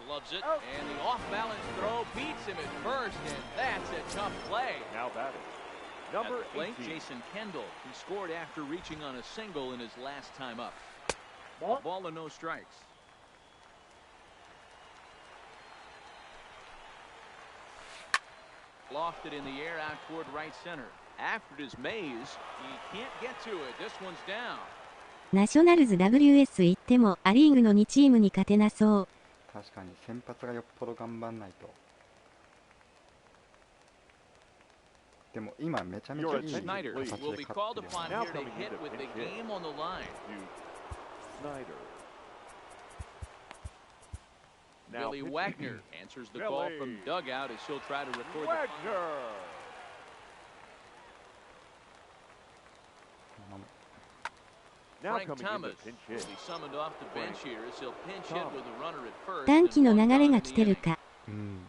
gloves it, Out. and the off-balance throw beats him at first, and that's a tough play. Now batting, At number the plate, 18. Jason Kendall. He scored after reaching on a single in his last time up. Ball. Ball and no strikes. Lofted in the air out toward right center. After it is Mays, he can't get to it. This one's down. ナショナルズ WS 行ってもア・リーグの2チームに勝てなそう。確かに先発がよっぽど頑張んないと。でも今めちゃめちゃいい Snyder 形 will で be 勝 called ってるよ upon ね。 Now here to coming hit into with the pinch hit. game on the line. Snyder. Now Billy pitching. Wagner answers the call from Billy. dugout as he'll try to record the final. Wagner. Now Frank coming Thomas into pinch will hit. be summoned off the bench here as he'll pinch hit with a runner at first. 短期の and 流 one れ gone が in 来 the てる inning. か。うん。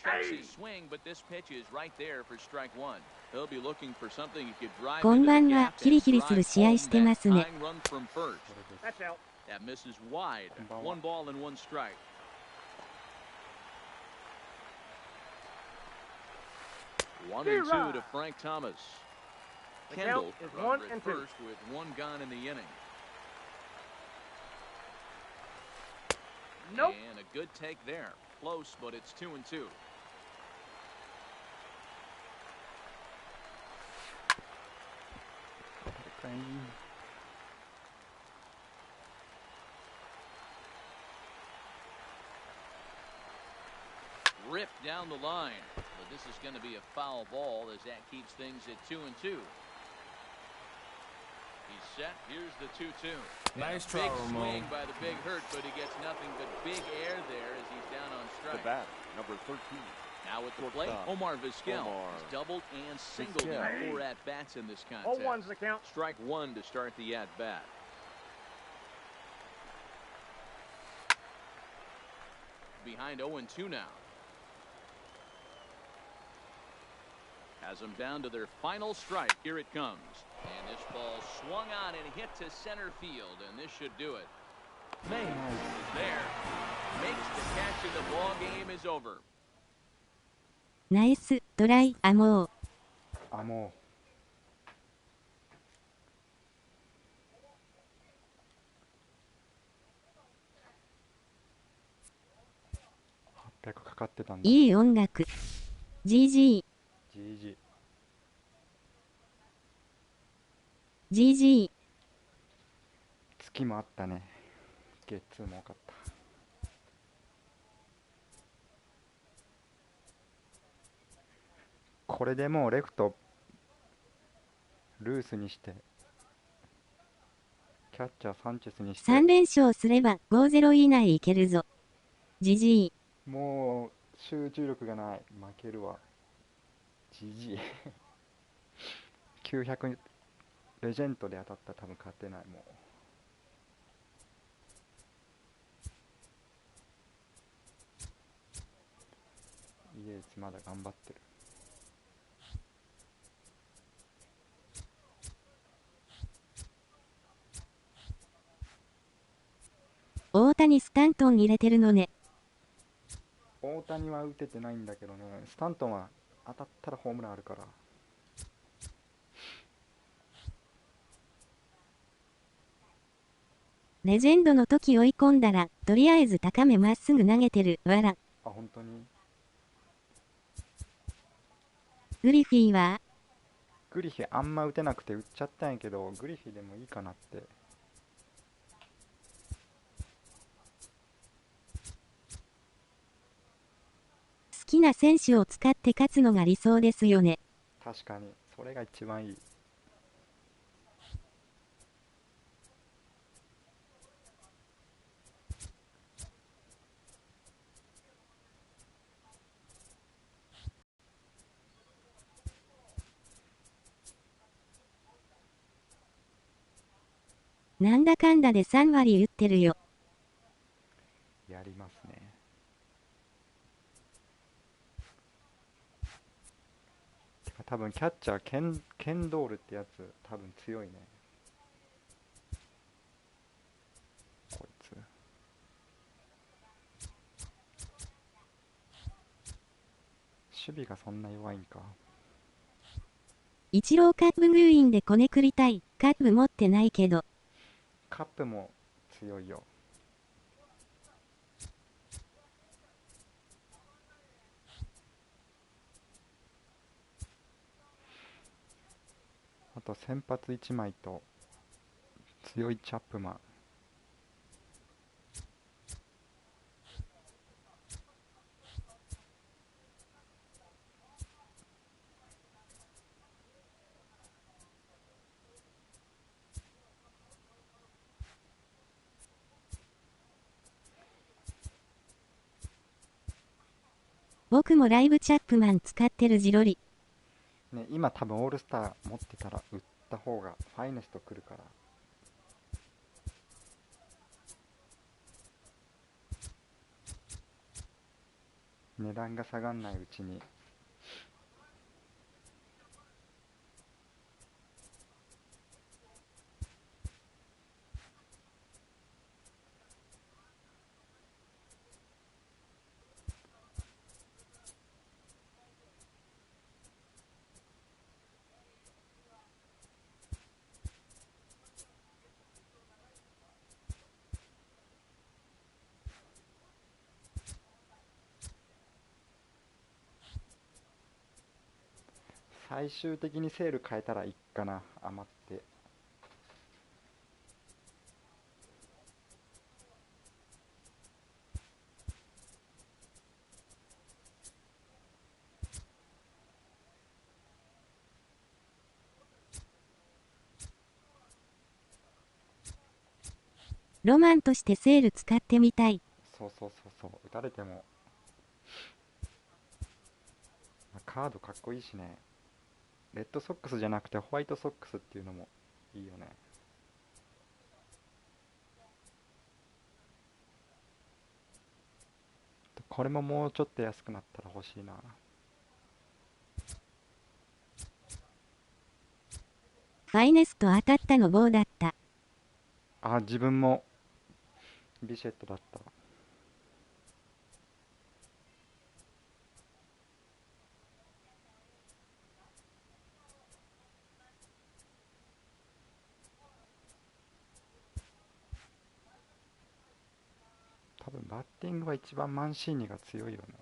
Checks his swing, but this pitch is right there for strike 1. He'll be looking for something he could drive こん into ば the んは。 gap キリ and キリする drive 試合 home してま that すね。 tying run from first. That's out. That misses wide. こんばんは。 One ball and one strike. One and two D-Rod. to Frank Thomas. The Kendall count is runner 1 at and 2. first with one gone in the inning. Nope. And a good take there. Close, but it's 2-2. Ripped down the line, but this is going to be a foul ball as that keeps things at 2-2. He's set. Here's the 2-2. Nice Big try, swing Ramon. by the big hurt, but he gets nothing but big air there as he's down on The strike. bat, number 13. Now at the plate, Omar Vizquel has doubled and singled in 4 at-bats in this contest. 0-1's the count. Strike 1 to start the at-bat. Behind 0-2 now. Has them down to their final strike. Here it comes. And this ball swung on and hit to center field, and this should do it. May is there. Makes the catch, and the ball game is over. ナイストライ、アモー。あ、もう800かかってたんだ。いい音楽。GG。GG。GG。月もあったね。ゲッツーも多かった。これでもうレフトルースにしてキャッチャーサンチェスにして3連勝すれば 5-0 以内いけるぞ。GG。もう集中力がない。負けるわ。GG。900レジェンドで当たったら多分勝てない。もうイエーツまだ頑張ってる。大谷スタントン入れてるのね。大谷は打ててないんだけどね。スタントンは当たったらホームランあるから。レジェンドの時追い込んだらとりあえず高めまっすぐ投げてる。わら。あ、本当に。グリフィーはグリフィーあんま打てなくて打っちゃったんやけど、グリフィーでもいいかなって。好きな選手を使って勝つのが理想ですよね。確かにそれが一番いい。なんだかんだで3割打ってるよ。やりますね。てか多分キャッチャーケンドールってやつ多分強いね。こいつ守備がそんな弱いんか。イチローカップグーインでこねくりたい。カップ持ってないけど。カップも強いよ。あと先発1枚と強いチャップマン。僕もライブチャップマン使ってるジロリ。ね、今多分オールスター持ってたら売った方がファイネスト来るから。値段が下がんないうちに。最終的にセール変えたらいいかな、余って。ロマンとしてセール使ってみたい。そうそうそうそう、打たれてもカードかっこいいしね。レッドソックスじゃなくてホワイトソックスっていうのもいいよね。これももうちょっと安くなったら欲しいな。ファイネスト当たったの棒だった。あ、自分もビシェットだった。多分バッティングは一番マンシーニが強いよね。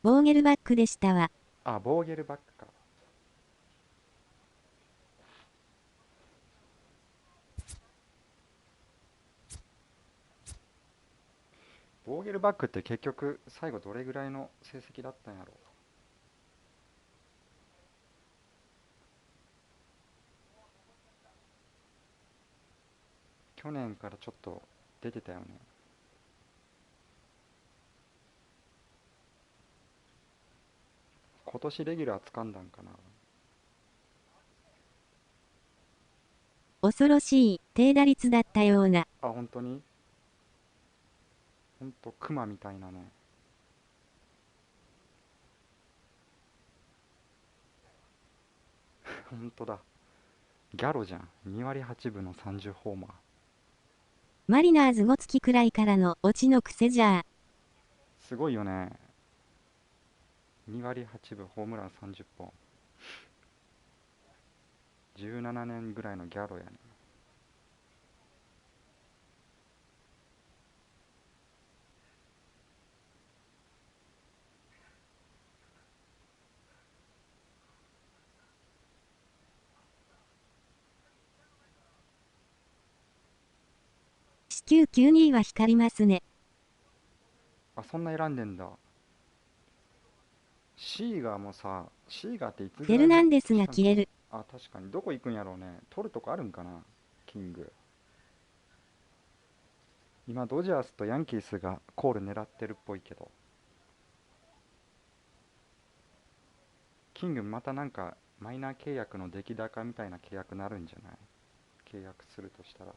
ボーゲルバックでしたわ。あ、ボーゲルバックか。ボーゲルバックって結局最後どれぐらいの成績だったんやろう。去年からちょっと出てたよね。今年レギュラー掴んだんかな。恐ろしい低打率だったような。あ、本当に本当クマみたいなね。本当だ。ギャロじゃん。2割8分の30ホーマー。マリナーズ5月くらいからのオチの癖じゃあ。すごいよね。2割8分ホームラン30本。17年ぐらいのギャロやね。四球92は光りますね。あ、そんな選んでんだ。シーガーもさ、シーガーっていつぐらいフェルナンデスが消える。あ、確かに。どこ行くんやろうね。取るとこあるんかな、キング。今、ドジャースとヤンキースがコール狙ってるっぽいけど。キングまたなんか、マイナー契約の出来高みたいな契約になるんじゃない？契約するとしたら。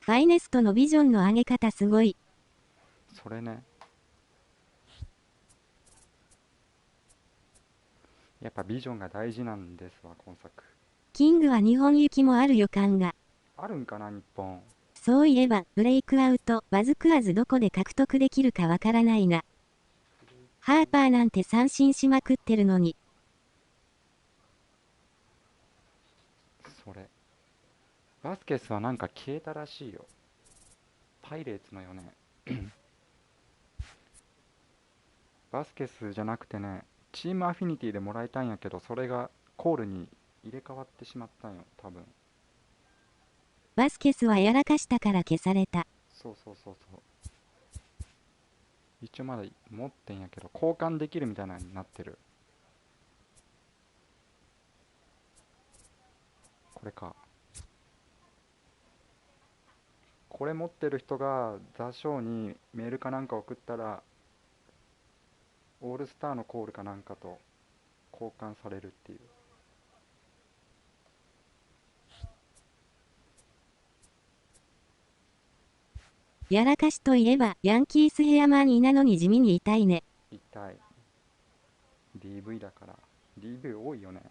ファイネストのビジョンの上げ方すごい。それね。やっぱビジョンが大事なんですわ、今作。キングは日本行きもある予感が。あるんかな、日本。そういえば、ブレイクアウト、バズ食わずどこで獲得できるかわからないな。ハーパーなんて三振しまくってるのに。それ。バスケスはなんか消えたらしいよ。パイレーツのよね。バスケスじゃなくてね、チームアフィニティでもらえたんやけど、それがコールに入れ替わってしまったんよ、多分。バスケスはやらかしたから消された。そうそうそうそう。一応まだ持ってんやけど、交換できるみたいなのになってる。これか。これ持ってる人が座長にメールかなんか送ったら、オールスターのコールかなんかと交換されるっていう。やらかしといえば、ヤンキースヘアマンいなのに地味に痛いね。痛い。DV だから。DV 多いよね。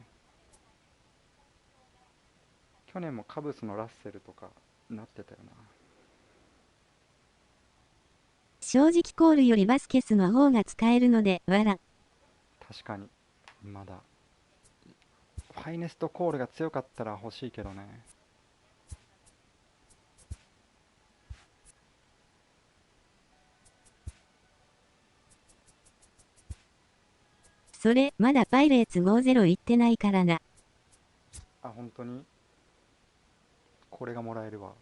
去年もカブスのラッセルとかなってたよな。正直コールよりバスケスの方が使えるので、わら。確かに。まだ。ファイネストコールが強かったら欲しいけどね。それ、まだパイレーツ5-0行ってないからな。あ、本当にこれがもらえるわ。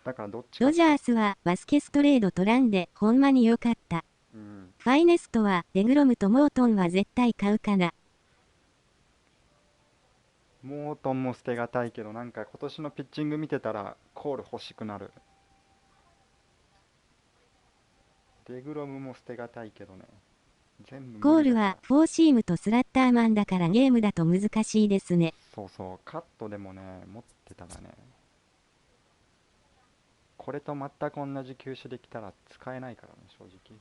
だからどっちか。ドジャースはバスケストレード取らんで、ほんまによかった。うん。ファイネストは、デグロムとモートンは絶対買うかな。モートンも捨てがたいけど、なんか今年のピッチング見てたらコール欲しくなる。デグロムも捨てがたいけどね。全部コール無理だから。はフォーシームとスラッターマンだからゲームだと難しいですね。そうそう、カットでもね、持ってたらね、これと全く同じ球種できたら使えないからね、正直。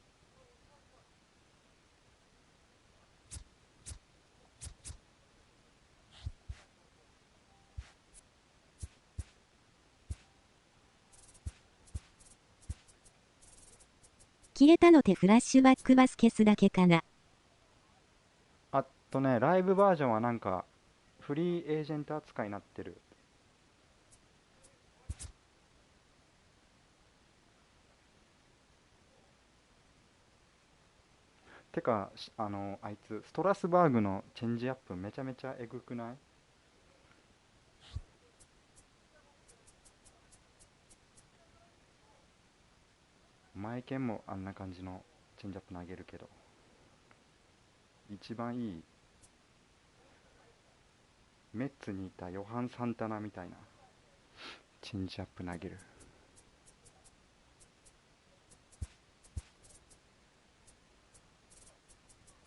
消えたの手フラッシュバックバス消すだけかな。あとね、ライブバージョンはなんかフリーエージェント扱いになってる。てか、あいつストラスバーグのチェンジアップめちゃめちゃエグくない？前剣もあんな感じのチェンジアップ投げるけど、一番いいメッツにいたヨハン・サンタナみたいなチェンジアップ投げる。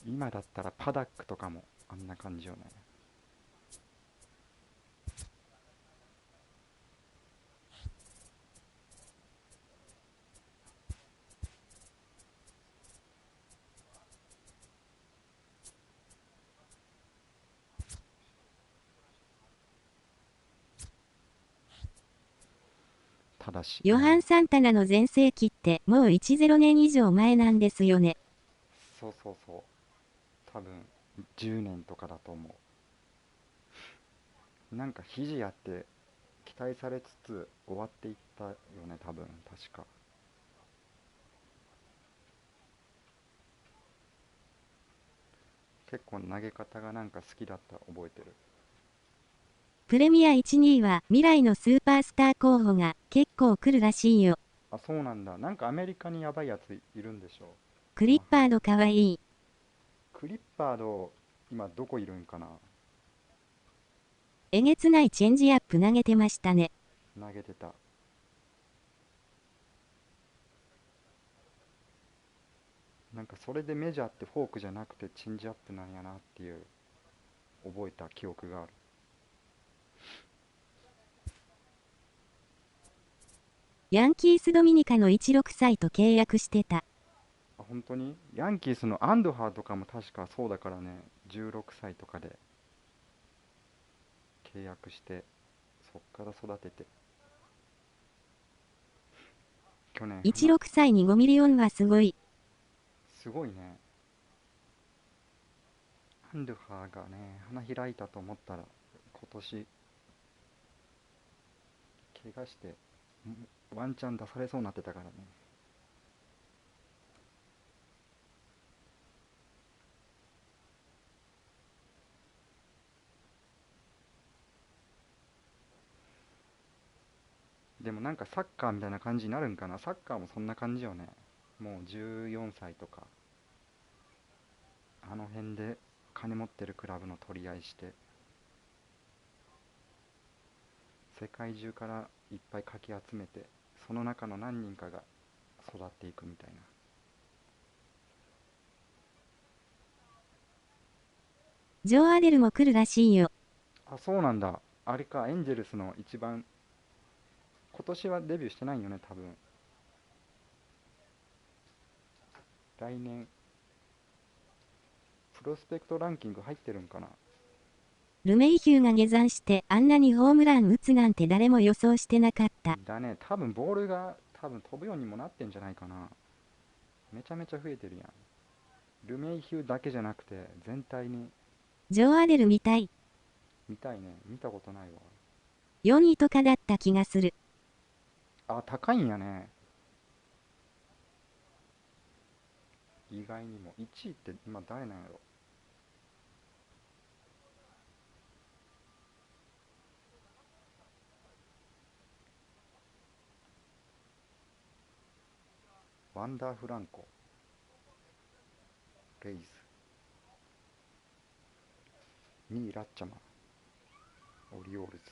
今だったらパダックとかもあんな感じよね。ただし、ヨハン・サンタナの全盛期ってもう10年以上前なんですよね。そうそうそう、多分10年とかだと思う。なんか肘やって期待されつつ終わっていったよね、多分。確か結構投げ方がなんか好きだった覚えてる。プレミア1、2は未来のスーパースター候補が結構来るらしいよ。あ、そうなんだ。なんかアメリカにやばいやついるんでしょ。クリッパードかわいい。クリッパード今どこいるんかな。えげつないチェンジアップ投げてましたね。投げてた。なんかそれでメジャーってフォークじゃなくてチェンジアップなんやなっていう覚えた記憶がある。ヤンキースドミニカの16歳と契約してた。あ、本当にヤンキースのアンドハーとかも確かそうだからね、16歳とかで契約してそっから育てて去年16歳に5ミリオンはすごい。すごいね。アンドハーがね花開いたと思ったら今年怪我してワンチャン出されそうになってたからね。でもなんかサッカーみたいな感じになるんかな。サッカーもそんな感じよね。もう14歳とかあの辺で金持ってるクラブの取り合いして世界中からいっぱいかき集めてその中の何人かが育っていくみたいな。ジョー・アデルも来るらしいよ。あ、そうなんだ。あれか、エンジェルスの一番今年はデビューしてないよね、多分。来年プロスペクトランキング入ってるんかな。ルメイヒューが下山してあんなにホームラン打つなんて誰も予想してなかった。だね、多分ボールが飛ぶようにもなってんじゃないかな。めちゃめちゃ増えてるやん。ルメイヒューだけじゃなくて全体に。ジョー・アデル見たい。見たいね。見たことないわ。4位とかだった気がする。あ、高いんやね。意外にも。1位って今誰なんやろ。ワンダーフランコ、レイズ。2位ラッチャマン、オリオールズ。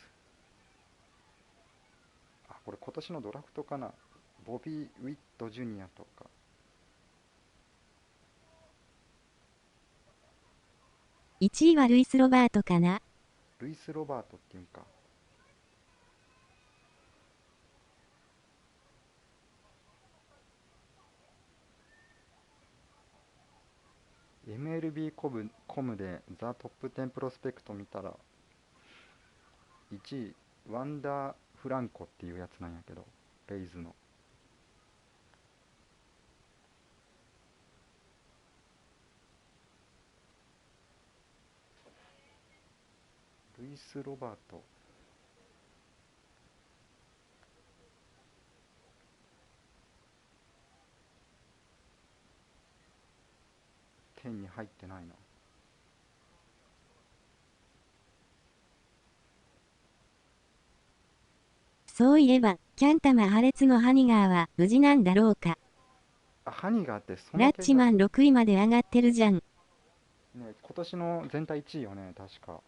あ、これ今年のドラフトかな。ボビー・ウィット・ジュニアとか。1位はルイス・ロバートかな。ルイス・ロバートっていうんか。MLB コムでザ・トップ10プロスペクト見たら、1位ワンダー・フランコっていうやつなんやけど、レイズの。ルイス・ロバート。10に入ってないな。そういえば、キャンタマ破裂のハニガーは無事なんだろうか。あ、ハニガーってそのラッチマン6位まで上がってるじゃん。ね、今年の全体1位よね、確か。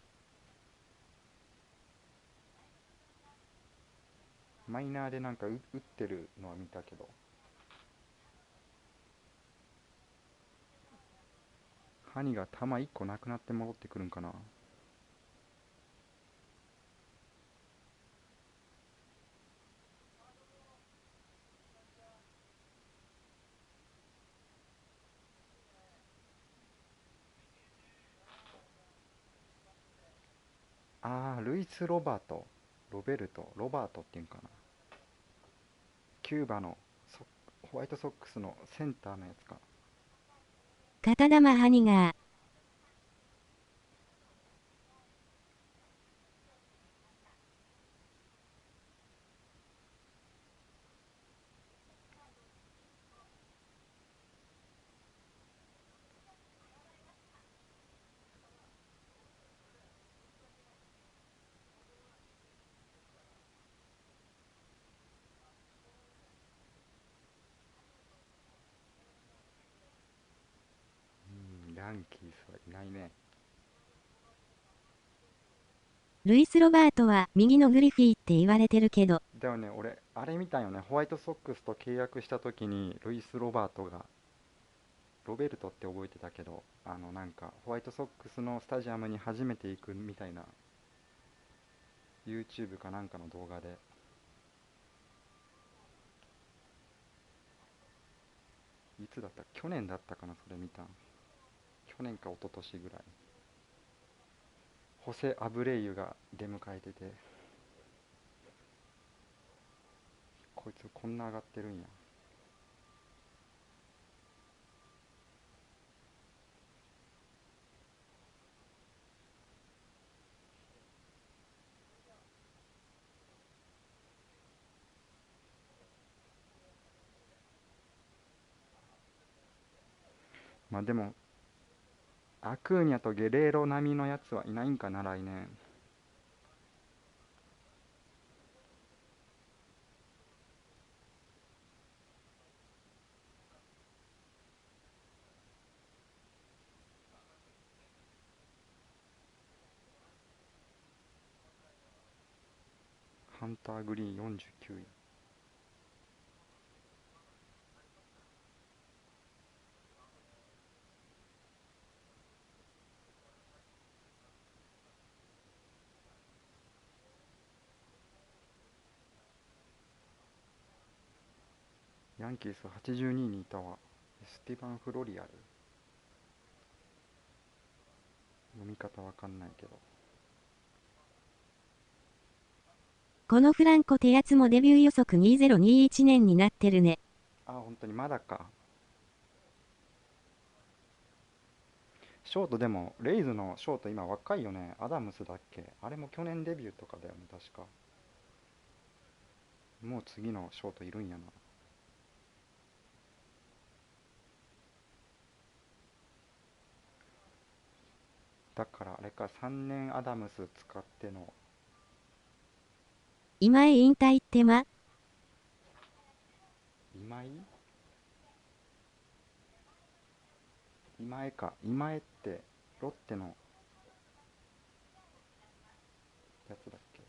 マイナーでなんか打ってるのは見たけど。ハニが球1個なくなって戻ってくるんかな。あー、ルイス・ロバート、ロベルト、ロバートっていうんかな。キューバのホワイトソックスのセンターのやつか。片玉ハニガー。ヤンキースはいないね。ルイス・ロバートは右のグリフィーって言われてるけど。でもね、俺、あれ見たよね。ホワイトソックスと契約した時に、ルイス・ロバートが、ロベルトって覚えてたけど、なんか、ホワイトソックスのスタジアムに初めて行くみたいな、YouTube かなんかの動画で、いつだった？去年だったかな、それ見たん。去年か一昨年ぐらい。ホセ・アブレイユが出迎えてて、こいつこんな上がってるんや。まあでも、アクーニャとゲレーロ並みのやつはいないんかな、来年。ハンター・グリーン49位。ヤンキース82位にいたわ。スティバン・フロリアル。読み方わかんないけど。このフランコってやつもデビュー予測2021年になってるね。あ、本当にまだか。ショートでも、レイズのショート今若いよね。アダムスだっけ？あれも去年デビューとかだよね、確か。もう次のショートいるんやな。か3年アダムス使っての。今へ引退って今井今江か。今江ってロッテのやつだっけ。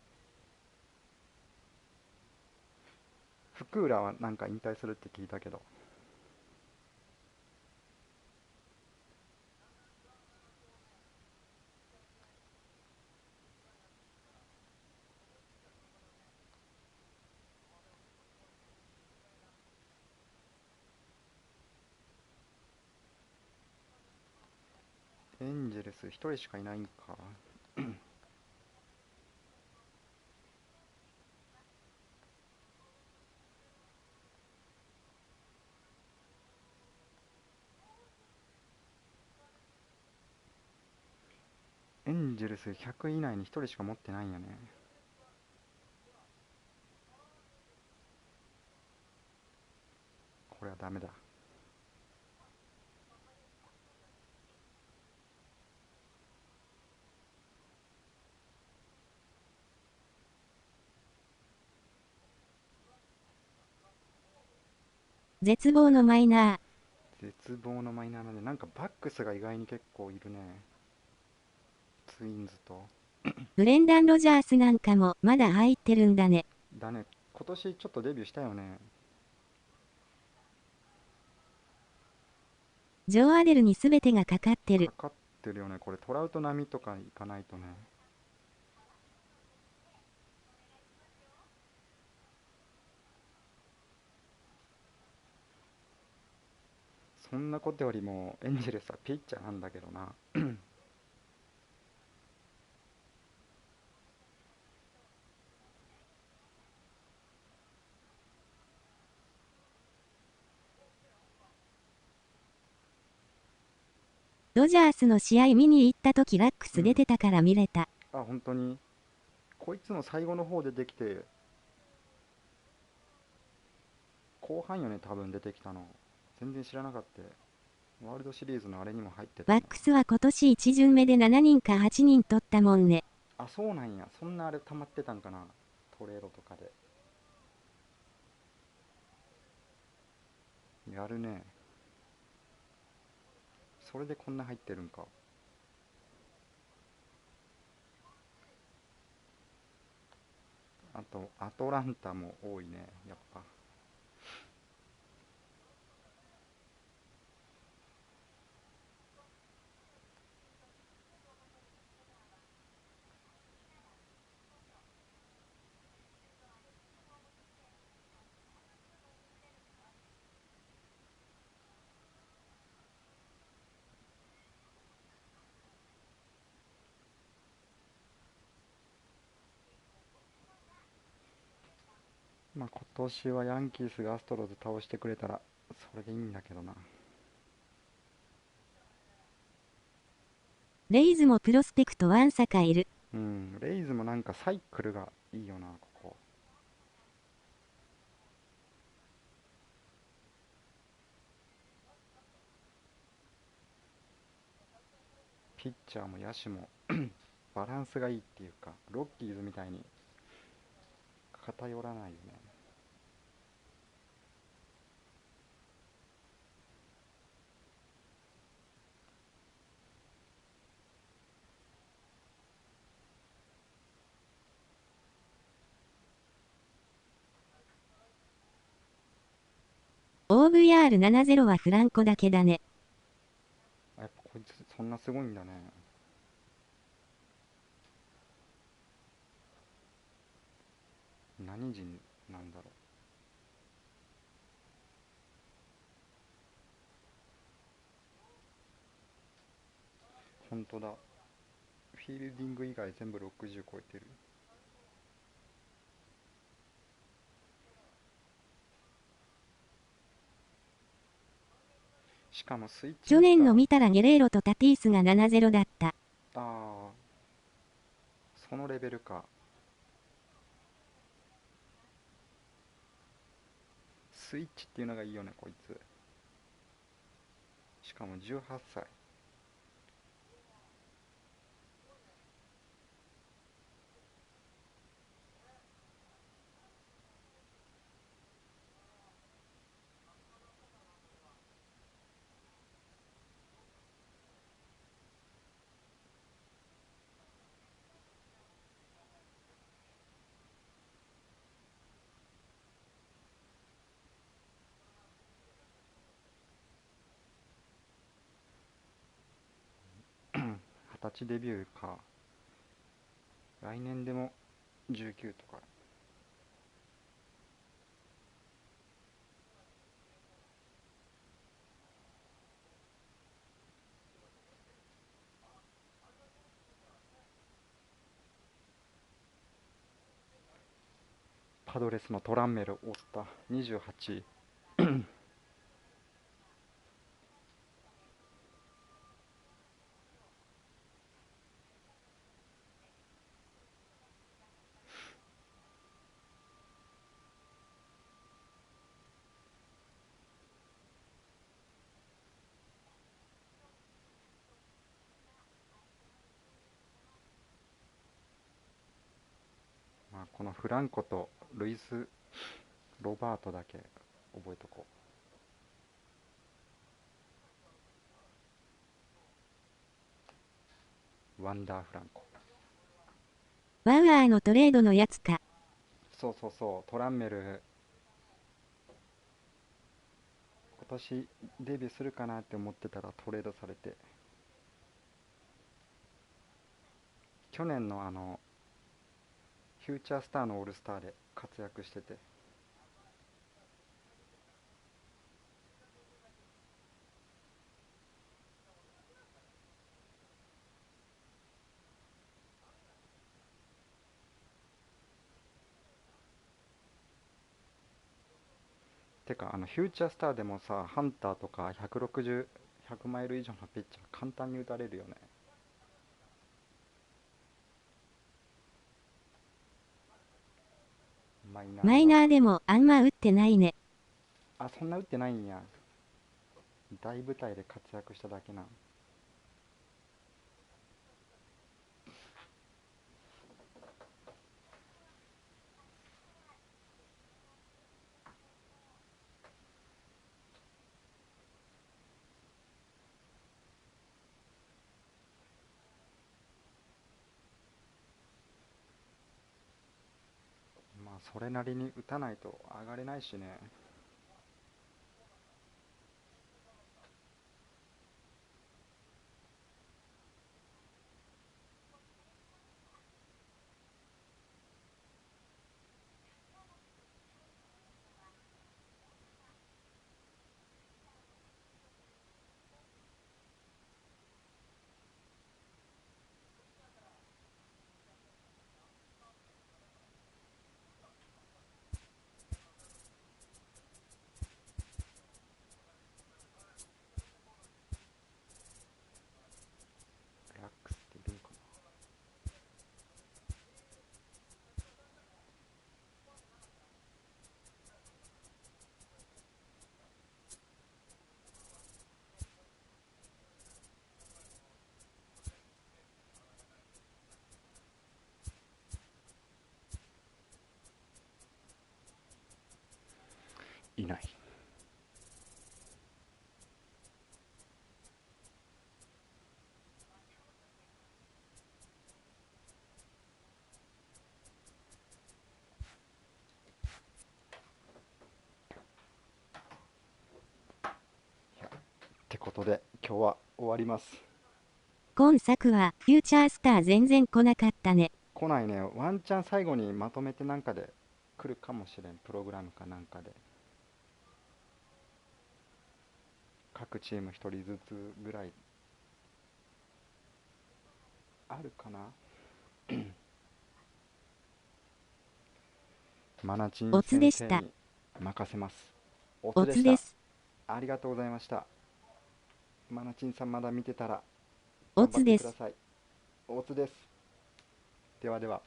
福浦はなんか引退するって聞いたけど。エンジェルス1人しかいないんか。エンジェルス100以内に1人しか持ってないんやね。これはダメだ。絶望のマイナ絶望のマイナーなんで、なんかバックスが意外に結構いるね。ツインズと。ー。ブレンダン・ロジャースなんかもまだ入ってるんだね。だね。今年ちょっとデビューしたよね。ジョー・アデルに全てがかかってる。かかってるよね。これトラウト並みとかいかないとね。そんなことよりもエンジェルスはピッチャーなんだけどな。ドジャースの試合見に行った時ラックス出てたから見れた。あ、本当に。こいつの最後の方でできて、後半よね、多分出てきたの。全然知らなかった。ワールドシリーズのあれにも入ってたの。バックスは今年1巡目で7人か8人取ったもんね。あ、そうなんや。そんなあれ溜まってたんかな。トレードとかで。やるね。それでこんな入ってるんか。あと、アトランタも多いね、やっぱ。まあ今年はヤンキースがアストロズ倒してくれたらそれでいいんだけどな。レイズもプロスペクトワンサカいる。うん、レイズもなんかサイクルがいいよな、ここ。ピッチャーも野手もバランスがいいっていうか、ロッキーズみたいに偏らないよね。OVR70 はフランコだけだね。やっぱこいつそんなすごいんだね。何人なんだろう。本当だ。フィールディング以外全部60超えてる。しかもスイッチ。去年の見たらゲレーロとタティースが70だった。ああ、そのレベルか。スイッチっていうのがいいよね、こいつ。しかも18歳。歳デビューか。来年でも19とか。パドレスのトランメル・オスタ28。まあ、このフランコとルイス・ロバートだけ覚えとこう。ワンダーフランコ。バウアーのトレードのやつか。そうそうそう、トランメル今年デビューするかなって思ってたらトレードされて、去年のフューチャースターのオールスターで活躍してて、てかフューチャースターでもさ、ハンターとか160、100マイル以上のピッチャー簡単に打たれるよね。マイナーでもあんま打ってないね。あ、そんな打ってないんや。大舞台で活躍しただけなん。まあそれなりに打たないと上がれないしね。リラックスっているのかな。いない。ってことで今日は終わります。今作はフューチャースター全然来なかったね。来ないね。ワンチャン最後にまとめてなんかで来るかもしれん。プログラムかなんかで各チーム一人ずつぐらいあるかな。マナチンおつでした。先生に任せます。おおつでした。つです。ありがとうございました。マナチンさんまだ見てたらお頑張つです。ってください。おつです。ではでは。